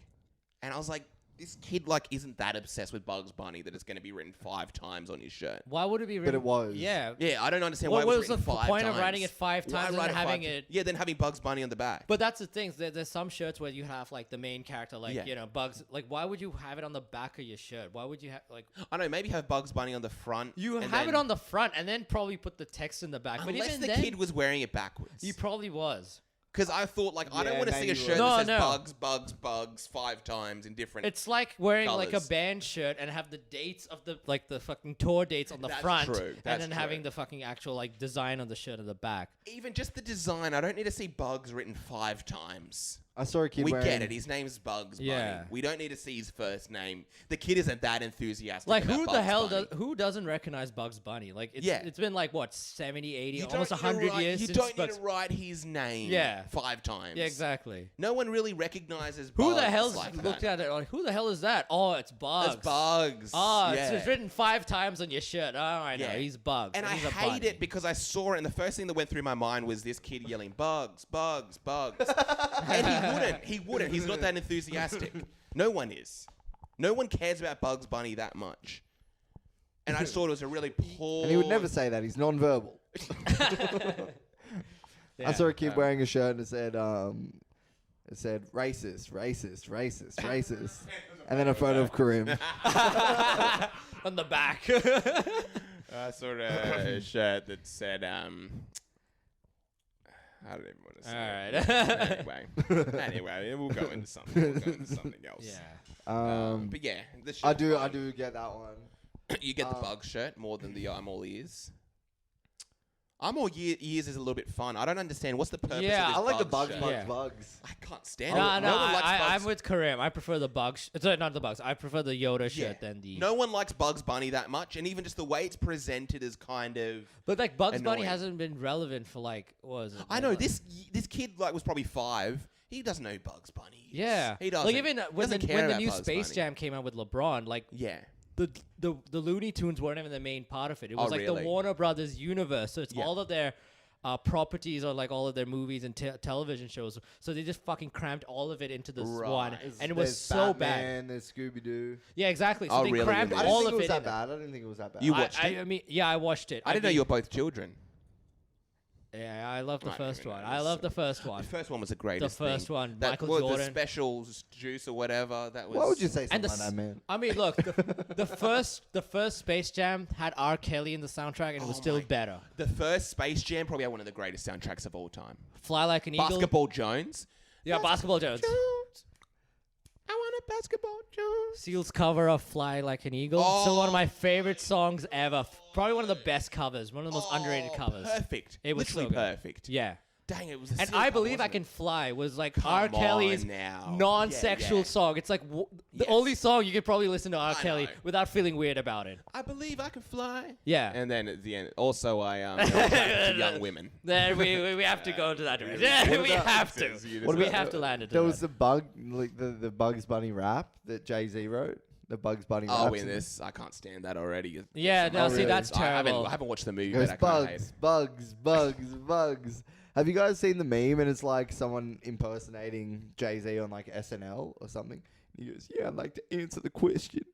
And I was like, this kid like isn't that obsessed with Bugs Bunny that it's going to be written 5 times on his shirt. Why would it be written? it was. Yeah. Yeah, I don't understand What why it was was the written 5 point times. of writing it 5 Why times and write then it 5 having ti- it? Yeah, then having Bugs Bunny on the back. But that's the thing. There's some shirts where you have like the main character, like Yeah. you know, Bugs. Like, why would you have it on the back of your shirt? Why would you have like? I don't know, maybe have Bugs Bunny on the front. You and have it then- on the front and then probably put the text in the back. But Unless even the then, kid was wearing it backwards. he probably was. Because I thought, like, I don't Yeah, want to see maybe a he shirt was. No, that says no. Bugs, Bugs, Bugs 5 times in different... It's like wearing like a Colours. band shirt and have the dates of the the fucking tour dates on the That's front, true, and that's then having true. the fucking actual like design on the shirt at the back. Even just the design, I don't need to see Bugs written 5 times. I saw a kid We wearing. get it. His name's Bugs Bunny. Yeah. We don't need to see his first name. The kid isn't that enthusiastic Like about who the Bugs hell Bunny. who doesn't recognize Bugs Bunny? Like it's, Yeah. it's been like what 70, 80, You almost don't need to 100 write- years You since don't need Bugs. to write his name Yeah. 5 times. Yeah, exactly. No one really recognizes Who Bugs the hell's like looked that. at it? Like, who the hell is that? Oh, it's Bugs. It's Bugs. Oh, yeah. it's written 5 times on your shirt. Oh, I know. Yeah. He's Bugs. And I he's a hate bunny. it because I saw it, and the first thing that went through my mind was this kid yelling, Bugs, Bugs, Bugs. And he wouldn't. He's not that enthusiastic. No one is. No one cares about Bugs Bunny that much. And I just thought it was a really poor... And he would never say that. He's non-verbal. Yeah. I saw a kid wearing a shirt and it said racist, racist, racist, racist, and then a photo of Karim. on the back. I saw a shirt that said, I don't even want to say it. Anyway, we'll go into something. Else. Yeah. But yeah, the I shirt's do fine. get that one. You get the Bug shirt more than the I'm All Ears. I'm All Ears is a little bit fun. I don't understand. What's the purpose Yeah, of this I like the Bugs bugs, shirt? bugs, Yeah. bugs. I can't stand No, it. no, one likes Bugs. I'm with Karim. I prefer the Bugs. Sorry, not the Bugs. I prefer the Yoda shirt than the. No one likes Bugs Bunny that much, and even just the way it's presented is kind of... But like Bugs Bunny annoying. hasn't been relevant for like what was it? I know, like- this kid like was probably 5. He doesn't know who Bugs Bunny is. Yeah, He doesn't. Like even when doesn't care when the about new Bugs Space Bunny. Jam came out with LeBron, like Yeah. the Looney Tunes weren't even the main part of it. It Oh, was like really? the Warner Brothers universe. So it's Yeah. all of their properties or like all of their movies and television shows. So they just fucking crammed all of it into this one, Right. and it was There's so bad. Batman, there's Scooby-Doo. Yeah, exactly. So Oh, they really? crammed Really? I all didn't of think it was it that in bad. I didn't think it was that bad. You watched it? I mean, yeah, I watched it. I didn't know mean, you were both children. Yeah, I love the I don't first even one. know. I love the first one. The first one was the greatest The first thing. one, That, Michael what, Jordan. The specials juice or whatever. That was... Why would you say something And the like that, man? I mean, look, the first Space Jam had R. Kelly in the soundtrack, and it was Oh still my- better. The first Space Jam probably had one of the greatest soundtracks of all time. Fly Like an Eagle. Basketball Jones. Yeah, Basketball Jones. I want a basketball Jones. Seal's cover of Fly Like an Eagle. So one of my favorite songs ever. Probably one of the best covers. One of the most underrated covers. Perfect. It was Literally so good. perfect. Yeah. Dang, it was. And silk I cut, Believe I wasn't Can it? Fly was like Come R. Kelly's on now. non-sexual Yeah. song. It's like the Yes. only song you could probably listen to R. I Kelly know. without feeling weird about it. I believe I can fly. Yeah. And then at the end, also I to young women. Then we have to go to that direction. What we about- have to. What We about- have to land it. There was the the Bugs Bunny rap that Jay-Z wrote. The Bugs Bunny rap. Oh, in this, I can't stand that already. Yeah, no, see, that's terrible. I haven't watched the movie, Goes but I kind of hate bugs, it. bugs. Have you guys seen the meme? And it's like someone impersonating Jay-Z on like SNL or something. He goes, "Yeah, I'd like to answer the question."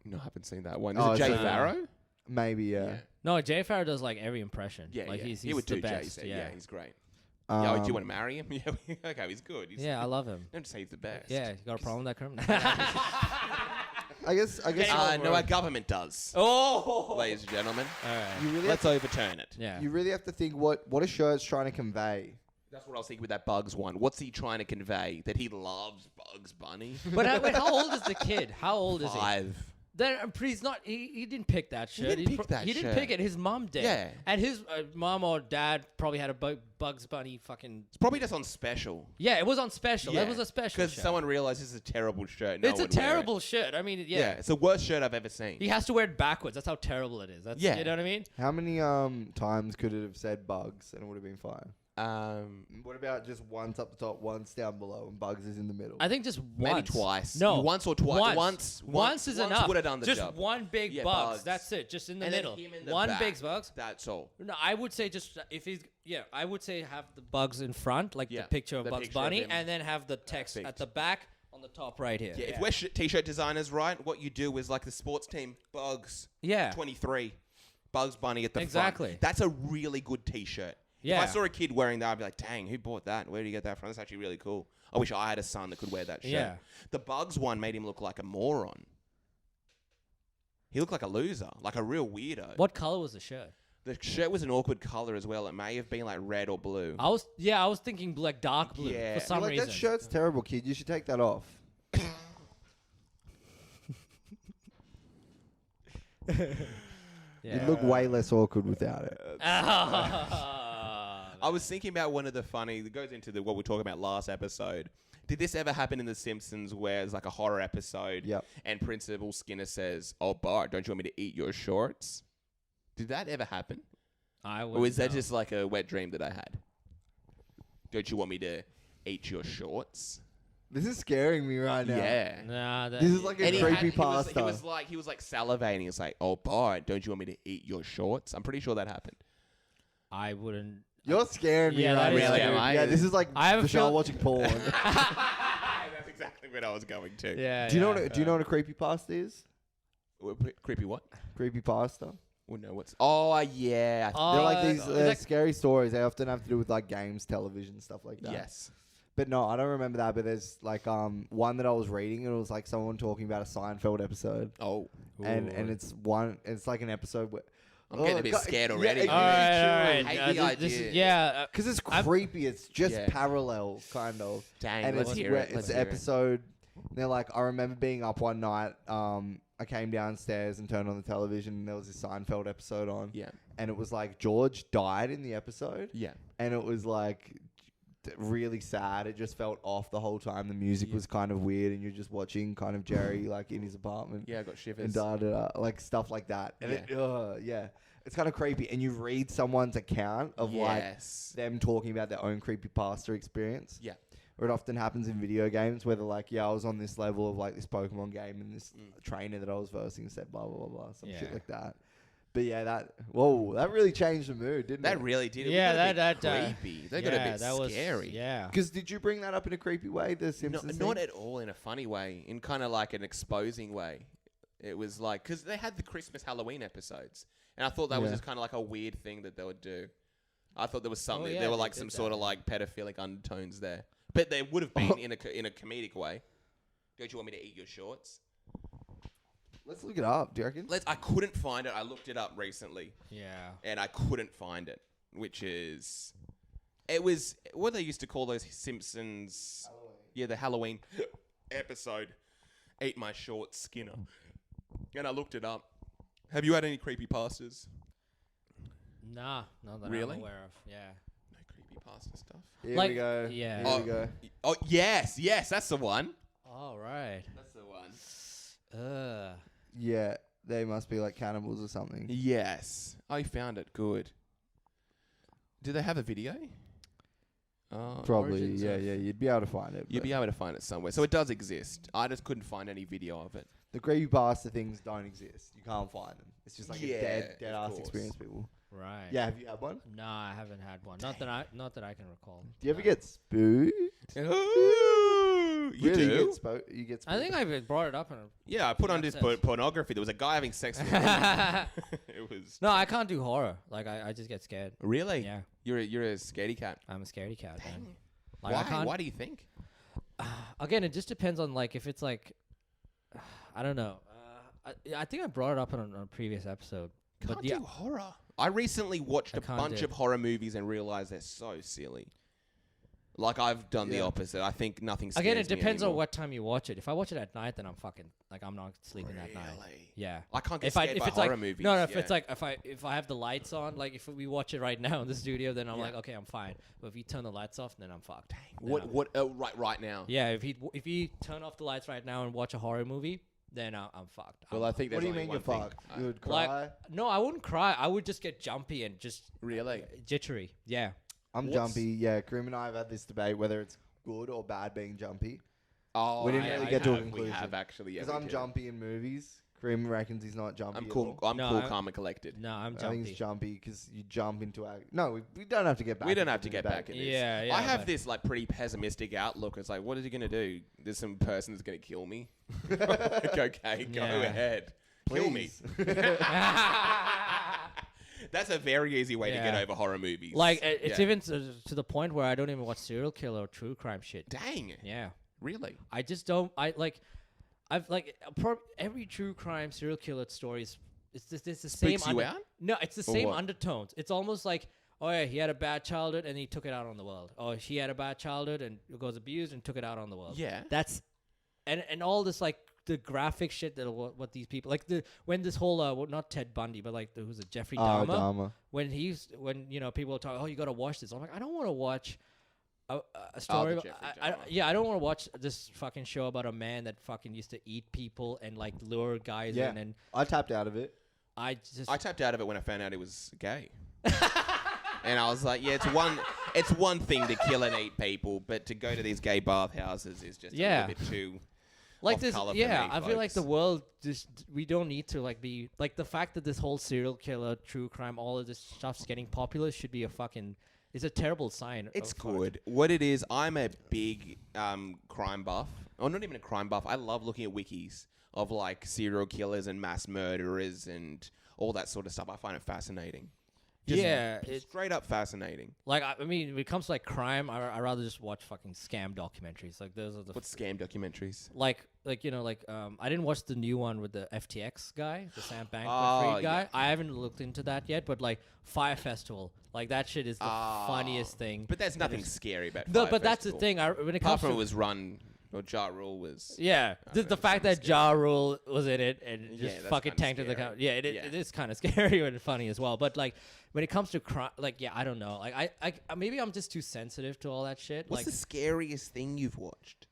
No, I haven't seen that one. Oh, Is it Jay so- Farrow? Maybe, yeah. No, Jay Farrow does like every impression. Yeah, like yeah. he's he would the do best. Jay-Z. Yeah, he's great. Um, Yeah, do you want to marry him? Yeah, okay, he's good. He's Yeah, I love him. Don't say he's the best. Yeah, you got a problem with that, Krim? I guess. No, our government does. Oh, Ladies and gentlemen, all right. You really, let's have overturn it. Yeah. to, you really have to think what a shirt's trying to convey. That's what I was thinking with that Bugs one. What's he trying to convey? That he loves Bugs Bunny? But how old is the kid? How old is he? 5. Then he's not. He didn't pick that shirt. didn't pick that He didn't shirt. pick it. His mom did. Yeah. And his mom or dad probably had a Bugs Bunny fucking. It's probably just on special. Yeah, it was on special. That was a special. Because shirt. someone realized this is a terrible shirt. No It's a one would wear it. terrible shirt. I mean, Yeah, it's the worst shirt I've ever seen. He has to wear it backwards. That's how terrible it is. That's, Yeah. You know what I mean? How many times could it have said bugs and it would have been fine? What about just once up the top, once down below, and bugs is in the middle? I think just maybe once. twice. No. Once or twice. Once is enough. would have done the just job. one big Yeah, bugs. bugs. That's it. Just in the And then middle. him in the One back. big bugs. That's all. No, I would say just if he's I would say have the bugs in front, like Yeah, the picture of the Bugs picture of Bunny, him. and then have the text Perfect. at the back on the top right here. Yeah, if we're t-shirt designers, right, what you do is like the sports team, Bugs, Yeah. 23, Bugs Bunny at the Exactly. front. That's a really good t-shirt. Yeah. If I saw a kid wearing that, I'd be like, dang, who bought that? Where did you get that from? That's actually really cool. I wish I had a son that could wear that shirt. Yeah. The Bugs one made him look like a moron. He looked like a loser, like a real weirdo. What color was the shirt? The shirt was an awkward color as well. It may have been like red or blue. I was thinking like dark blue Yeah. for some like reason. that shirt's terrible, kid. You should take that off. Yeah. You'd look way less awkward without it. I was thinking about one of the funny that goes into what we were talking about last episode. Did this ever happen in The Simpsons where it's like a horror episode Yep. and Principal Skinner says, "Oh, Bart, don't you want me to eat your shorts?" Did that ever happen? I Or is that just like a wet dream that I had? Don't you want me to eat your shorts? This is scaring me right now. Yeah. Nah, that, This is like a And creepy he pasta. was like salivating. It's like, "Oh, Bart, don't you want me to eat your shorts?" I'm pretty sure that happened. I wouldn't. You're scaring me Yeah, right that is now. scary. Yeah, this is like I have a Vishal feel- watching porn. That's exactly what I was going to. Yeah. Do you know what a creepy pasta is? Creepy what? Creepy pasta. Well, no, what's... Oh, yeah. They're like these is that- scary stories. They often have to do with like games, television, stuff like that. Yes. But no, I don't remember that. But there's like one that I was reading, and it was like someone talking about a Seinfeld episode, Oh. and it's like an episode where I'm getting a bit scared already. All right. Hate the This is, idea. yeah. because it's I'm- creepy. It's just Yeah. parallel, kind of. Dang, And let's it's hear where it. it's Let's an hear it. episode. They're like, I remember being up one night. I came downstairs and turned on the television, and there was this Seinfeld episode on. Yeah. And it was like George died in the episode. Yeah. And it was like really sad. It just felt off the whole time. The music was kind of weird, and you're just watching kind of Jerry like in his apartment. Yeah, I got And shivers. like stuff like that. And Yeah. it's kind of creepy. And you read someone's account of Yes. like them talking about their own creepypasta experience. Yeah. Or it often happens in video games where they're like, yeah, I was on this level of like this Pokemon game, and this trainer that I was versing said blah, blah, blah, blah. Some shit Yeah. like that. But yeah, that really changed the mood, didn't That it? really did. It Yeah, got a that bit creepy. They got a bit that was scary. Yeah. Because did you bring that up in a creepy way, the No, Simpsons not thing? at all in a funny way. In kind of like an exposing way. It was like because they had the Christmas Halloween episodes, and I thought that was Yeah. just kind of like a weird thing that they would do. I thought there was something. yeah, there were they like did some that, sort of yeah. like pedophilic undertones there, but they would have been in a comedic way. Don't you want me to eat your shorts? Let's look it up. Do you reckon? I couldn't find it. I looked it up recently, Yeah. and I couldn't find it. Which is, it was what they used to call those Simpsons. Yeah, the Halloween episode. Eat my shorts, Skinner. And I looked it up. Have you had any creepy pastas? Nah, not that Really? I'm aware of. Yeah. No creepy Creepypasta stuff. Here Like, we go. yeah. Here we go. Oh, yes, that's the one. All right. That's the one. Yeah, they must be like cannibals or something. Yes. I found it. Good. Do they have a video? Probably, Origins yeah, of- yeah. You'd be able to find it. You'd but be able to find it somewhere. So it does exist. I just couldn't find any video of it. the creepypasta things don't exist. You can't find them. It's just like Yeah, a dead of ass course. experience, people. Right. Yeah, have you had one? No, I haven't had one. Not that I can recall. Do you ever get spooked? Ooh, you Really? do? You get spooked? I think I've brought it up in a. Yeah, I put on this That's it. pornography. There was a guy having sex with a woman. It was... No, I can't do horror. Like I just get scared. Really? Yeah, You're a scaredy cat. I'm a scaredy cat. Man. Like, I Why? can't. Why do you think? Again, it just depends on like if it's like, I don't know. I think I brought it up on a previous episode. Can't But yeah, do horror. I recently watched I a can't bunch do of horror movies and realized they're so silly. Like I've done the Yeah. opposite. I think nothing scares again, it me depends on anymore. what time you watch it. If I watch it at night, then I'm fucking like I'm not sleeping that night. Really? Yeah. I can't get If scared by it's horror like movies. no, if yeah. it's like if I have the lights on, like if we watch it right now in the studio, then I'm Yeah. like okay, I'm fine. But if you turn the lights off, then I'm fucked. Then What? I'm- What? Right now. Yeah, if you turn off the lights right now and watch a horror movie, then I'm fucked. Well, I think What there's do you only mean you're one thing. fucked? You would Like- cry? No, I wouldn't cry. I would just get jumpy and just Really? jittery. Yeah. I'm What's- jumpy. Yeah, Grim and I have had this debate whether it's good or bad being jumpy. Oh, We didn't really get to a We conclusion. have actually. Yeah, Because we I'm do. jumpy in movies. Grim reckons he's not jumpy. I'm at cool. all. I'm No, cool, I- calm, and collected. No, I'm I think jumpy. he's jumpy because you jump into our. No, we don't have to get back. We don't into have to the get debate. back in this. Yeah, yeah. I have but- this like pretty pessimistic outlook. It's like, what is he gonna do? There's some person that's gonna kill me. Like, okay, go Yeah. ahead, kill me. Please. That's a very easy way to get Yeah. over horror movies. Like it's Yeah. even to the point where I don't even watch serial killer or true crime shit. Dang, Yeah. really? I just don't. I've like every true crime serial killer stories. It's the same. Spooks you out? No, it's the Or same what? undertones. It's almost like, oh yeah, he had a bad childhood and he took it out on the world. Oh, she had a bad childhood and was abused and took it out on the world. Yeah. That's and all this like the graphic shit that what these people like when this whole not Ted Bundy but like who's it Jeffrey Dahmer Dahmer. when people talk, oh, you gotta watch this. I'm like, I don't want to watch a story. the Jeffrey Dahmer. I don't want to watch this fucking show about a man that fucking used to eat people and like lure guys Yeah. in. And I tapped out of it. I just I tapped out of it when I found out he was gay. And I was like, yeah, it's one thing to kill and eat people, but to go to these gay bathhouses is just a Yeah. little bit too like off this. colour for Yeah, me, I feel like the folks. world just we don't need to like be like the fact that this whole serial killer, true crime, all of this stuff's getting popular should be a fucking. It's a terrible sign. It's of fuck. good. What it is, I'm a big crime buff. Or not even a crime buff. I love looking at wikis of like serial killers and mass murderers and all that sort of stuff. I find it fascinating. Just Yeah, it's straight up fascinating. like I mean, when it comes to like crime, I rather just watch fucking scam documentaries. Like those are the What's scam documentaries? like I didn't watch the new one with the FTX guy, the Sam Oh, Bankman-Fried guy. yeah. I haven't looked into that yet, but like Fire Festival, like that shit is the funniest thing. But there's that nothing is- scary about No, Fire but that's the Festival. thing. When it Apart comes from to it was run, or Ja Rule was... yeah, the that's fact kinda that Ja Rule was in it and Yeah, just that's fucking kinda tanked the scary. account. Yeah, it Yeah. is kind of scary and funny as well. But like when it comes to crime, like yeah, I don't know. Like I maybe I'm just too sensitive to all that shit. What's like the scariest thing you've watched?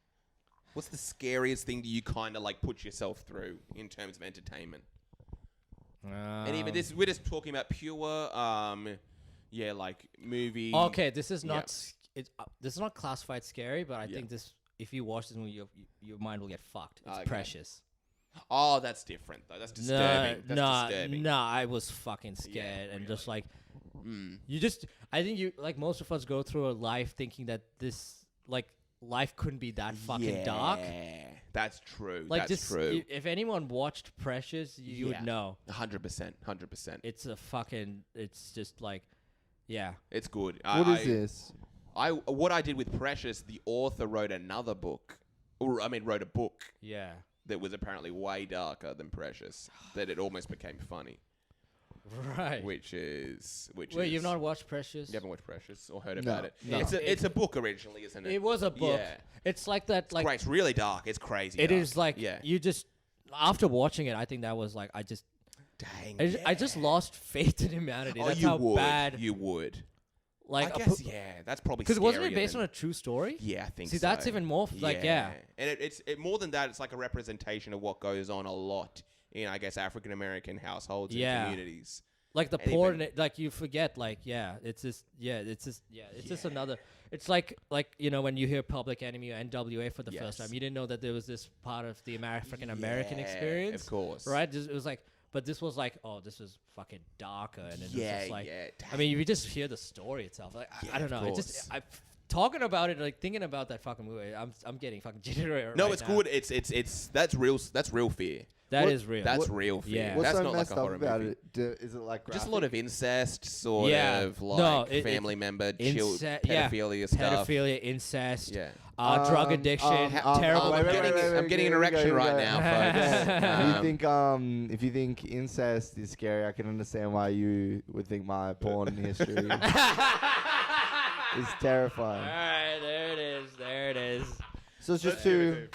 What's the scariest thing that you kind of like put yourself through in terms of entertainment? And even this, we're just talking about pure, like movie. Okay, this is Yeah. not this is not classified scary, but I Yeah. think this if you watch this movie, your mind will get fucked. It's Okay. Precious. Oh, that's different though. That's disturbing. That's disturbing. No, I was fucking scared and just like you just. I think you like most of us go through a life thinking that this like life couldn't be that fucking dark. Yeah, that's true. Like that's just true. if anyone watched Precious, you Yeah. would know 100%. 100%. it's a fucking. It's just like, yeah. It's good. What is this? What I did with Precious, the author wrote another book, wrote a book Yeah. that was apparently way darker than Precious, that it almost became funny. Right. Which is Wait, you've not watched Precious? You haven't watched Precious or heard No, about it? no. It's a book originally, isn't it? It was a book. Yeah. It's like that. It's Like great. It's really dark. It's crazy. it dark. is like yeah. you just after watching it, I think that was like Dang. I just lost faith in humanity. Oh, That's you how would. bad. You would. Like, I guess, that's probably because wasn't it scarier based than- on a true story? Yeah, I think See, so. that's even more yeah. And it's more than that. It's like a representation of what goes on a lot in, I guess, African American households and communities. Like the And poor, even- like you forget, like it's just another. It's like when you hear Public Enemy or NWA for the first time, you didn't know that there was this part of the African American experience, of course, right? It was like, but this was like, oh, this was fucking darker, and it was just like, yeah. I mean, you just hear the story itself, like I don't know, of it just talking about it, like thinking about that fucking movie, I'm getting fucking jittery. No, right it's now. good. It's that's real fear. That is real. That's real fear. Yeah. What's That's so not like messed a up horror about movie. it? Is it like Just a graphic? lot of incest, sort Yeah. of like No, family member, pedophilia stuff. Pedophilia, incest, Yeah. drug addiction, terrible. I'm getting an erection right now, folks. You think if you think incest is scary, I can understand why you would think my porn history is terrifying. All right, there it is. So it's just too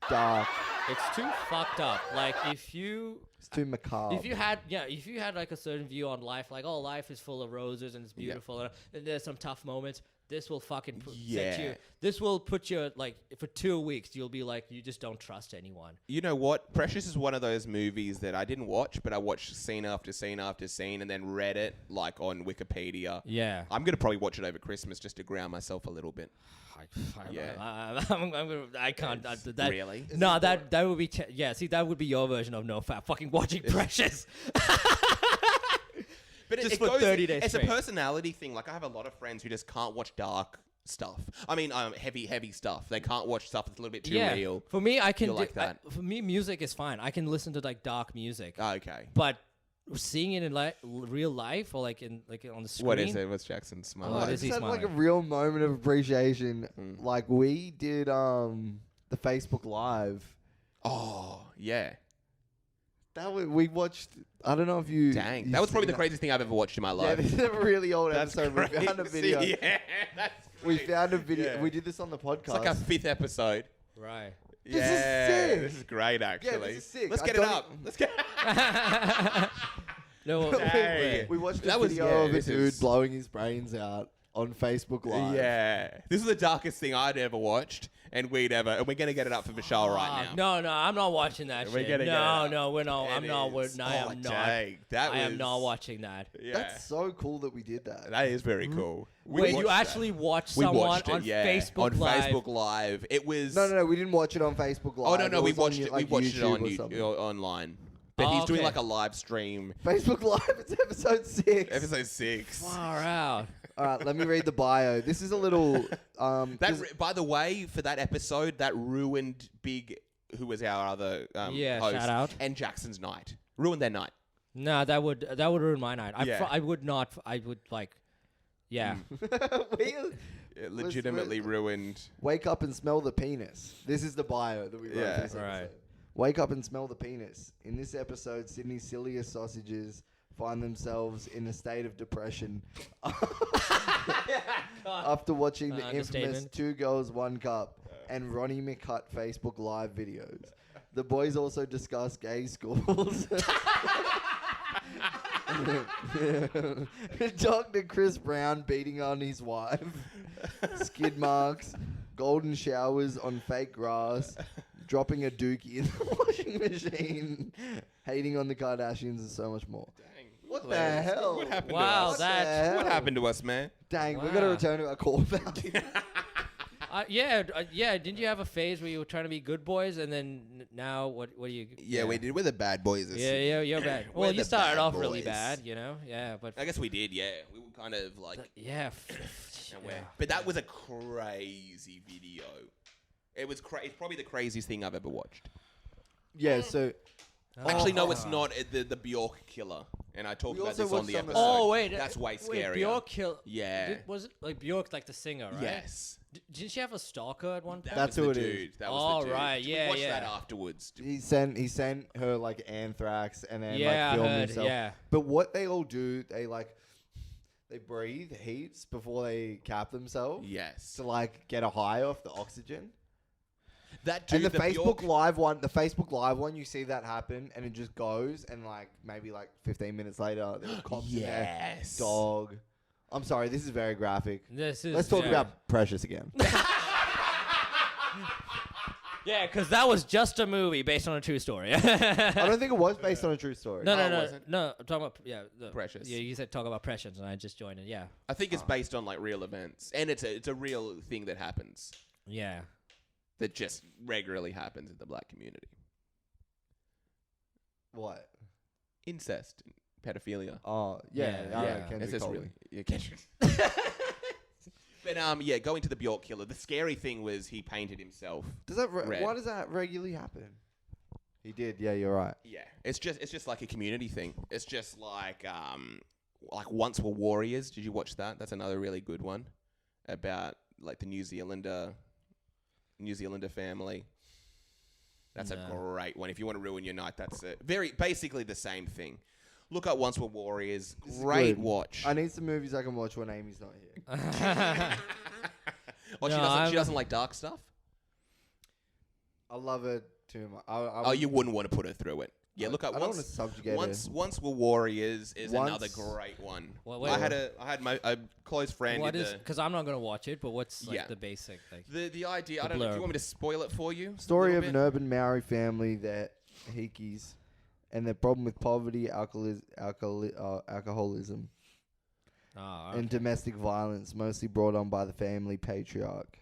dark. It's too fucked up. Like if you macabre. if you had like a certain view on life, like, oh, life is full of roses and it's beautiful, and there's some tough moments. This will fucking set you. This will put you like for 2 weeks. You'll be like, you just don't trust anyone. You know what? Precious is one of those movies that I didn't watch, but I watched scene after scene after scene, and then read it like on Wikipedia. Yeah, I'm gonna probably watch it over Christmas just to ground myself a little bit. I can't. That, Really? No, that would be. See, that would be your version of no fap. Fucking watching Precious. But Just it for goes, 30 days It's straight. a personality thing. Like, I have a lot of friends who just can't watch dark stuff. I mean, heavy stuff. They can't watch stuff that's a little bit too real. For me, I can Feel like that. for me, music is fine. I can listen to like dark music. Oh, okay. But seeing it in real life or like on the screen. What is it? What's Jackson's smile? What I is he just had like a smiling? real moment of appreciation. Like we did the Facebook Live. Oh, yeah. We watched. I don't know if you. Dang. you That was probably seen the craziest thing I've ever watched in my Yeah, life. this is a really old That's episode. We found a crazy. video. Yeah, that's We great. found a video. Yeah. We did this on the podcast. It's like our 5th episode. Right. This is Yeah, sick. This is great, actually. this is sick. Let's I get it don't- up. Let's get. No. Dang. We watched a That was- video yeah, of a this dude is- blowing his brains out on Facebook Live. Yeah, this is the darkest thing I'd ever watched, and we're gonna get it up for Vishal right now. No, I'm not watching that We're shit. gonna get it up. No, we're not. I'm It not. is. I Oh, am not. dang. That I am was- not watching that. Yeah, That's so cool that we did that. that is very cool. We Wait, you watched that. actually watched We someone watched it, on yeah, Facebook on Live? Facebook Live. It was No, we didn't watch it on Facebook Live. Oh no, we was on watched it. like we watched it YouTube on or something. online. But Oh, he's doing okay. like a live stream. Facebook Live. It's episode 6. Episode 6. Far out. All right, let me read the bio. This is a little. By the way, for that episode, that ruined Big, who was our other host, shout out. and Jackson's night. Ruined their night. No, that would ruin my night. Yeah. I would not. I would like. Yeah. It legitimately ruined. Wake up and smell the penis. This is the bio that we wrote Yeah. for this Right. episode. Wake up and smell the penis. In this episode, Sydney's silliest sausages find themselves in a state of depression after watching the infamous Understatement. 2 Girls, 1 Cup and Ronnie McHut Facebook Live videos. The boys also discuss gay schools. Dr. Chris Brown beating on his wife. Skid marks. Golden showers on fake grass. Dropping a dookie in the washing machine. Hating on the Kardashians and so much more. Dang, What the hell? What happened Wow, to us? that's- What happened to us, man? Dang, we're going to Wow. return to our core value. Yeah. Didn't you have a phase where you were trying to be good boys, and then now what do you? Yeah, we did. We're the bad boys. Yeah, you're bad. We're Well, you the started bad off really boys. bad, you know. Yeah, but I guess we did. Yeah, we were kind of like. yeah. But that was a crazy video. It was it's probably the craziest thing I've ever watched. Yeah, so Actually, no, it's not. The Bjork killer, and I talked We about also this on watched the some of episode. Oh wait, that's way scarier. Bjork kill. Yeah. Was it like Bjork, like the singer, right? Yes. Didn't she have a stalker at one point? That's was who the it is. dude. That was Oh, the dude. right, yeah, We watched yeah. that afterwards. he sent her like anthrax and then Yeah, I like filmed heard, himself. yeah. But what they all do, they breathe heats before they cap themselves Yes. to like get a high off the oxygen. That dude. And the Facebook Bjork, Live one, you see that happen, and it just goes, and like maybe like 15 minutes later, there are cops in there, Yes. dog. I'm sorry, this is very graphic. This is. Let's talk about Precious again. Yeah, because that was just a movie based on a true story. I don't think it was based on a true story. No, Oh, no. wasn't? I'm talking about Precious. Yeah, you said talk about Precious, and I just joined it. Yeah, I think it's based on like real events, and it's a real thing that happens yeah. that just regularly happens in the black community. What? Incest, pedophilia. Oh, yeah. I know, It's Kendrick just told really. me. Yeah, Kendrick. But yeah, going to the Bjork killer. The scary thing was he painted himself. Does that red. why does that regularly happen? He did. Yeah, you're right. Yeah, it's just like a community thing. It's just like Once Were Warriors. Did you watch that? That's another really good one about like the New Zealander family. That's a great one. If you want to ruin your night, that's basically the same thing. Look up Once Were Warriors. Great watch. I need some movies I can watch when Amy's not here. She doesn't like dark stuff? I love it too much. You wouldn't want to put her through it. Yeah, look up I don't want to subjugate Once Were Warriors is another great one. I had a close friend. What is? Because I'm not gonna watch it, but what's like the basic like? The idea? I don't know. Do you want me to spoil it for you? Story of an urban Maori family that hikis, and their problem with poverty, alcoholism, and domestic violence, mostly brought on by the family patriarch.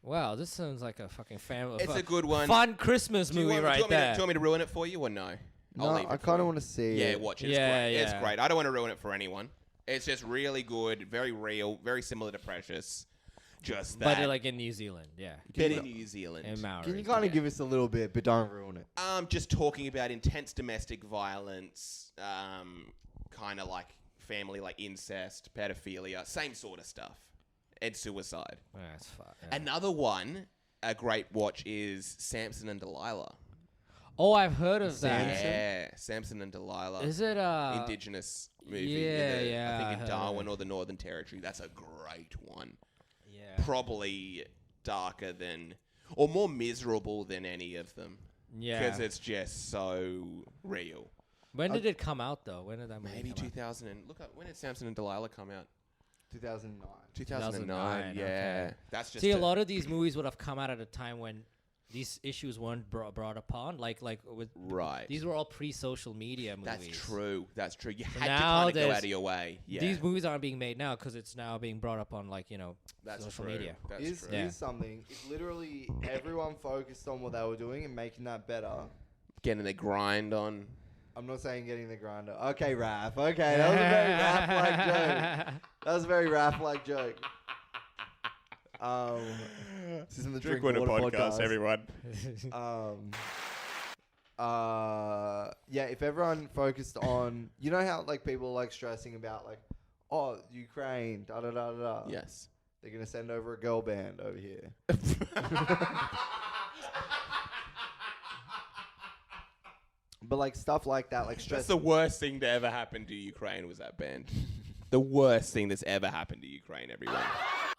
Wow, this sounds like a fucking family. It's a good one. Fun Christmas movie right there. Do you want me to ruin it for you or no? No, I kind of want to see it. Yeah, watch it. It's great. I don't want to ruin it for anyone. It's just really good, very real, very similar to Precious. Just that. But like in New Zealand, yeah. But in New Zealand. In Maori. Can you kind of give us a little bit, but don't ruin it? Just talking about intense domestic violence, kind of like family, like incest, pedophilia, same sort of stuff. And suicide. That's fun. Yeah. Another one, a great watch, is Samson and Delilah. Oh, I've heard of that. Yeah, Samson and Delilah. Is it Indigenous movie? Yeah, I think in Darwin or the Northern Territory. That's a great one. Yeah. Probably darker than, or more miserable than any of them. Yeah. Because it's just so real. When did it come out though? When did that movie Maybe come 2000 and look up, when did Samson and Delilah come out? 2009. 2009, yeah. Okay. That's just See, a lot of these movies would have come out at a time when these issues weren't brought upon. Like with right. These were all pre-social media movies. That's true. You had to now kind of go out of your way. Yeah. These movies aren't being made now because it's now being brought up on that's social true. media. That's true. Here's something. If literally everyone focused on what they were doing and making that better. Getting their grind on. I'm not saying getting the grinder. Okay, Raph. Okay, that was a very Raph-like joke. That was a very Raph-like joke. This isn't the Drink Water podcast, everyone. Yeah, if everyone focused on, you know how like people are like stressing about like, oh, Ukraine, da da da da. Yes. They're gonna send over a girl band over here. But like stuff like that, like stress. That's the worst thing to ever happen to Ukraine was that band. The worst thing that's ever happened to Ukraine, everyone.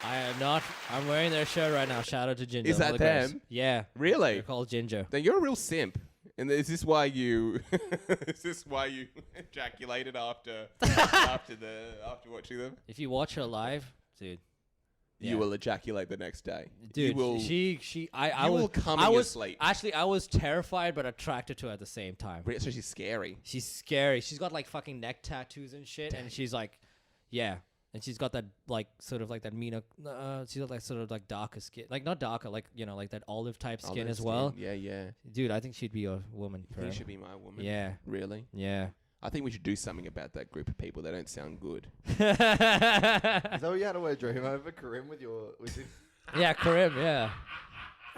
I am not. I'm wearing their shirt right now. Shout out to Ginger. Is that them? Yeah. Really? They're called Ginger. Then you're a real simp. And is this why you ejaculated after watching them? If you watch her live, dude. You will ejaculate the next day. Dude, you will, I will was, come I in your was sleep. Actually, I was terrified but attracted to her at the same time. So she's scary. She's scary. She's got like fucking neck tattoos and shit, and she's like, yeah, and she's got that like sort of like that Mina. She's got like sort of like darker skin, like not darker, like like that olive type skin as well. Yeah, yeah. Dude, I think she'd be a woman. You think she should be my woman? Yeah. Really? Yeah. I think we should do something about that group of people. They don't sound good. Is that what you had to wear dream over Karim with your? Yeah, Karim. Yeah,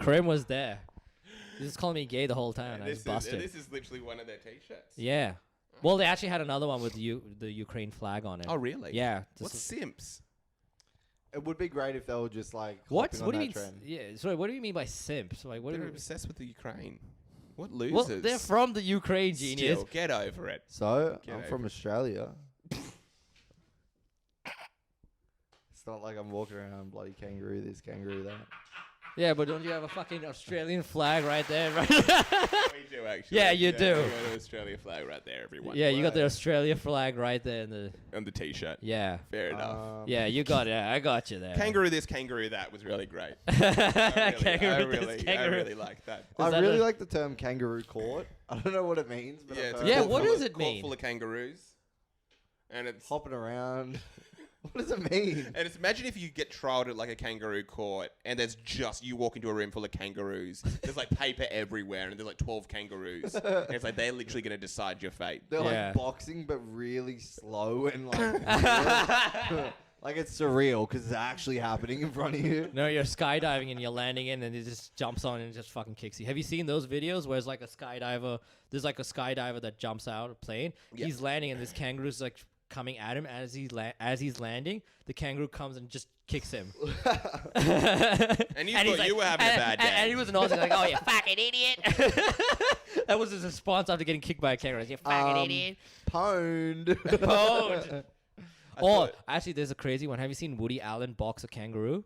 Karim was there. He was calling me gay the whole time. I was busted. This is literally one of their t-shirts. Yeah. Well, they actually had another one with the Ukraine flag on it. Oh, really? Yeah. What's simps? It would be great if they were just like. What? hopping What on do you that mean? trend. Yeah. Sorry. What do you mean by simps? Like, what? They're obsessed with the Ukraine. What losers? Well, they're from the Ukraine, genius. Still, get over it. So Get I'm over from it. Australia. It's not like I'm walking around bloody kangaroo this, kangaroo that. Yeah, but don't you have a fucking Australian flag right there? Right? We do actually. Yeah, you do. We got an Australia flag right there, everyone. Yeah, you got the Australia flag right there in the. On the t-shirt. Yeah. Fair enough. Yeah, you got it. I got you there. Kangaroo this, kangaroo that was really great. Kangaroo this, I kangaroo. really like that. I that really a- like the term kangaroo court. I don't know what it means, but Yeah, I've it's heard a Yeah, court what full does of- it mean? Court full of kangaroos. And it's hopping around. What does it mean? And it's imagine if you get trialed at like a kangaroo court and there's just you walk into a room full of kangaroos. There's like paper everywhere and there's like 12 kangaroos. And it's like they're literally going to decide your fate. They're Yeah. like boxing, but really slow and like like it's surreal because it's actually happening in front of you. No, you're skydiving and you're landing in, and it just jumps on and just fucking kicks you. Have you seen those videos where it's like a skydiver? There's like a skydiver that jumps out of a plane. Yeah. He's landing, and this kangaroo's like coming at him as he's landing. The kangaroo comes and just kicks him. And you thought you were having a bad day. And he was Aussie like, "Oh, you fucking idiot!" That was his response after getting kicked by a kangaroo. You fucking idiot. Pwned. Pwned. I Oh, thought- actually, there's a crazy one. Have you seen Woody Allen box a kangaroo?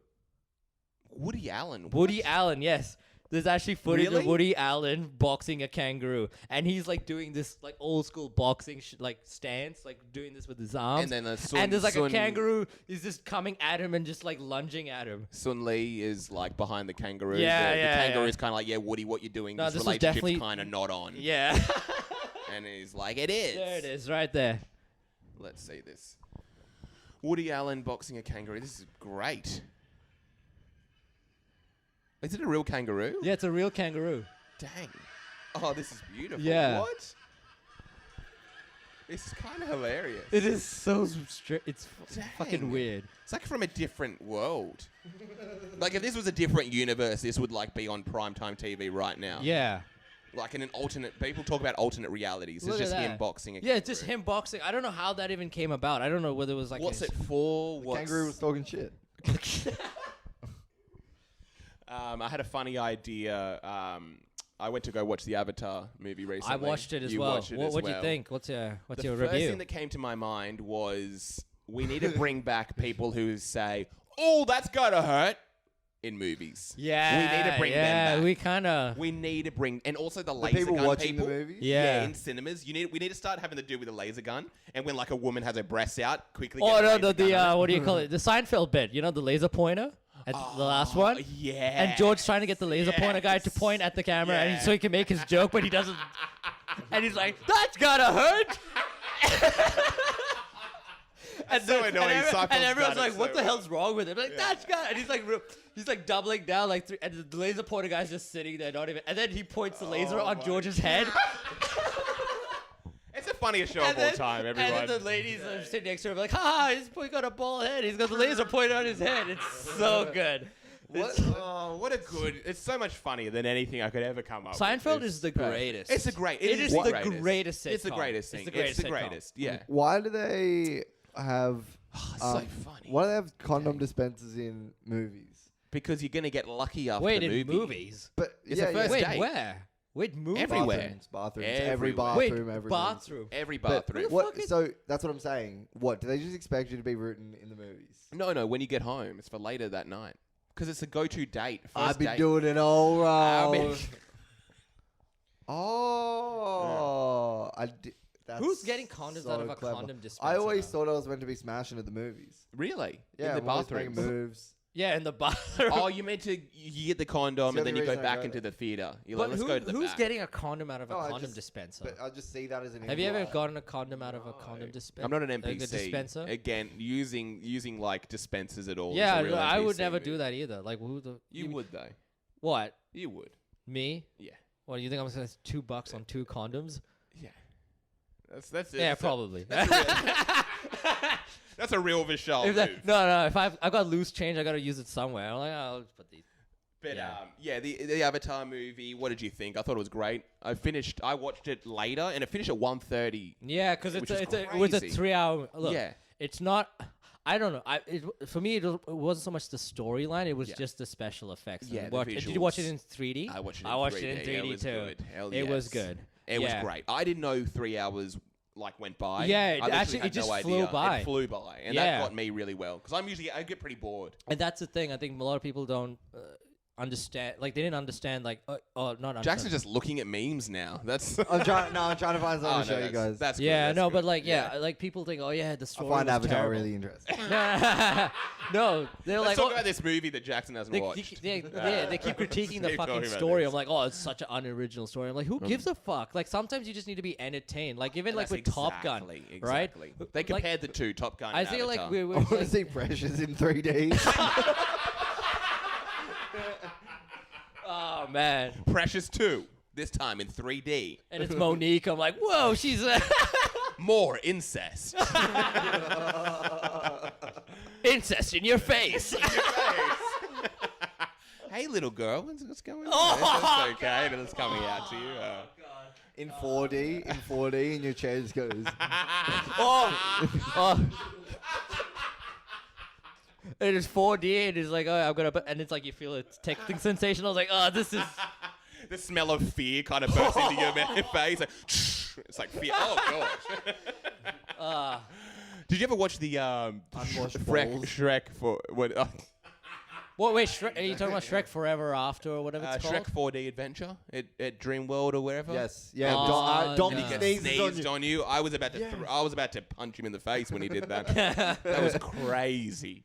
Woody Allen. Woody Allen, yes. There's actually footage Really? of Woody Allen boxing a kangaroo, and he's like doing this like old school boxing like stance, like doing this with his arms. And then and there's like a kangaroo is just coming at him and just like lunging at him. Sun Lee is like behind the kangaroo. Yeah, the yeah, kangaroo yeah. is kind of like, yeah, Woody, what you doing? No, this this was relationship's definitely- kind of not on. Yeah, And he's like, it is. there it is, right there. Let's see this. Woody Allen boxing a kangaroo. This is great. Is it a real kangaroo? Yeah, it's a real kangaroo. Dang. Oh, this is beautiful. Yeah. What? This is kind of hilarious. It is so it's Dang. fucking weird. It's like from a different world. Like if this was a different universe, this would like be on primetime TV right now. Yeah. Like in an alternate. People talk about alternate realities. Look It's just at him that. boxing a Yeah, it's just kangaroo. him boxing. I don't know how that even came about. I don't know whether it was like What's a- it for? What's Kangaroo was talking shit. I had a funny idea. I went to go watch the Avatar movie recently. I watched it as You well. watched it What as would you well. think? What's your The review? first thing that came to my mind was we need to bring back people who say, "Oh, that's gotta hurt," in movies. Yeah, we need to bring them back. We kind of. We need to bring, and also the The laser people gun watching people. the movies. Yeah. in cinemas. We need to start having to do with a laser gun, and when like a woman has her breasts out, quickly. Oh get a no, laser gun on it. what do you call it? The Seinfeld bit. You know the laser pointer at the last one. Yeah. And George trying to get the laser pointer guy to Yes. point at the camera, and Yeah. so he can make his joke, but he doesn't. And he's like, "That's gotta hurt." And, so annoying. Seinfeld's and everyone's done it like, "What so the well." hell's wrong with him?" Like, "That's got," and he's like doubling down, like, and the laser pointer guy's just sitting there, not even. And then he points the laser on my George's head. It's the funniest show of all time, everyone. And then the ladies are sitting next to him like, "Ha! He's got a bald head. He's got the laser pointed on his head." It's so good. What a good! It's so much funnier than anything I could ever come up with. Seinfeld It's is the perfect. greatest. It's a great. It is the the greatest It's the sitcom. greatest thing. It's the greatest It's the sitcom. greatest. Yeah. Why do they have? It's so funny. Why do they have condom dispensers in movies? Because you're gonna get lucky after Wait, the in movie. movies? But It's yeah, the first Wait, date. where? Wait, movie? Everywhere. Bathrooms. Everywhere. Every Wait, bathroom. Every room. bathroom. Every But bathroom. what? fucking- So that's what I'm saying. What do they just expect you to be rooting in the movies? No. When you get home, it's for later that night. Because it's a go-to date. First I've been date. doing it all wrong. been- Oh, that's Who's getting condoms so out of a clever. condom dispenser? I always thought I was meant to be smashing at the movies. Really? Yeah, In the I'm always making bathroom. moves. Yeah, in the bathroom. Oh, you meant to you get the condom It's the and then you only go reason I back go into there. the theater. You're But like, let's go to the who's back. getting a condom out of a No, I condom just- dispenser? But I just see that as an. Have you ever imply. gotten a condom out of a condom dispenser? I'm not an A NPC. dispenser? Again, using like dispensers at all. is Yeah, a real I would NPC never move. do that either. Like, who the? You would though. What? You would. Me? Yeah. What do you think I'm gonna spend $2 on 2 condoms? Yeah. That's it. Yeah, That's a- probably. That's a real Vishaal If that- move. no, if I've got loose change, I gotta use it somewhere. I'm like, I'll just put these. But Yeah. the Avatar movie. What did you think? I thought it was great. I watched it later, and it finished at 1:30. Yeah, because Which it is was a crazy. 3-hour. Look, Yeah. it's not. I don't know. For me, it wasn't so much the storyline. It was Yeah. just the special effects. Yeah, And the did you watch it visuals. in 3D? I watched it. I watched it in 3D it was too. Good. Hell It was yes. good. It Yeah. was great. I didn't know 3 hours went by. Yeah, I it literally actually- had it just no flew idea. by. It flew by, and Yeah. that got me really well because I get pretty bored. And that's the thing. I think a lot of people don't. understand. Like they didn't understand. Like not understand. Jackson's just looking at memes now. That's I'm trying to find something to show you guys. That's good, yeah, that's no, good. but like like people think, oh yeah, the I story find was Avatar terrible. really interesting. No, they're Let's like, talk about this movie that Jackson hasn't watched. they keep critiquing the Keep fucking talking about story. this. I'm like, oh, it's such an unoriginal story. I'm like, who gives a fuck? Like sometimes you just need to be entertained. Like even like That's with Top Gun, exactly. right? They compared the two, Top Gun. I and feel Avatar. like we're I want to like, see Precious in 3D. oh man, Precious 2, this time in 3D. and it's Monique. I'm like, whoa, she's More incest. incest in your face. Hey, little girl, what's going on? Oh, It's okay. It's coming out to you. in 4D, and your chair just goes. oh. It is 4D. It is like, oh, I'm gonna, and it's like you feel a texting sensation. I was like, oh, this is. The smell of fear kind of bursts into your face. Like, it's like fear. Oh gosh. Did you ever watch the Unwashed balls. Shrek for what? What? Wait, Shrek, are you talking about Shrek Forever After or whatever it's Shrek called? 4D Adventure at Dreamworld or wherever. Yes. Yeah. Oh, Donkey no. sneezes on you. I was about to. I was about to punch him in the face when he did that. That was crazy.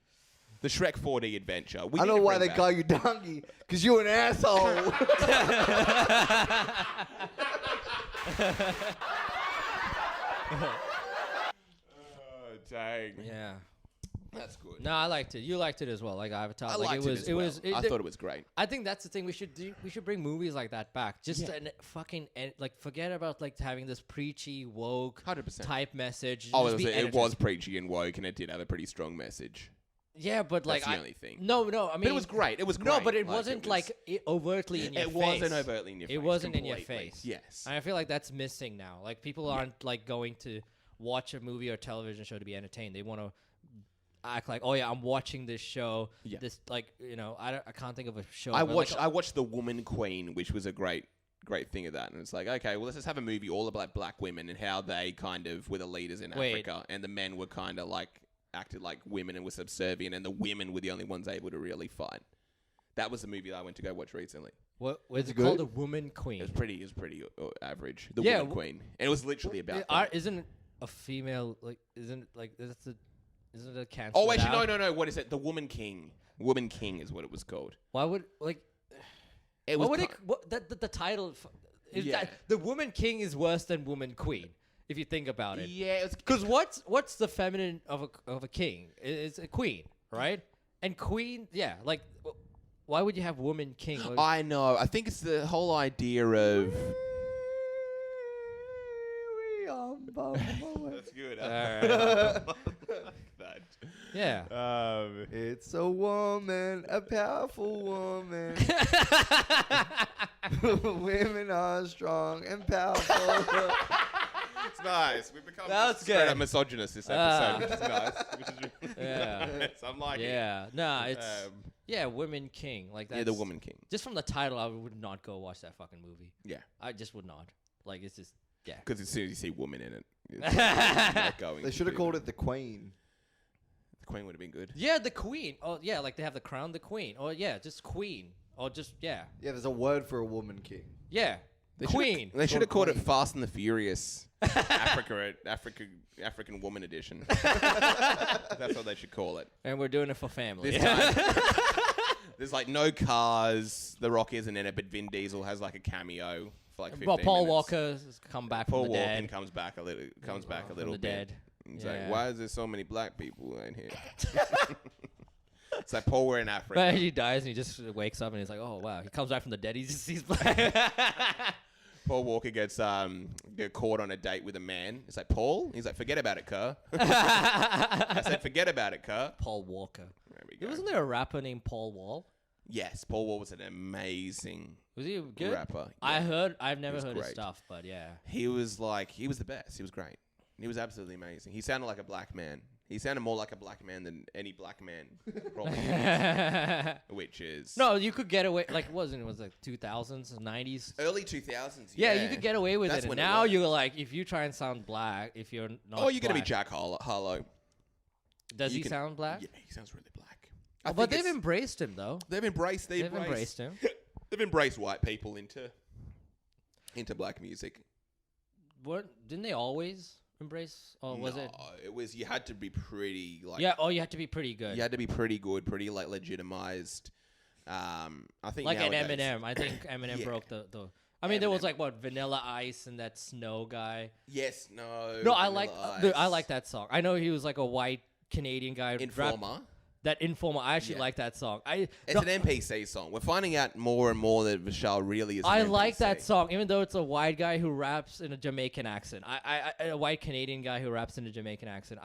The Shrek 4D Adventure. I know why they call you Donkey, because you're an asshole. Oh, dang. Yeah. That's good. No, I liked it. You liked it as well, like Avatar. I like liked it as well. I thought it was great. I think that's the thing we should do. We should bring movies like that back. Just an fucking like forget about like having this preachy woke 100%. type message. Oh, Just be it was entertaining. preachy and woke, and it did have a pretty strong message. Yeah, but like That's the only thing. No, I mean, But it was great. It was great. No, but it Like, wasn't it was- like overtly in your It face. wasn't overtly in your face. It wasn't in your completely. face. Yes. And I feel like that's missing now. Like people aren't like going to watch a movie or television show to be entertained. They want to act like, oh yeah, I'm watching this show. Yeah. This like I can't think of a show. I but, watched like, I watched The Woman Queen, which was a great thing of that. And it's like, okay, well, let's just have a movie all about black women and how they kind of were the leaders in Africa, and the men were kind of like acted like women and were subservient, and the women were the only ones able to really fight. That was the movie that I went to go watch recently. What was it good? called? A Woman Queen. It was pretty average. The Yeah, Woman Queen, and it was literally about. Isn't it a female like? Isn't it like isn't it cancer? Oh, actually, no. What is it? The Woman King. Woman King is what it was called. Why would like? It What was. would it? What the title? Is Yeah. that, the Woman King is worse than Woman Queen if you think about it. Yeah, it's Because what's the feminine of a king? It's a queen, right? And queen, yeah. Like, why would you have woman king? Like, I know. I think it's the whole idea of. That's good. yeah. It's a woman, a powerful woman. Women are strong and powerful. It's nice. We've become That's straight good. up misogynist this episode, which is nice. Which is really Yeah. nice. I'm liking it. Yeah. Nah, it's Um, yeah, woman king. Like that's Yeah, the Woman King. Just from the title, I would not go watch that fucking movie. Yeah. I just would not. Like it's just yeah. Because as soon as you see woman in it, it's not going. They should have called it the Queen. The Queen would have been good. Yeah, the queen. Oh yeah, like they have the crown, the queen. Or yeah, just queen. Or just yeah. Yeah, there's a word for a woman king. Yeah. Queen. They should have called it Queen. Fast and the Furious African Woman Edition. That's what they should call it. And we're doing it for family. This time, there's like no cars. The Rock isn't in it, but Vin Diesel has like a cameo for like 15 Well, Paul minutes. Walker has come back Paul from the Walker dead. comes back a little. Comes back a From little the bit. dead. It's Yeah. like, why is there so many black people in here? It's like Paul, we're in Africa. But he dies and he just wakes up and he's like, oh wow. He comes back from the dead. He just sees black. Paul Walker gets get caught on a date with a man. It's like, Paul? He's like, forget about it, cuz. I said, forget about it, cuz. Paul Walker. There we go. Wasn't there a rapper named Paul Wall? Yes, Paul Wall was an amazing Was he good? rapper. I've Yeah. never was heard his great. stuff, but yeah. He was the best. He was great. He was absolutely amazing. He sounded like a black man. He sounded more like a black man than any black man probably is, which is No, you could get away. Like, it was like 2000s, 90s. early 2000s. Yeah, you could get away with That's it. And when it now was. you're like, if you try and sound black, if you're not. Oh, you're gonna be black- Jack Harlow. Does you he can- sound black? Yeah, he sounds really black. But they've embraced him though. They've embraced him. They've embraced white people into black music. What didn't they always embrace? Or was it? It was you had to be pretty like Yeah. Oh, you had to be pretty good. you had to be pretty good, pretty like legitimized. I think Like an nowadays- Eminem. I think Eminem Yeah. broke the. I mean, there was Eminem. like what Vanilla Ice and that Snow guy. Yes, no. No, Vanilla I Ice. like that song. I know he was like a white Canadian guy. Informer. That Informer. I actually Yeah. like that song. It's an NPC song. We're finding out more and more that Vishaal really is. I an like NPC. that song, even though it's a white guy who raps in a Jamaican accent. A white Canadian guy who raps in a Jamaican accent.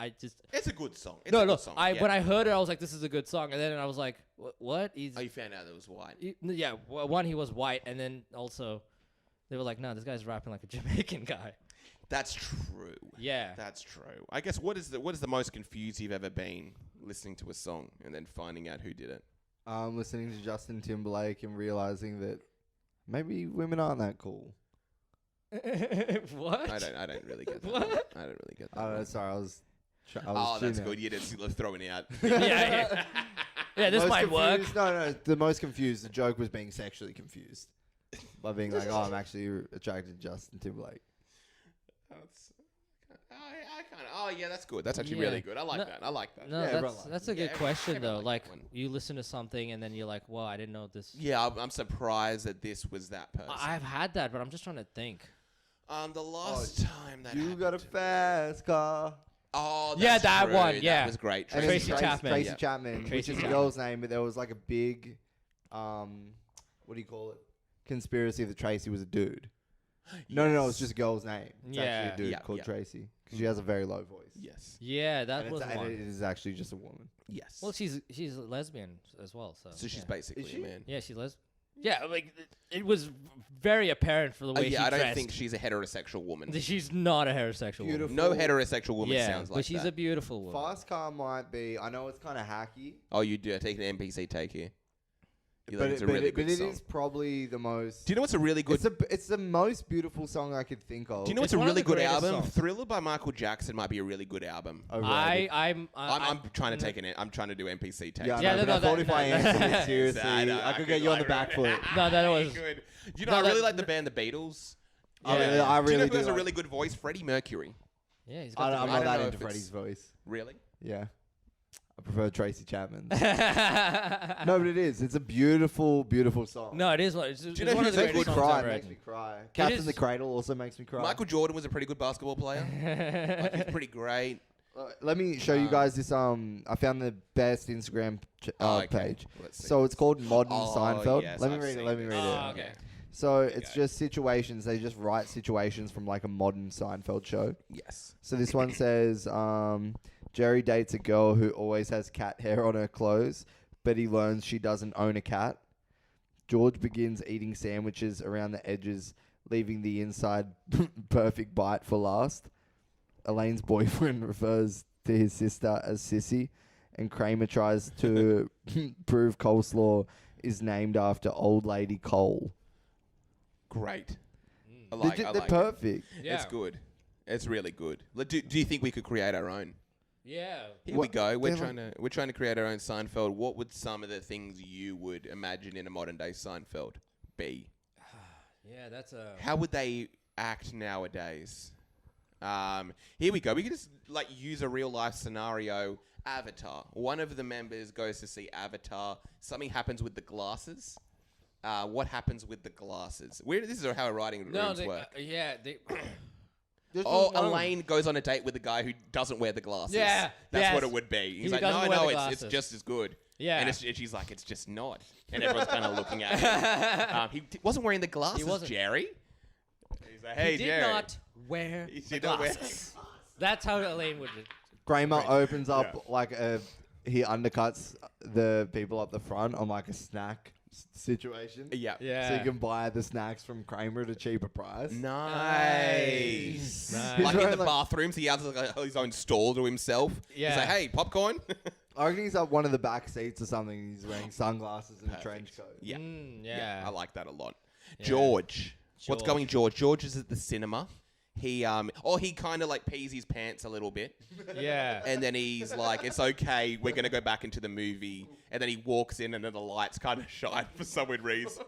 It's a good song. It's no. a good song. Yeah. When I heard it, I was like, "This is a good song," and then I was like, "What?" you found out that it was white. Yeah. One, he was white, and then also, they were like, "No, this guy's rapping like a Jamaican guy." That's true. Yeah. That's true. I guess what is the most confused you've ever been listening to a song and then finding out who did it? Listening to Justin Timberlake and realizing that maybe women aren't that cool. What? I don't really get that. What? I don't really get that. I don't know. one. Sorry, I was Oh, that's tuning out. good. You just throwing it out. Yeah. Yeah, this Most might work. confused- No, the most confused. The joke was being sexually confused by being like, "Oh, I'm actually attracted to Justin Timberlake." I kind of. Oh yeah, that's good. That's actually Yeah. really good. I like No- that. I like that. No, Yeah, everyone likes that's a it. good Yeah, question everyone though. likes Like one. you listen to something and then you're like, "Whoa, I didn't know this." Yeah, I'm surprised that this was that person. I've had that, but I'm just trying to think. The last time that You happened got a to me- fast car. Oh, Yeah, that's that true. one, That yeah. was great. And Tracy it's Chapman. Tracy Yeah. Chapman, which Tracy is the Chapman. girl's name, but there was like a big, what do you call it? Conspiracy that Tracy was a dude. No, it's just a girl's name. It's Yeah. actually a dude Yeah, called yeah. Tracy because she has a very low voice. Yes. Yeah, that And, was and one. it is actually just a woman. Yes. Well, she's a lesbian as well, so. so she's yeah. basically Is she? a man. Yeah, she's lesbian. Yeah, like it was very apparent for the way she I dressed. don't think she's a heterosexual woman. She's not a heterosexual Beautiful. No heterosexual woman woman. Yeah, sounds like but she's that. a beautiful woman. Fast car might be. I know it's kind of hacky, Oh, you do take an NPC take here. You but think it's a really but good it song. is probably the most. Do you know what's a really good? It's the most beautiful song I could think of. Do you know what's It's a one of really the good greatest album? songs. Thriller by Michael Jackson might be a really good album. Overrated. I'm trying to take an. I'm trying to do NPC take. Yeah, Yeah, no, no, but I thought that- if I no. answered it seriously, I know, I I could could get you on the like- back foot. No, that was- good. You know, No, I really that- like the band The Beatles. I Yeah. really Do you know do who has a like- really good voice? Freddie Mercury. Yeah, he's I'm got I not don't that know into if Freddie's it's- voice. Really? Yeah. I prefer Tracy Chapman. the. No, but it is. It's a beautiful, beautiful song. No, it is. It's you know one who's of the a Makes me greatest good songs cry. ever Makes written. me cry. Cats in the is- Cradle also makes me cry. Michael Jordan was a pretty good basketball player. Like, he's pretty great. Let me show you guys this. I found the best Instagram Okay, page. let's see. So it's called Modern Oh, Seinfeld. yes, let me I've read it. seen Let me this. read Oh, it. okay. So it's just situations. They just write situations from like a modern Seinfeld show. Yes. So this one says, Jerry dates a girl who always has cat hair on her clothes, but he learns she doesn't own a cat. George begins eating sandwiches around the edges, leaving the inside perfect bite for last. Elaine's boyfriend refers to his sister as Sissy, and Kramer tries to prove coleslaw is named after old lady Cole. Great. I They're, like. ju- I they're like it. perfect. Yeah. It's good. It's really good. Do you think we could create our own? Yeah. Here What- we go. We're they're trying to create our own Seinfeld. What would some of the things you would imagine in a modern day Seinfeld be? Yeah, that's a. How would they act nowadays? Here we go. We can just like use a real life scenario. Avatar. One of the members goes to see Avatar. Something happens with the glasses. What happens with the glasses? This is how our writing rooms work. Yeah, they. Oh, Elaine goes on a date with a guy who doesn't wear the glasses. Yeah, That's yes. what it would be. He's He like, doesn't no, wear the it's glasses. just as good. Yeah. And she's like, it's just not. And everyone's kind of looking at him. He wasn't wearing the glasses, wasn't. Jerry. He's like, hey, he did Jerry. not wear He the did not wear- glasses. That's how Elaine would. Kramer opens up Yeah. like he undercuts the people up the front on like a snack situation. Yeah. Yeah. So you can buy the snacks from Kramer at a cheaper price. Nice. Nice. Like in wearing, the like- bathrooms, he has like his own stall to himself. Yeah. He's like, hey, popcorn. I reckon he's up one of the back seats or something. He's wearing sunglasses and a Perfect. trench coat. yeah. Yeah. I like that a lot. Yeah. George. What's George. going, George? George is at the cinema. he kind of like pees his pants a little bit. Yeah. And then he's like, it's okay, we're going to go back into the movie. And then he walks in and then the lights kind of shine for some weird reason.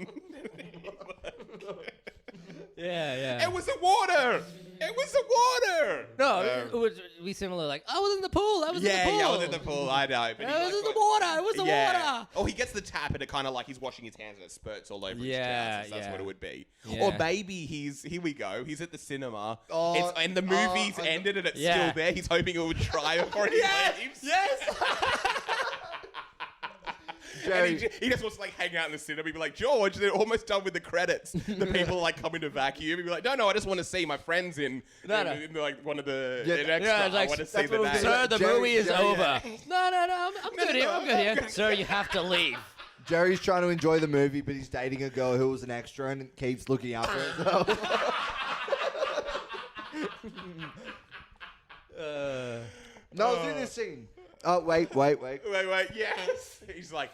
Yeah. It was the water! It was the water! No, it would be similar. Like, I was in the pool. I was in the pool. Yeah, I was in the pool. I know. But I was in the water. It was the water. Oh, he gets the tap and it kind of like he's washing his hands and it spurts all over his trousers. That's what it would be. Yeah. Or maybe here we go. He's at the cinema. Oh, And the movie's ended and it's still there. He's hoping it would try before he leaves. Yes. And he just wants to like hang out in the cinema. He'd be like, George, they're almost done with the credits. The people like coming to vacuum. He'd be like, no, I just want to see my friends in like one of the in extra. Yeah, like, I want to see the name. Sir, the Jerry- movie is Jerry- over. No, I'm good here. I'm good here. Sir, you have to leave. Jerry's trying to enjoy the movie, but he's dating a girl who was an extra and keeps looking out for herself. No, I was in this scene. Oh, wait. Wait, yes. He's like,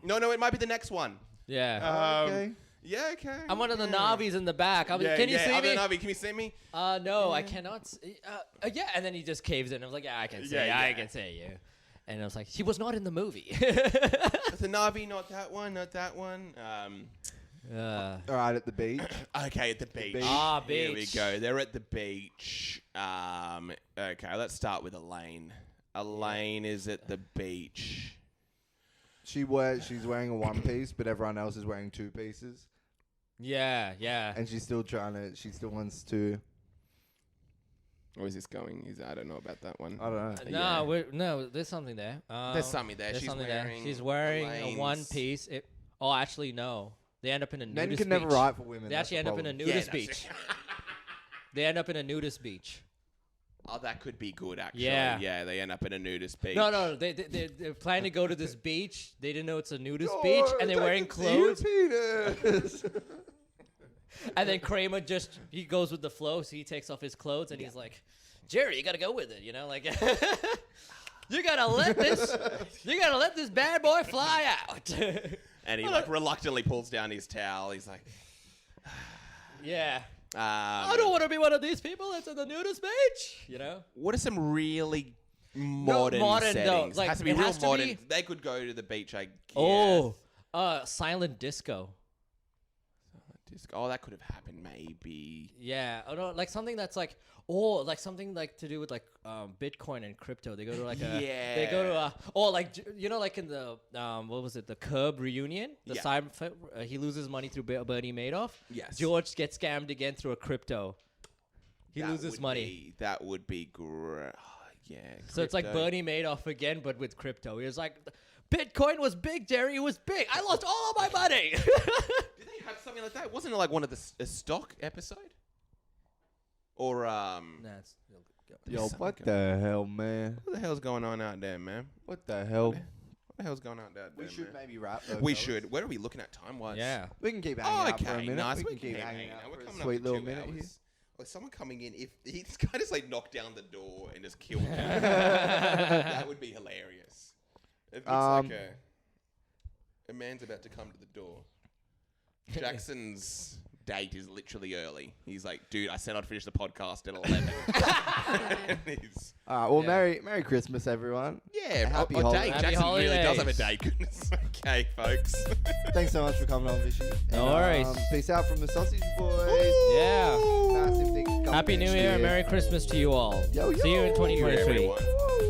no, it might be the next one. Yeah. Okay. Yeah, okay. I'm one of the Navis in the back. Can you see me? Navi, can you see me? No, I cannot. Yeah, and then he just caves in. I was like, yeah, I can see. I can see you. And I was like, she was not in the movie. The Navi, not that one. All right, at the beach. Okay, at the beach. beach. Here we go. They're at the beach. Okay, let's start with Elaine. Elaine is at the beach. She's wearing a one piece, but everyone else is wearing two pieces. Yeah. And she still wants to. Where is this going? I don't know about that one. I don't know. No, there's something there. There's something there. She's wearing a one piece. Actually, no. They end up in a nudist beach. Men can never write for women. They actually end up in a nudist beach. They end up in a nudist beach. Oh, that could be good, actually. Yeah, they end up in a nudist beach. No, they're planning to go to this beach. They didn't know it's a nudist beach, and they're wearing clothes. And then Kramer he goes with the flow, so he takes off his clothes, and he's like, Jerry, you gotta go with it, like, you gotta let this bad boy fly out. And he like reluctantly pulls down his towel. He's like, yeah. I don't want to be one of these people that's in the nudist beach, What are some really modern settings? Like, has to be real modern. They could go to the beach, I guess. Oh, silent disco. Oh, that could have happened, maybe. Yeah, like something that's like, something like to do with like Bitcoin and crypto. They go to like they go to like like in the what was it, the Curb reunion? He loses money through Bernie Madoff. Yes. George gets scammed again through a crypto. He loses money. That would be great. Yeah. So it's like Bernie Madoff again, but with crypto. He was like, Bitcoin was big, Jerry. It was big. I lost all of my money. Did they have something like that? Wasn't it like one of the stock episode? Or Yo, what the hell, man? What the hell's going on out there, man? What the hell? What the hell's going on out there? We should maybe wrap. We should. Where are we looking at time-wise? Yeah. We can keep hanging out for a minute. Nice. We can keep hanging out We're for a coming sweet up to little 2 minute hours. here. Well, someone coming in, if he's kind of just like knocked down the door and just killed him, that would be hilarious. It's like a man's about to come to the door. Jackson's date is literally early. He's like, dude, I said I'd finish the podcast at 11. All right, well, Merry Christmas, everyone. Yeah, Happy date. holidays. Jackson really does have a holidays. date. Goodness. Okay, folks. Thanks so much for coming on, Vishy. No worries. Peace out from the Sausage Boys. Yeah. Massive thing coming Happy New next Year and Merry Christmas to you all. Yo, See you in yo. 2023. everyone. Woo.